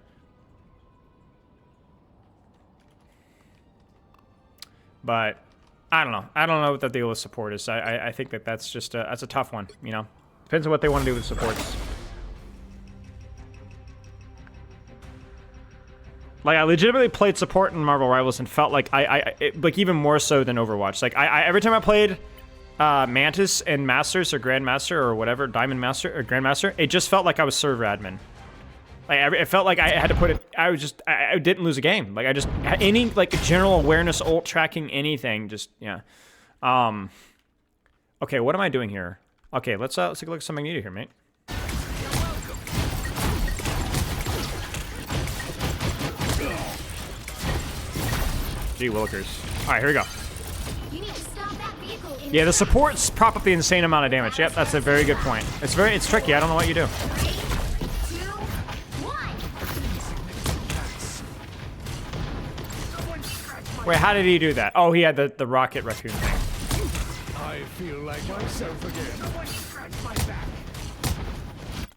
Speaker 1: But, I don't know. I don't know what the deal with support is. I think that's just that's a tough one, you know? Depends on what they want to do with supports. Like, I legitimately played support in Marvel Rivals and felt like like even more so than Overwatch. Like, every time I played Mantis and Masters or Grandmaster or whatever, Diamond Master or Grandmaster, it just felt like I was server admin. Like, it felt like I had to put it, I didn't lose a game. Like, I just, any, like, general awareness, ult tracking, anything, just, yeah. Okay, what am I doing here? Okay, let's take a look at some Magneto here, mate. Gee willikers. Alright, here we go. Yeah, the supports prop up the insane amount of damage. Yep, that's a very good point. It's tricky. I don't know what you do. Wait, how did he do that? Oh, he had the rocket raccoon thing.
Speaker 5: I feel like myself again.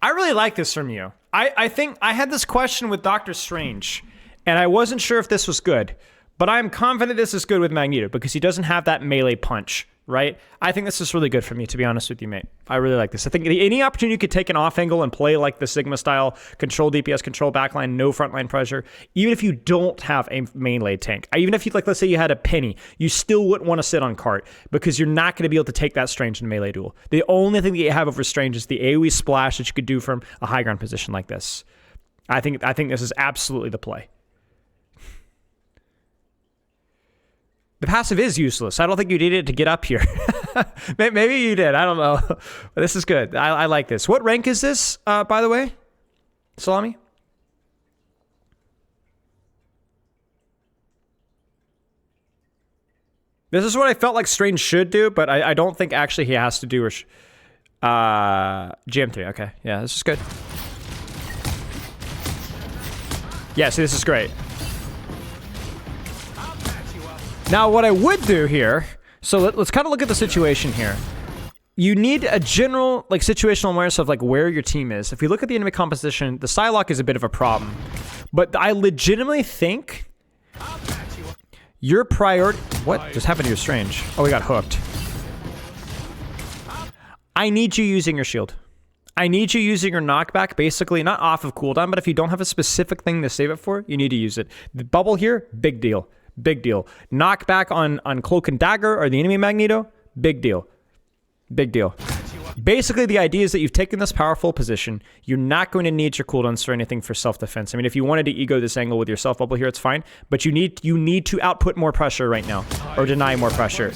Speaker 1: I really like this from you. I think I had this question with Doctor Strange, and I wasn't sure if this was good. But I'm confident this is good with Magneto because he doesn't have that melee punch, right? I think this is really good for me, to be honest with you, mate. I really like this. I think any opportunity you could take an off angle and play like the Sigma style, control DPS, control backline, no frontline pressure, even if you don't have a melee tank, even if you, like, let's say you had a Penny, you still wouldn't want to sit on cart because you're not going to be able to take that Strange in a melee duel. The only thing that you have over Strange is the AoE splash that you could do from a high ground position like this. I think this is absolutely the play. The passive is useless. I don't think you needed it to get up here. Maybe you did. I don't know. But this is good. I like this. What rank is this, by the way? Salami? This is what I felt like Strange should do, but I don't think actually he has to do. GM3. Okay. Yeah, this is good. Yeah, see, this is great. Now, what I would do here, so let's kind of look at the situation here. You need a general, like, situational awareness of, like, where your team is. If you look at the enemy composition, the Psylocke is a bit of a problem. But I legitimately think your priority... What just happened to your Strange? Oh, we got hooked. I need you using your shield. I need you using your knockback, basically, not off of cooldown, but if you don't have a specific thing to save it for, you need to use it. The bubble here, big deal. Big deal. Knockback on Cloak and Dagger or the enemy Magneto, big deal. Big deal. Basically, the idea is that you've taken this powerful position. You're not going to need your cooldowns for anything for self-defense. I mean, if you wanted to ego this angle with your self-bubble here, it's fine. But you need to output more pressure right now or deny more pressure.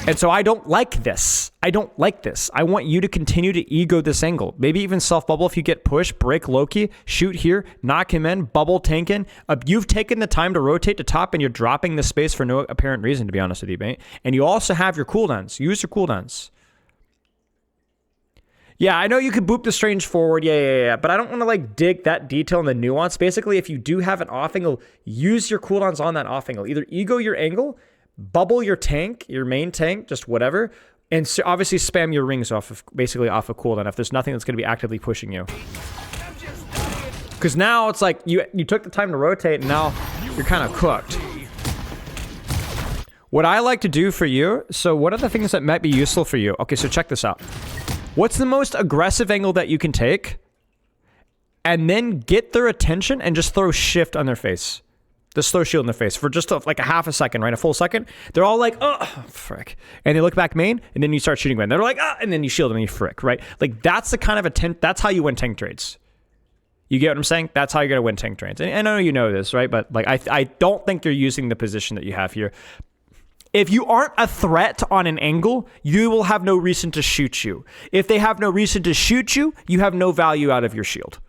Speaker 1: And so I don't like this. I don't like this. I want you to continue to ego this angle. Maybe even self-bubble if you get pushed, break Loki, shoot here, knock him in, bubble tank in. You've taken the time to rotate to top and you're dropping the space for no apparent reason, to be honest with you, mate. And you also have your cooldowns. Use your cooldowns. Yeah, I know you could boop the Strange forward. Yeah. But I don't want to, like, dig that detail and the nuance. Basically, if you do have an off angle, use your cooldowns on that off angle. Either ego your angle, bubble your tank, your main tank, just whatever, and so obviously spam your rings off of cooldown if there's nothing that's going to be actively pushing you. Because now it's like you took the time to rotate and now you're kind of cooked. What I like to do for you, so what are the things that might be useful for you? Okay, so check this out. What's the most aggressive angle that you can take? And then get their attention and just throw shift on their face. Just throw shield in their face for just like a half a second, right? A full second. They're all like, oh, frick. And they look back main, and then you start shooting again. They're like, ah, and then you shield them and you frick, right? Like, that's the kind of that's how you win tank trades. You get what I'm saying? That's how you're going to win tank trades. And I know you know this, right? But, like, I don't think you're using the position that you have here. If you aren't a threat on an angle, you will have no reason to shoot you. If they have no reason to shoot you, you have no value out of your shield.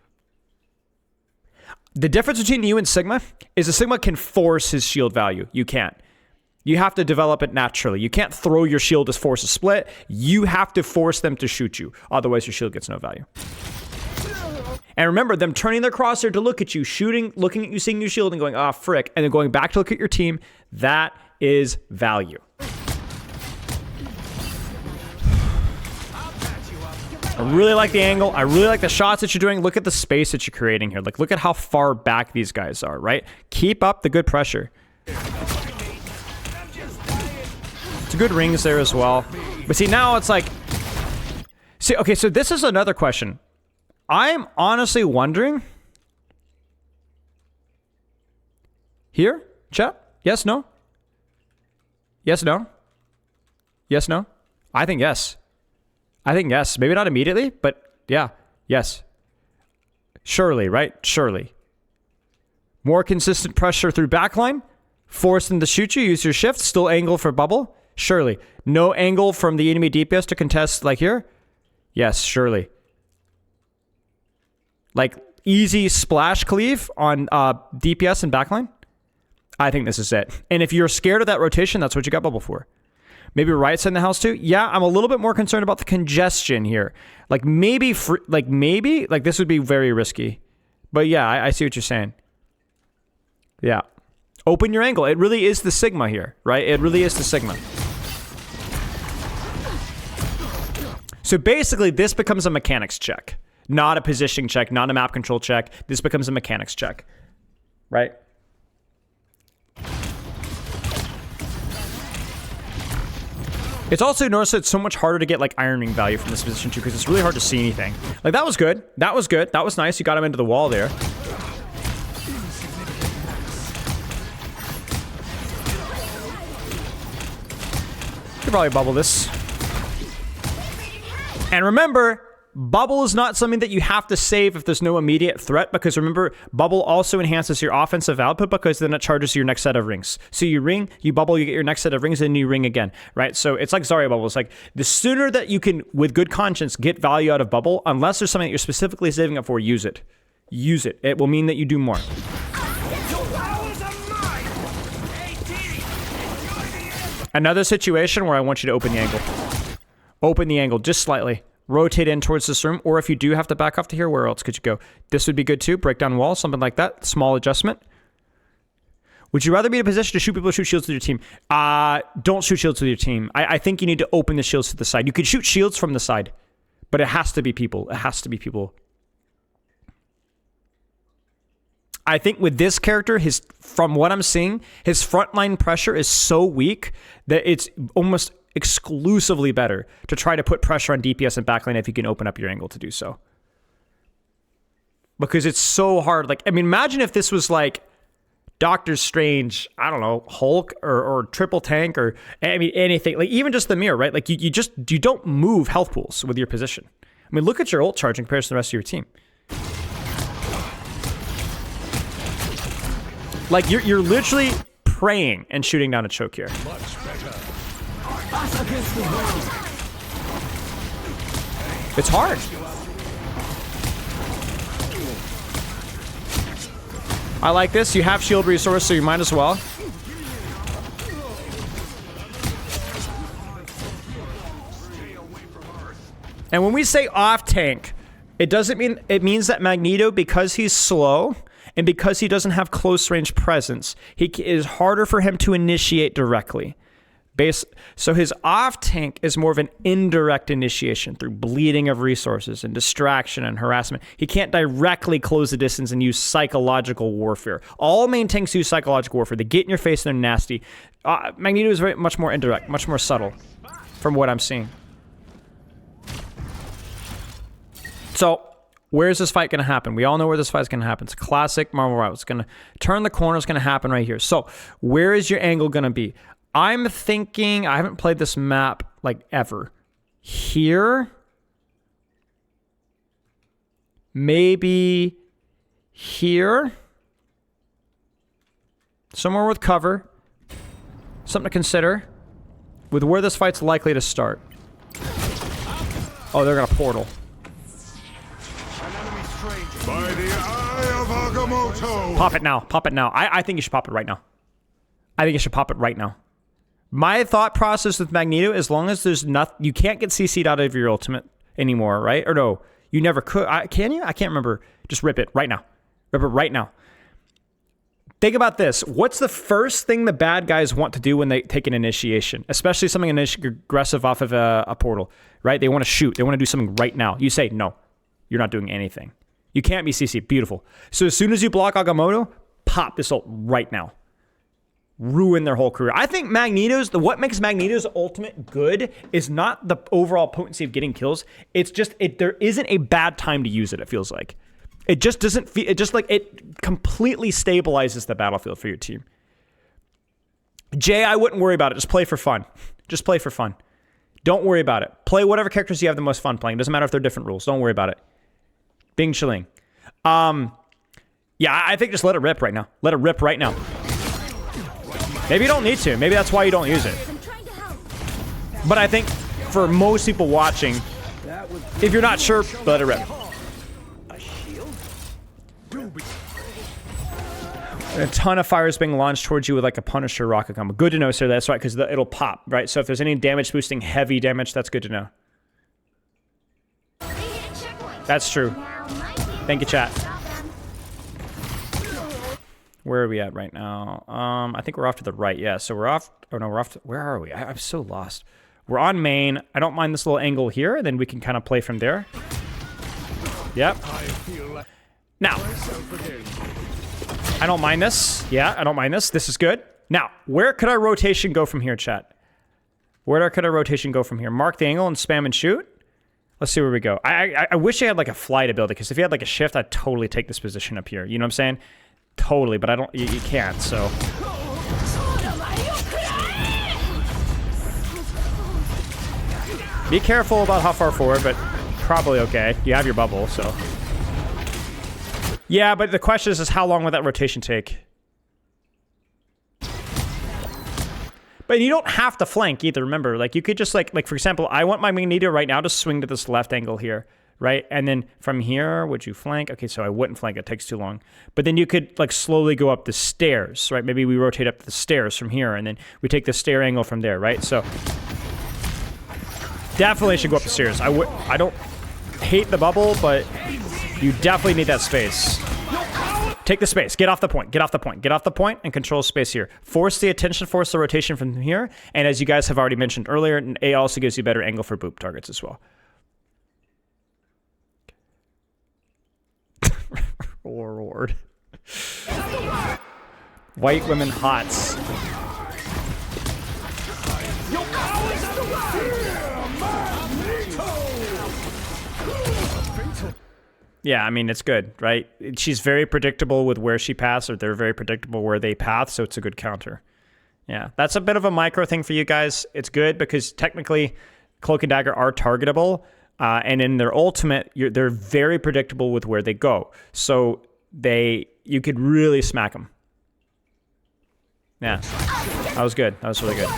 Speaker 1: The difference between you and Sigma is a Sigma can force his shield value. You can't. You have to develop it naturally. You can't throw your shield to force a split. You have to force them to shoot you. Otherwise, your shield gets no value. And remember, them turning their crosshair to look at you, shooting, looking at you, seeing your shield, and going, ah, frick, and then going back to look at your team, that is value. I really like the angle. I really like the shots that you're doing. Look at the space that you're creating here. Like, look at how far back these guys are, right? Keep up the good pressure. It's good rings there as well. But see, now it's like... See, okay, so this is another question. I'm honestly wondering... Here? Chat? Yes, no? Yes, no? Yes, no? I think yes. I think yes. Maybe not immediately, but yeah, yes. Surely, right? Surely. More consistent pressure through backline. Force them to shoot you. Use your shift. Still angle for bubble. Surely. No angle from the enemy DPS to contest like here. Yes, surely. Like easy splash cleave on DPS and backline. I think this is it. And if you're scared of that rotation, that's what you got bubble for. Maybe right side in the house too. Yeah, I'm a little bit more concerned about the congestion here. Like maybe this would be very risky. But yeah, I see what you're saying. Yeah. Open your angle. It really is the Sigma here, right? It really is the Sigma. So basically, this becomes a mechanics check. Not a positioning check, not a map control check. This becomes a mechanics check, right? It's also noticed that it's so much harder to get like Iron Ring value from this position too, because it's really hard to see anything. Like that was good. That was good. That was nice. You got him into the wall there. Could probably bubble this. And remember, bubble is not something that you have to save if there's no immediate threat, because remember, bubble also enhances your offensive output because then it charges your next set of rings. So you ring, you bubble, you get your next set of rings, and you ring again, right? So it's like Zarya bubble. It's like the sooner that you can, with good conscience, get value out of bubble, unless there's something that you're specifically saving up for, use it. Use it. It will mean that you do more. Another situation where I want you to open the angle. Open the angle just slightly. Rotate in towards this room, or if you do have to back off to here, where else could you go? This would be good too. Break down wall, something like that. Small adjustment. Would you rather be in a position to shoot people or shoot shields with your team? Don't shoot shields with your team. I think you need to open the shields to the side. You could shoot shields from the side, but it has to be people. It has to be people. I think with this character, from what I'm seeing, his frontline pressure is so weak that it's almost exclusively better to try to put pressure on DPS and backline if you can open up your angle to do so. Because it's so hard. Like, I mean, imagine if this was like Doctor Strange, I don't know, Hulk or Triple Tank or, I mean, anything. Like, even just the mirror, right? Like, you don't move health pools with your position. I mean, look at your ult charge in comparison to the rest of your team. Like, you're literally praying and shooting down a choke here. It's hard. I like this. You have shield resource, so you might as well. And when we say off tank, it means that Magneto, because he's slow and because he doesn't have close range presence, it is harder for him to initiate directly. So his off tank is more of an indirect initiation through bleeding of resources and distraction and harassment. He can't directly close the distance and use psychological warfare. All main tanks use psychological warfare. They get in your face and they're nasty. Magneto is much more indirect, much more subtle from what I'm seeing. So where's this fight going to happen? We all know where this fight is going to happen. It's classic Marvel Rivals. It's going to turn the corner. It's going to happen right here. So where is your angle going to be? I'm thinking, I haven't played this map like ever. Here. Maybe here. Somewhere with cover. Something to consider. With where this fight's likely to start. Oh, they're going to portal.
Speaker 5: By the eye of Agamotto.
Speaker 1: Pop it now. Pop it now. I think you should pop it right now. I think you should pop it right now. My thought process with Magneto, as long as there's nothing, you can't get CC'd out of your ultimate anymore, right? Or no, you never could. Can you? I can't remember. Just rip it right now. Rip it right now. Think about this. What's the first thing the bad guys want to do when they take an initiation? Especially something aggressive off of a portal, right? They want to shoot. They want to do something right now. You say, no, you're not doing anything. You can't be CC'd. Beautiful. So as soon as you block Agamotto, pop this ult right now. Ruin their whole career. I think what makes Magneto's ultimate good is not the overall potency of getting kills. It's just there isn't a bad time to use it. It feels like it just doesn't feel. It just like it completely stabilizes the battlefield for your team. Jay, I wouldn't worry about it. Just play for fun. Just play for fun. Don't worry about it. Play whatever characters you have the most fun playing. Doesn't matter if they're different rules. Don't worry about it. Bing chilling. Yeah, I think just let it rip right now. Let it rip right now. Maybe you don't need to. Maybe that's why you don't use it. But I think for most people watching, if you're not sure, let it rip. A ton of fire is being launched towards you with like a Punisher rocket combo. Good to know, sir. That's right, because it'll pop, right? So if there's any damage boosting, heavy damage, that's good to know. That's true. Thank you, chat. Where are we at right now? I think we're off to the right. Yeah, so we're off. Oh no, we're off. Where are we? I'm so lost. We're on main. I don't mind this little angle here, and then we can kind of play from there. Yep. Now, I don't mind this. Yeah, I don't mind this. This is good. Now, where could our rotation go from here, chat? Where could our rotation go from here? Mark the angle and spam and shoot? Let's see where we go. I wish I had like a flight ability, because if you had like a shift, I'd totally take this position up here. You know what I'm saying? Totally, but I don't. You can't. So. Be careful about how far forward, but probably okay. You have your bubble, so. Yeah, but the question is how long would that rotation take? But you don't have to flank either, remember. Like, you could just, like for example, I want my Magneto right now to swing to this left angle here, right? And then from here, would you flank? Okay, so I wouldn't flank. It takes too long. But then you could, like, slowly go up the stairs, right? Maybe we rotate up the stairs from here, and then we take the stair angle from there, right? So definitely should go up the stairs. I don't hate the bubble, but you definitely need that space. Take the space. Get off the point. Get off the point. Get off the point and control space here. Force the attention, force the rotation from here. And as you guys have already mentioned earlier, A also gives you better angle for boop targets as well. Lord. White women hots. Yeah, I mean, it's good, right? She's very predictable with where she paths, or they're very predictable where they path, so it's a good counter. Yeah, that's a bit of a micro thing for you guys. It's good because technically Cloak and Dagger are targetable, and in their ultimate, they're very predictable with where they go. So you could really smack them. Yeah, that was good. That was really good.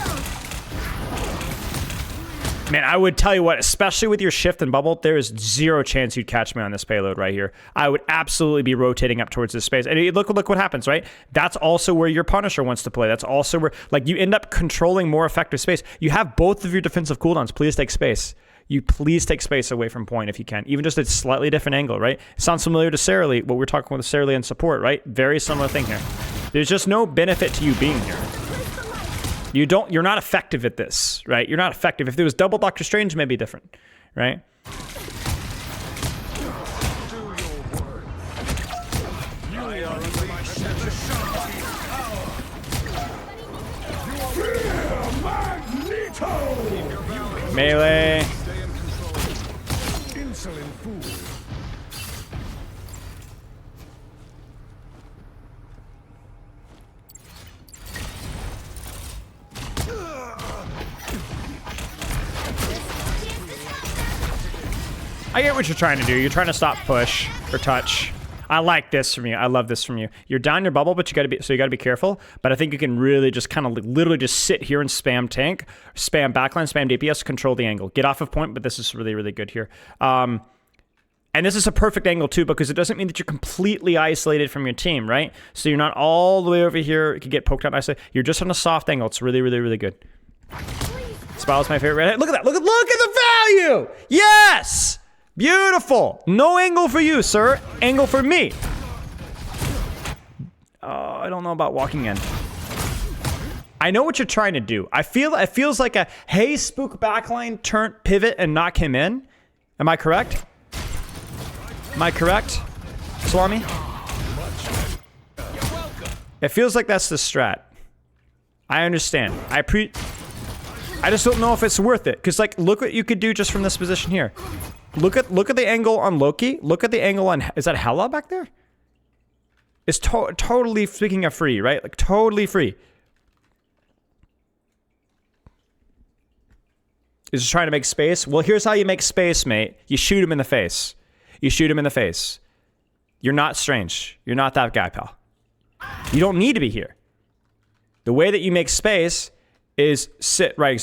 Speaker 1: Man, I would tell you what, especially with your shift and bubble, there is zero chance you'd catch me on this payload right here. I would absolutely be rotating up towards this space. And look what happens, right? That's also where your Punisher wants to play. That's also where, like, you end up controlling more effective space. You have both of your defensive cooldowns. Please take space. You please take space away from point if you can. Even just a slightly different angle, right? It sounds familiar to Sarah Lee, what we're talking with Sarah Lee and support, right? Very similar thing here. There's just no benefit to you being here. You're not effective at this, right? You're not effective. If there was double Doctor Strange, maybe different, right? Melee.
Speaker 5: Insolent fool.
Speaker 1: I get what you're trying to do. You're trying to stop push or touch. I like this from you. I love this from you. You're down your bubble, but you got to be careful. But I think you can really just kind of literally just sit here and spam tank, spam backline, spam DPS, control the angle. Get off of point, but this is really, really good here. And this is a perfect angle too, because it doesn't mean that you're completely isolated from your team, right? So you're not all the way over here. You can get poked out isolated. You're just on a soft angle. It's really, really, really good. Spyle's my favorite redhead. Look at that. Look at the value. Yes. Beautiful. No angle for you, sir. Angle for me. Oh, I don't know about walking in. I know what you're trying to do. It feels like a, hey, spook backline, turn, pivot, and knock him in. Am I correct? Am I correct, Salami? It feels like that's the strat. I understand. I just don't know if it's worth it. Because, like, look what you could do just from this position here. Look at the angle on Loki. Look at the angle on... Is that Hela back there? It's totally, speaking of free, right? Like, totally free. Is just trying to make space. Well, here's how you make space, mate. You shoot him in the face. You shoot him in the face. You're not Strange. You're not that guy, pal. You don't need to be here. The way that you make space is sit right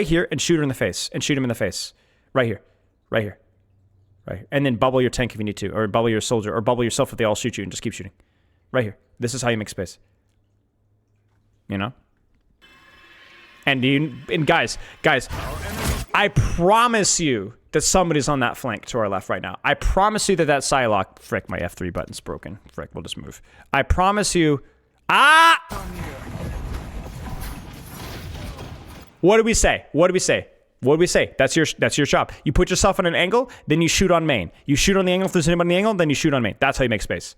Speaker 1: here and shoot her in the face. And shoot him in the face. Right here. Right here. Right here. And then bubble your tank if you need to. Or bubble your soldier. Or bubble yourself if they all shoot you and just keep shooting. Right here. This is how you make space. You know? And guys, I promise you that somebody's on that flank to our left right now. I promise you that Psylocke... Frick, my F3 button's broken. Frick, we'll just move. I promise you... Ah! What do we say? What do we say? What do we say? That's your job. You put yourself on an angle, then you shoot on main. You shoot on the angle if there's anybody on the angle, then you shoot on main. That's how you make space.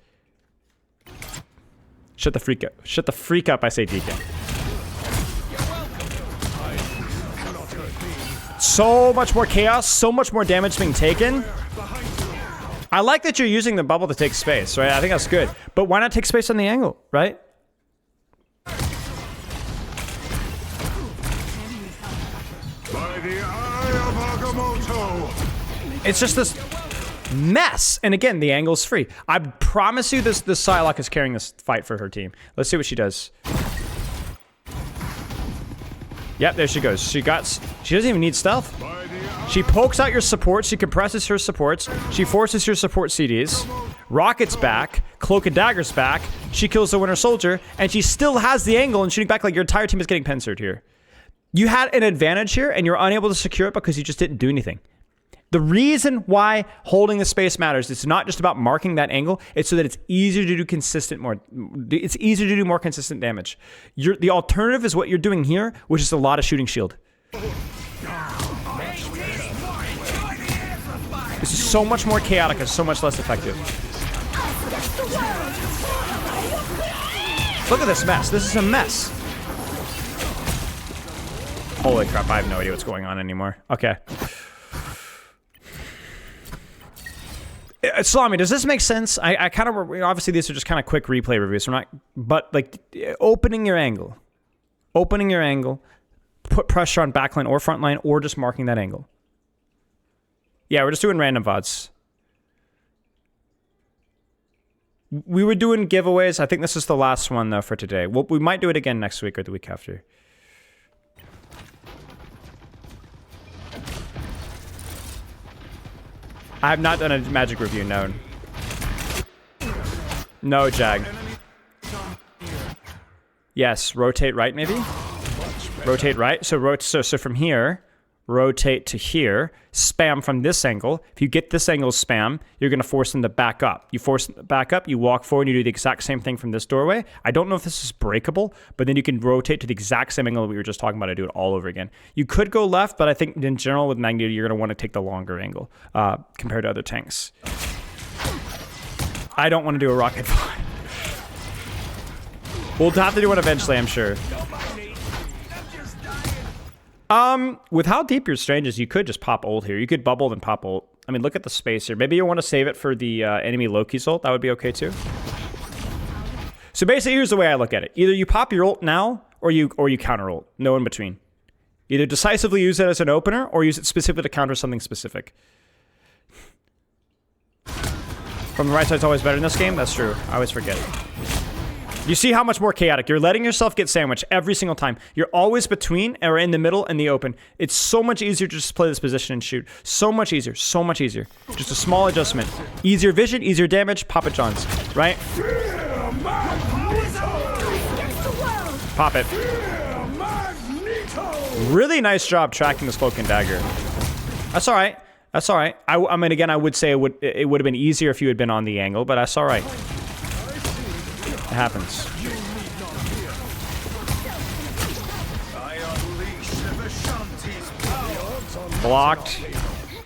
Speaker 1: Shut the freak up. Shut the freak up, I say, DK. So much more chaos, so much more damage being taken. I like that you're using the bubble to take space, right? I think that's good. But why not take space on the angle, right?
Speaker 5: By the eye of Agamotto.
Speaker 1: It's just this mess. And again, the angle's free. I promise you this Psylocke is carrying this fight for her team. Let's see what she does. Yep, there she goes. She doesn't even need stealth. She pokes out your supports. She compresses her supports. She forces your support CDs. Rocket's back. Cloak and Dagger's back. She kills the Winter Soldier. And she still has the angle and shooting back like your entire team is getting pincered here. You had an advantage here and you're unable to secure it because you just didn't do anything. The reason why holding the space matters, it's not just about marking that angle, it's so that it's easier to do it's easier to do more consistent damage. The alternative is what you're doing here, which is a lot of shooting shield. This is so much more chaotic and so much less effective. Look at this mess. This is a mess. Holy crap, I have no idea what's going on anymore. Okay. Salami, does this make sense? I kind of, obviously these are just kind of quick replay reviews. So but like opening your angle, put pressure on backline or frontline or just marking that angle. Yeah, we're just doing random VODs. We were doing giveaways. I think this is the last one though for today. We might do it again next week or the week after. I have not done a magic review, no. No, Jag. Yes, rotate right, maybe? Rotate right. So from here, rotate to here, spam from this angle. If you get this angle spam, you're going to force them to back up. You force them to back up, you walk forward, you do the exact same thing from this doorway. I don't know if this is breakable, but then you can rotate to the exact same angle that we were just talking about and do it all over again. You could go left, but I think in general with Magneto, you're going to want to take the longer angle compared to other tanks. I don't want to do a rocket fight. We'll have to do one eventually, I'm sure. With how deep your strange is, you could just pop ult here. You could bubble then pop ult. I mean, look at the space here. Maybe you want to save it for the enemy Loki's ult. That would be okay too. So basically, here's the way I look at it. Either you pop your ult now, or you counter ult. No in between. Either decisively use it as an opener, or use it specifically to counter something specific. From the right side, it's always better in this game. That's true. I always forget it. You see how much more chaotic. You're letting yourself get sandwiched every single time. You're always between or in the middle and the open. It's so much easier to just play this position and shoot. So much easier. So much easier. Just a small adjustment. Easier vision, easier damage. Papa John's. Right? Pop it. Really nice job tracking this Cloak and Dagger. That's all right. That's all right. I mean, again, I would say it would have been easier if you had been on the angle, but that's all right. It happens. Blocked.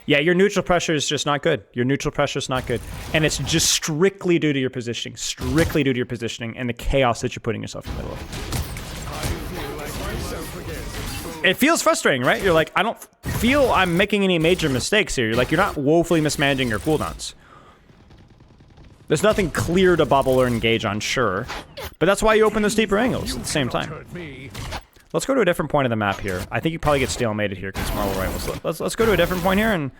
Speaker 1: Yeah, your neutral pressure is just not good. Your neutral pressure is not good. And it's just strictly due to your positioning. Strictly due to your positioning and the chaos that you're putting yourself in the middle of. It feels frustrating, right? You're like, I don't feel I'm making any major mistakes here. You're like, you're not woefully mismanaging your cooldowns. There's nothing clear to bubble or engage on, sure. But that's why you open those deeper angles at the same time. Let's go to a different point of the map here. I think you probably get stalemated here because Marvel Rivals. Let's go to a different point here and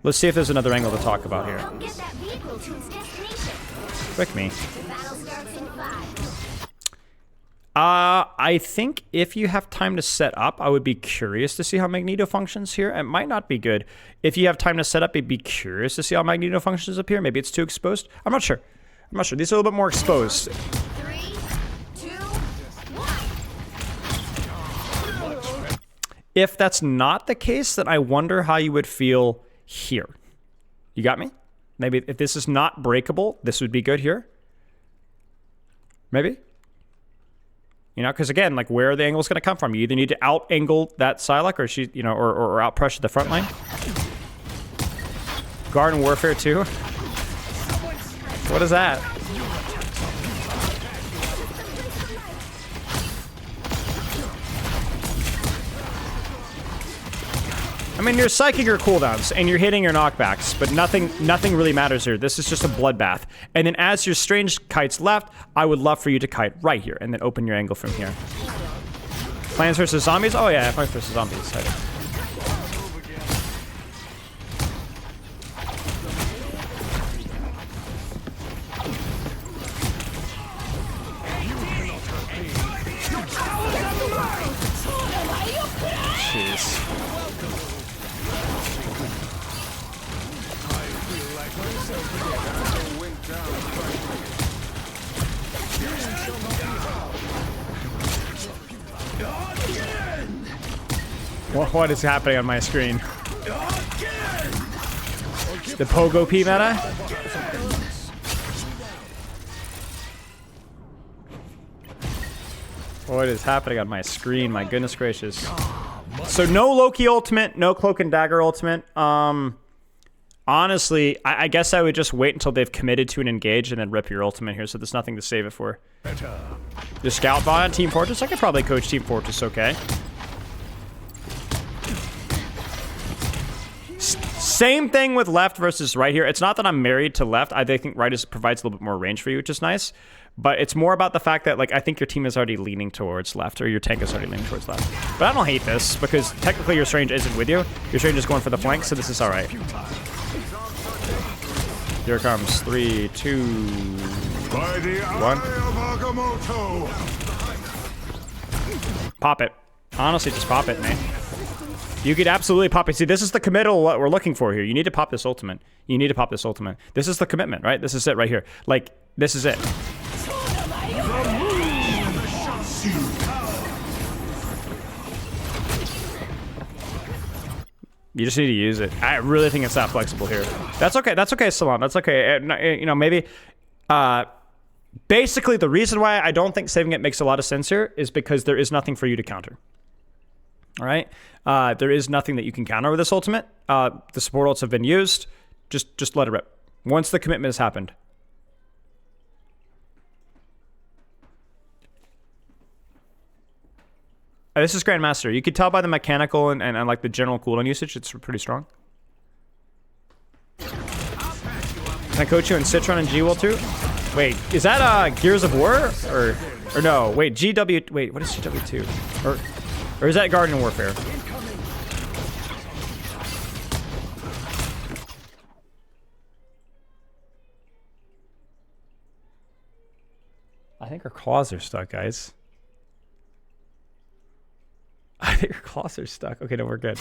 Speaker 1: let's see if there's another angle to talk about here. Quick me. I think if you have time to set up, I would be curious to see how Magneto functions here. It might not be good. If you have time to set up, I'd be curious to see how Magneto functions up here. Maybe it's too exposed. I'm not sure. I'm not sure. These are a little bit more exposed.
Speaker 9: 3, 2, 1.
Speaker 1: If that's not the case, then I wonder how you would feel here. You got me? Maybe if this is not breakable, this would be good here. Maybe? You know, because again, like where are the angles going to come from? You either need to out-angle that Psylocke or she, you know, or out-pressure the front line. Garden Warfare 2. What is that? I mean, you're psyching your cooldowns and you're hitting your knockbacks, but nothing really matters here. This is just a bloodbath. And then as your strange kites left, I would love for you to kite right here and then open your angle from here. Plants versus zombies? Oh yeah, Plants versus zombies. Excited. Jeez. What is happening on my screen? The Pogo P meta? What is happening on my screen? My goodness gracious. So no Loki ultimate, no Cloak and Dagger ultimate. Honestly, I guess I would just wait until they've committed to an engage and then rip your ultimate here, so there's nothing to save it for. The Scout bot on Team Fortress? I could probably coach Team Fortress okay. Same thing with left versus right here. It's not that I'm married to left. I think right provides a little bit more range for you, which is nice. But it's more about the fact that, like, I think your team is already leaning towards left, or your tank is already leaning towards left. But I don't hate this, because technically your Strange isn't with you. Your Strange is going for the flank, so this is alright. Here it comes. 3, 2, 1. Pop it. Honestly, just pop it, man. You could absolutely pop it. See, this is the committal what we're looking for here. You need to pop this ultimate. You need to pop this ultimate. This is the commitment, right? This is it right here. Like, this is it. You just need to use it. I really think it's that flexible here. That's okay. That's okay, Salon. That's okay. You know, maybe... basically, the reason why I don't think saving it makes a lot of sense here is because there is nothing for you to counter. All right? There is nothing that you can counter with this ultimate. The support ults have been used. Just let it rip. Once the commitment has happened. This is Grandmaster. You could tell by the mechanical and like the general cooldown usage, it's pretty strong. Can I coach you in Citron and G-Will too? Wait, is that Gears of War? Or no, wait, GW, wait, what is GW2? Or is that Guardian Warfare? I think our claws are stuck, guys. I think our claws are stuck. Okay, no, we're good.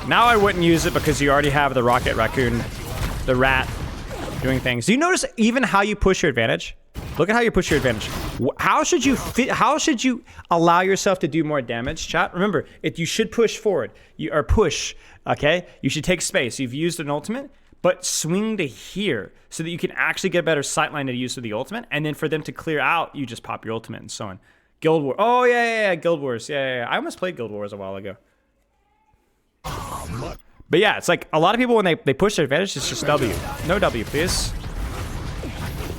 Speaker 1: Now I wouldn't use it because you already have the Rocket Raccoon, the rat, doing things. Do you notice even how you push your advantage? Look at how you push your advantage. How should you allow yourself to do more damage, chat? Remember, you should push forward. Or push, okay? You should take space. You've used an ultimate, but swing to here so that you can actually get a better sightline to use with the ultimate. And then for them to clear out, you just pop your ultimate and so on. Guild Wars. Oh, yeah. Guild Wars. Yeah. I almost played Guild Wars a while ago. But yeah, it's like a lot of people when they push their advantage, it's just W. No W, please.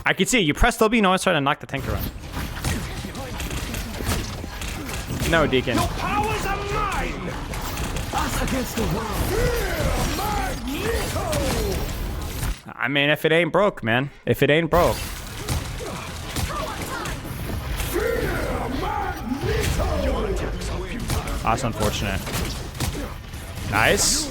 Speaker 1: I can see you press W, no one's trying to knock the tank around. No, Deacon.
Speaker 5: Your powers are mine! Us against the world. Magneto!
Speaker 1: I mean, if it ain't broke, man. If it ain't broke. That's unfortunate. Nice.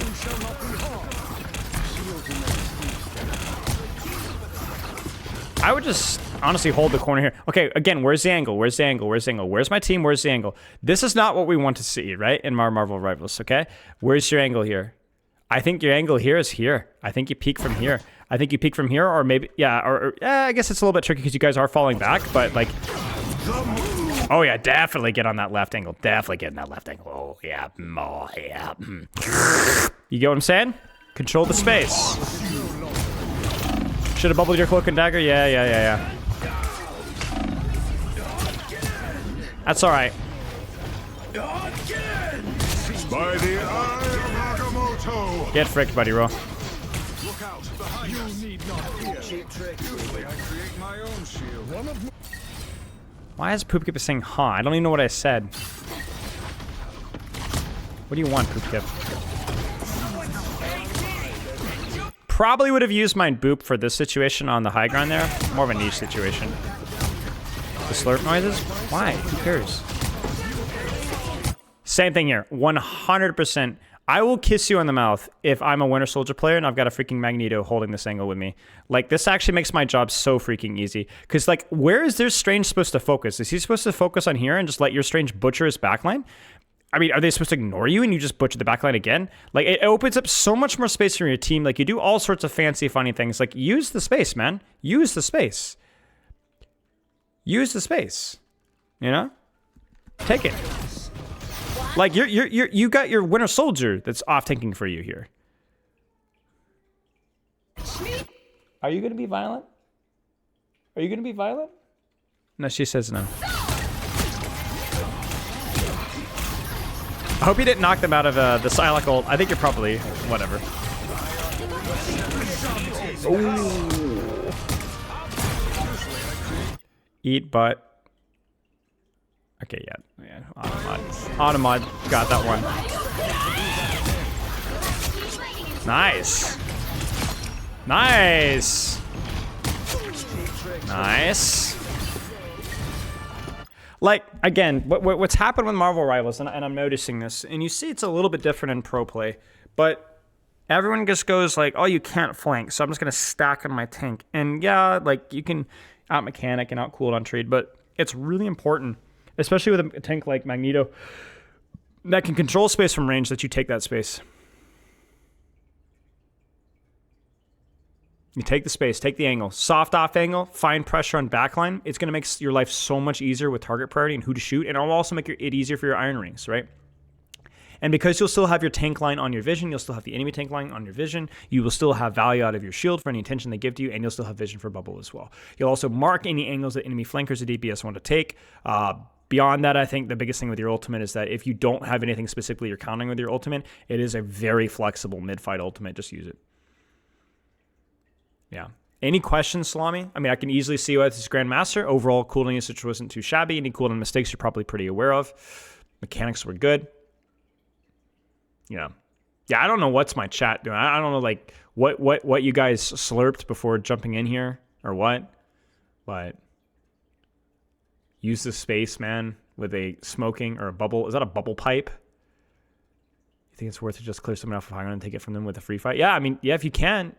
Speaker 1: I would just honestly hold the corner here. Okay, again, where's the angle? Where's the angle? Where's the angle? Where's my team? Where's the angle? This is not what we want to see, right? In our Marvel Rivals, okay? Where's your angle here? I think your angle here is here. I think you peek from here. I think you peek from here, or maybe, yeah, or I guess it's a little bit tricky because you guys are falling back, but like, oh yeah, definitely get on that left angle. Definitely get in that left angle. Oh yeah, oh yeah. You get what I'm saying? Control the space. Should have bubbled your Cloak and Dagger? Yeah. That's alright.
Speaker 5: By the eye of Agamotto.
Speaker 1: Get fricked, buddy, roll.
Speaker 5: Look out. You need not fear. Cheap trick. Usually I create my own shield.
Speaker 1: Why is Poop Kip saying huh? I don't even know what I said. What do you want, Poop Kip? Probably would have used my boop for this situation on the high ground there. More of a niche situation. The slurp noises? Why? Who cares? Same thing here. 100%. I will kiss you on the mouth if I'm a Winter Soldier player and I've got a freaking Magneto holding this angle with me. Like, this actually makes my job so freaking easy. Because, like, where is their Strange supposed to focus? Is he supposed to focus on here and just let your Strange butcher his backline? I mean, are they supposed to ignore you and you just butcher the backline again? Like, it opens up so much more space for your team. Like, you do all sorts of fancy, funny things. Like, use the space, man. Use the space. Use the space. You know? Take it. Like, you got your Winter Soldier that's off-tanking for you here. Are you going to be violent? Are you going to be violent? No, she says no. I hope you didn't knock them out of the Psylocke ult. I think you're probably... whatever. Ooh. Eat butt. Okay, yeah. Automod got that one. Nice. Nice. Nice. Like, again, what's happened with Marvel Rivals, and I'm noticing this, and you see it's a little bit different in pro play, but everyone just goes like, oh, you can't flank, so I'm just going to stack on my tank. And yeah, like, you can out-mechanic and out-cool it on trade, but it's really important, especially with a tank like Magneto that can control space from range, that you take that space. You take the space, take the angle. Soft off angle, find pressure on backline. It's going to make your life so much easier with target priority and who to shoot, and it'll also make it easier for your iron rings, right? And because you'll still have your tank line on your vision, you'll still have the enemy tank line on your vision, you will still have value out of your shield for any attention they give to you, and you'll still have vision for bubble as well. You'll also mark any angles that enemy flankers or DPS want to take. Beyond that, I think the biggest thing with your ultimate is that if you don't have anything specifically you're counting with your ultimate, it is a very flexible mid-fight ultimate. Just use it. Yeah. Any questions, Salami? I mean, I can easily see why this is Grandmaster. Overall, cooldown usage wasn't too shabby. Any cooldown mistakes you're probably pretty aware of. Mechanics were good. Yeah. Yeah, I don't know what's my chat doing. I don't know, like, what you guys slurped before jumping in here or what. But use the space, man, with a smoking or a bubble. Is that a bubble pipe? You think it's worth it to just clear someone off of high ground and take it from them with a free fight? Yeah, I mean, yeah, if you can,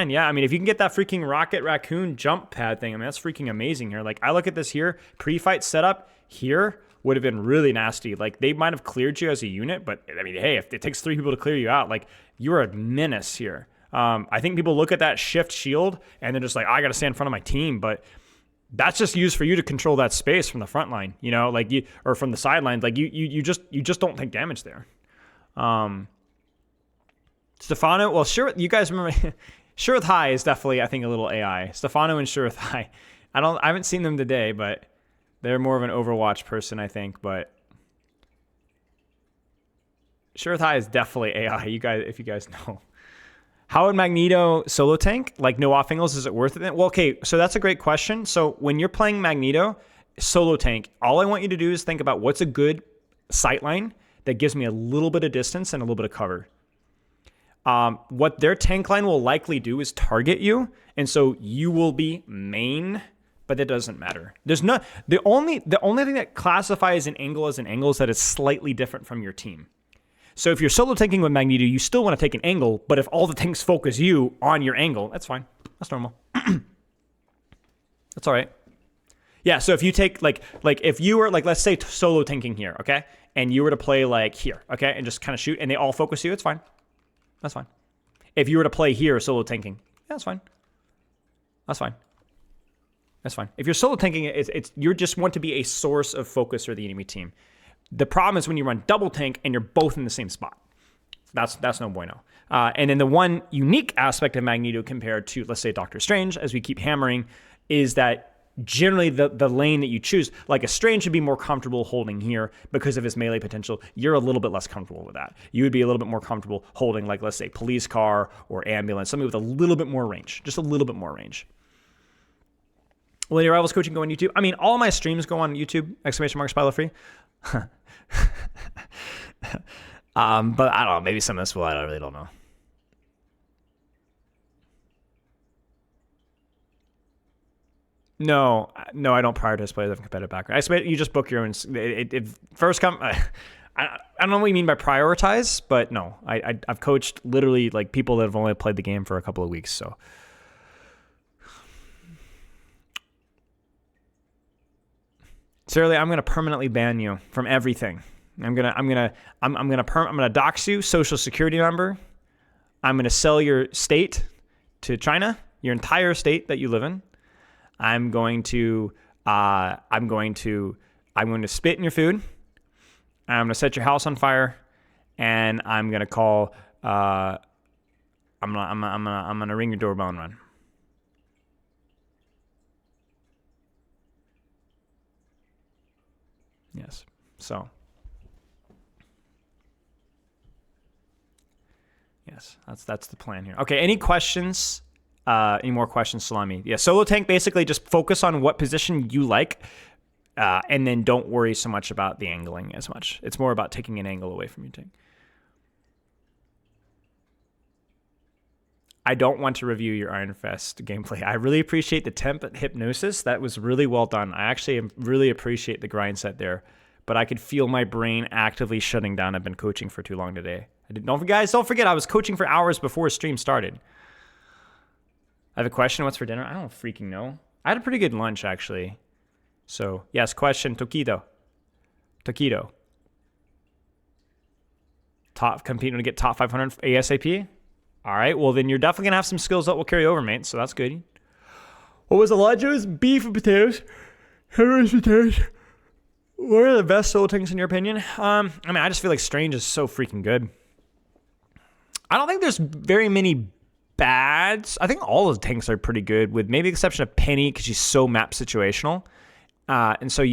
Speaker 1: yeah. I mean, if you can get that freaking Rocket Raccoon jump pad thing, I mean, that's freaking amazing here. Like, I look at this here, pre-fight setup here would have been really nasty. Like, they might have cleared you as a unit, but I mean, hey, if it takes 3 people to clear you out, like, you're a menace here. I think people look at that shift shield and they're just like, I got to stay in front of my team, but that's just used for you to control that space from the front line, you know, like or from the sidelines. Like, you just don't take damage there. Stefano, well, sure, you guys remember Sure with High is definitely, I think, a little AI. Stefano and Sure with High. I haven't seen them today, but they're more of an Overwatch person, I think. But Sure with High is definitely AI. You guys, if you guys know. How would Magneto solo tank? Like, no off angles, is it worth it? Well, okay, so that's a great question. So when you're playing Magneto solo tank, all I want you to do is think about what's a good sight line that gives me a little bit of distance and a little bit of cover. What their tank line will likely do is target you, and so you will be main, but that doesn't matter. There's no the only thing that classifies an angle as an angle is that it's slightly different from your team. So if you're solo tanking with Magneto, you still want to take an angle, but if all the tanks focus you on your angle, that's fine. That's normal. That's all right. Yeah, so if you take, like if you were, like, let's say solo tanking here, okay? And you were to play, like, here, okay? And just kind of shoot, and they all focus you, it's fine. That's fine. If you were to play here solo tanking, yeah, that's fine. That's fine. That's fine. If you're solo tanking, it's you just want to be a source of focus for the enemy team. The problem is when you run double tank and you're both in the same spot. That's no bueno. And then the one unique aspect of Magneto compared to, let's say, Doctor Strange, as we keep hammering, is that generally the lane that you choose, like a Strange should be more comfortable holding here because of his melee potential. You're a little bit less comfortable with that. You would be a little bit more comfortable holding, like, let's say, police car or ambulance, something with a little bit more range, just a little bit more range. Will your Rivals coaching go on YouTube? I mean, all my streams go on YouTube, !Spilo free. But I don't know, maybe some of this will, I really don't know. No, I don't prioritize players of competitive background. I suppose you just book your own. It first come. I don't know what you mean by prioritize, but no, I've coached literally like people that have only played the game for a couple of weeks. So, Sarah, I'm gonna permanently ban you from everything. I'm gonna dox you, social security number. I'm gonna sell your state to China, your entire state that you live in. I'm going to spit in your food. I'm going to set your house on fire, and I'm going to call. I'm gonna ring your doorbell and run. Yes. So. Yes, that's the plan here. Okay. Any questions? Any more questions, Salami? Yeah, solo tank, basically just focus on what position you like, and then don't worry so much about the angling as much. It's more about taking an angle away from your tank. I don't want to review your Iron Fist gameplay. I really appreciate the temp hypnosis. That was really well done. I actually really appreciate the grind set there, but I could feel my brain actively shutting down. I've been coaching for too long today. Guys, don't forget, I was coaching for hours before stream started. I have a question. What's for dinner? I don't freaking know. I had a pretty good lunch, actually. So, yes, question. Tokido. Competing to get top 500 ASAP? All right, well, then you're definitely going to have some skills that will carry over, mate. So that's good. What was the lunch? It was beef and potatoes. Potatoes. What are the best solo tanks in your opinion? I mean, I just feel like Strange is so freaking good. I don't think there's very many bads. I think all of the tanks are pretty good, with maybe the exception of Penny because she's so map situational. And so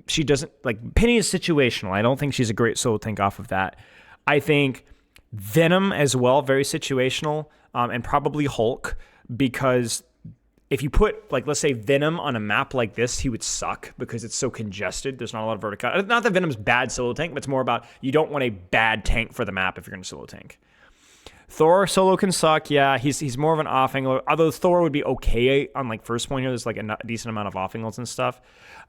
Speaker 1: she doesn't, like, Penny is situational. I don't think she's a great solo tank off of that. I think Venom as well, very situational, and probably Hulk, because if you put, like, let's say Venom on a map like this, he would suck because it's so congested. There's not a lot of vertical. Not that Venom's bad solo tank, but it's more about you don't want a bad tank for the map if you're going to solo tank. Thor solo can suck. Yeah, he's more of an off angler. Although Thor would be okay on like first point here. There's like a decent amount of off angles and stuff.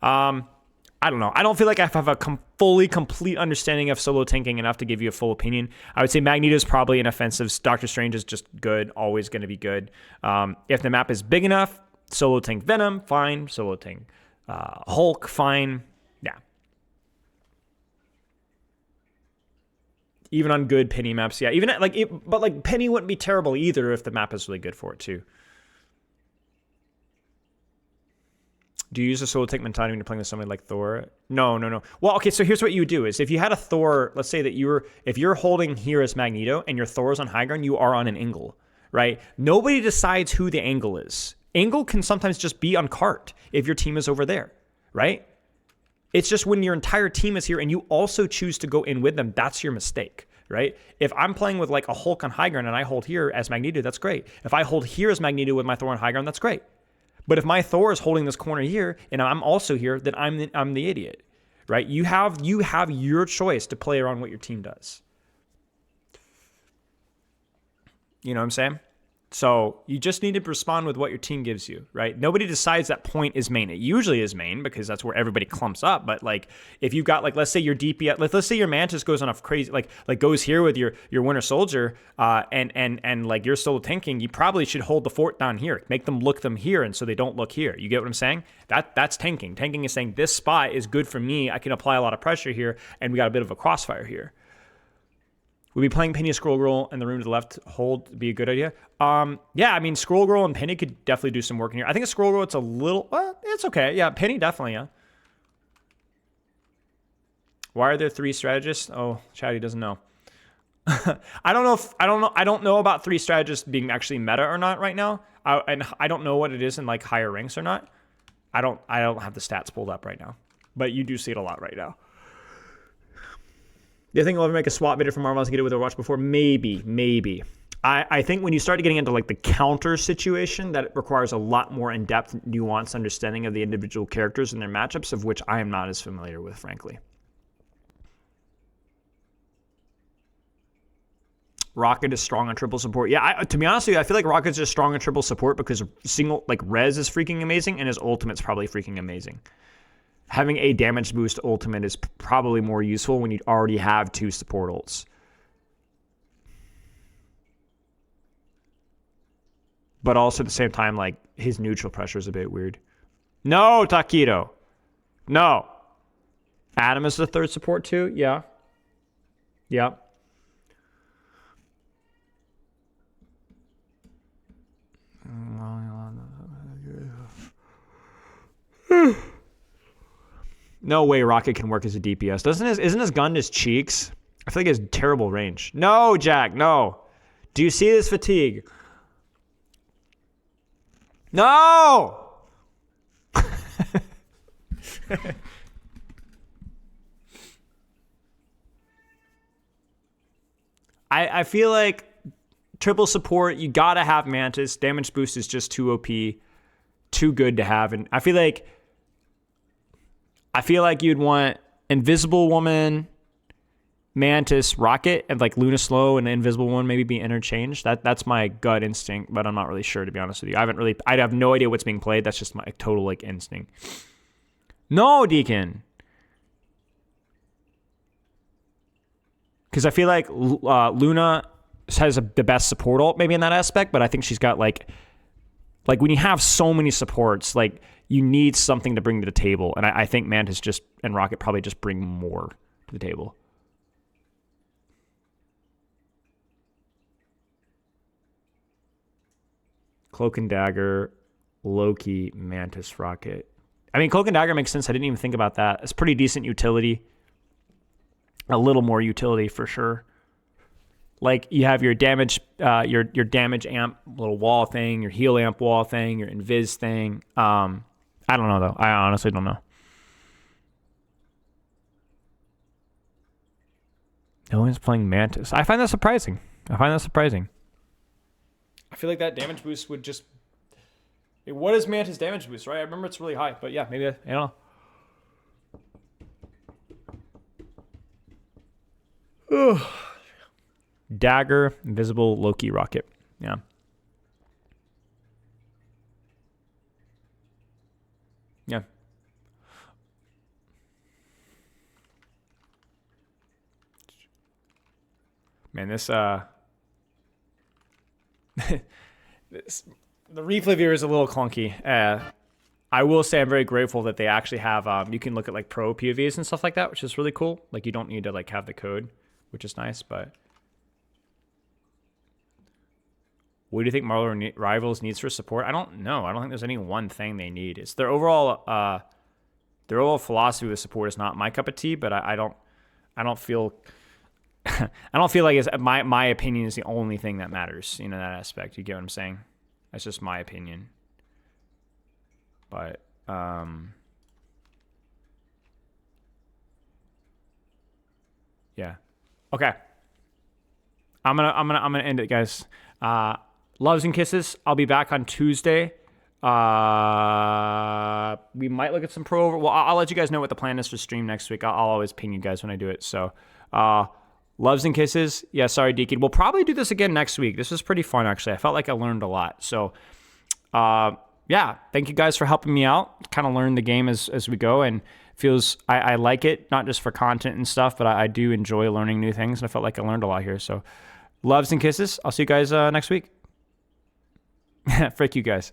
Speaker 1: I don't know. I don't feel like I have a complete understanding of solo tanking enough to give you a full opinion. I would say Magneto is probably an offensive. Doctor Strange is just good. Always going to be good. If the map is big enough, solo tank Venom, fine. Solo tank Hulk, fine. Yeah. Even on good Penny maps, yeah. Even like, but like Penny wouldn't be terrible either if the map is really good for it too. Do you use a solo tank mentality when you're playing with somebody like Thor? No. Well, okay, so here's what you would do is if you had a Thor, let's say that if you're holding here as Magneto and your Thor's on high ground, you are on an angle, right? Nobody decides who the angle is. Angle can sometimes just be on cart if your team is over there, right? It's just when your entire team is here and you also choose to go in with them, that's your mistake, right? If I'm playing with like a Hulk on high ground and I hold here as Magneto, that's great. If I hold here as Magneto with my Thor on high ground, that's great. But if my Thor is holding this corner here and I'm also here, then I'm the idiot, right? You have your choice to play around what your team does. You know what I'm saying? So you just need to respond with what your team gives you, right? Nobody decides that point is main. It usually is main because that's where everybody clumps up. But like, if you got like, let's say your DPS, let's say your Mantis goes on a crazy, like goes here with your Winter Soldier, and like you're solo tanking, you probably should hold the fort down here, make them look them here, and so they don't look here. You get what I'm saying? That's tanking. Tanking is saying this spot is good for me. I can apply a lot of pressure here, and we got a bit of a crossfire here. Would be playing Penny Scroll Girl and the room to the left hold be a good idea? Yeah, I mean, Scroll Girl and Penny could definitely do some work in here. I think a Scroll Girl, it's a little, well, it's okay. Yeah, Penny definitely, yeah. Why are there 3 strategists? Oh, Chatty doesn't know. I don't know about 3 strategists being actually meta or not right now. And I don't know what it is in like higher ranks or not. I don't have the stats pulled up right now, but you do see it a lot right now. Do you think we'll ever make a swap video for Marvel to get it with Overwatch before? Maybe. I think when you start getting into like the counter situation, that requires a lot more in-depth, nuanced understanding of the individual characters and their matchups, of which I am not as familiar with, frankly. Rocket is strong on triple support. Yeah, to be honest with you, I feel like Rocket's just strong on triple support because single, like, res is freaking amazing and his ultimate's probably freaking amazing. Having a damage boost ultimate is probably more useful when you already have 2 support ults. But also at the same time, like, his neutral pressure is a bit weird. No, Taquito. No. Adam is the 3rd support too? Yeah. Yeah. No way Rocket can work as a DPS. Isn't his gun his cheeks? I feel like he has terrible range. No, Jack, no. Do you see this fatigue? No! I feel like triple support, you gotta have Mantis. Damage boost is just too OP, too good to have. And I feel like you'd want Invisible Woman, Mantis, Rocket, and like Luna Slow and Invisible Woman maybe be interchanged. That's my gut instinct, but I'm not really sure, to be honest with you. I have no idea what's being played. That's just my total like instinct. No, Deacon. Because I feel like Luna has the best support ult maybe in that aspect, but I think she's got like when you have so many supports, like you need something to bring to the table. And I think Mantis and Rocket probably just bring more to the table. Cloak and Dagger, Loki, Mantis, Rocket. I mean, Cloak and Dagger makes sense. I didn't even think about that. It's pretty decent utility. A little more utility for sure. Like you have your damage, your damage amp little wall thing, your heal amp wall thing, your invis thing. I don't know though. I honestly don't know. No one's playing Mantis. I find that surprising. I feel like that damage boost would just... What is Mantis damage boost, right? I remember it's really high, but yeah, maybe, I don't know. Ugh. Dagger, Invisible, Loki, Rocket. Yeah. Yeah. Man, this the replay viewer is a little clunky. I will say I'm very grateful that they actually have you can look at like pro POVs and stuff like that, which is really cool. Like you don't need to like have the code, which is nice. But what do you think Marvel Rivals needs for support? I don't know. I don't think there's any one thing they need. It's their overall philosophy with support is not my cup of tea. But I don't feel I don't feel like it's, my opinion is the only thing that matters. You know, that aspect. You get what I'm saying? That's just my opinion. But yeah. Okay. I'm gonna end it, guys. Loves and kisses. I'll be back on Tuesday. We might look at some pro over. Well, I'll let you guys know what the plan is for stream next week. I'll always ping you guys when I do it. So, loves and kisses. Yeah, sorry, Deacon. We'll probably do this again next week. This was pretty fun, actually. I felt like I learned a lot. So, yeah, thank you guys for helping me out. Kind of learn the game as we go, and I like it, not just for content and stuff, but I do enjoy learning new things, and I felt like I learned a lot here. So, loves and kisses. I'll see you guys next week. Frick you guys.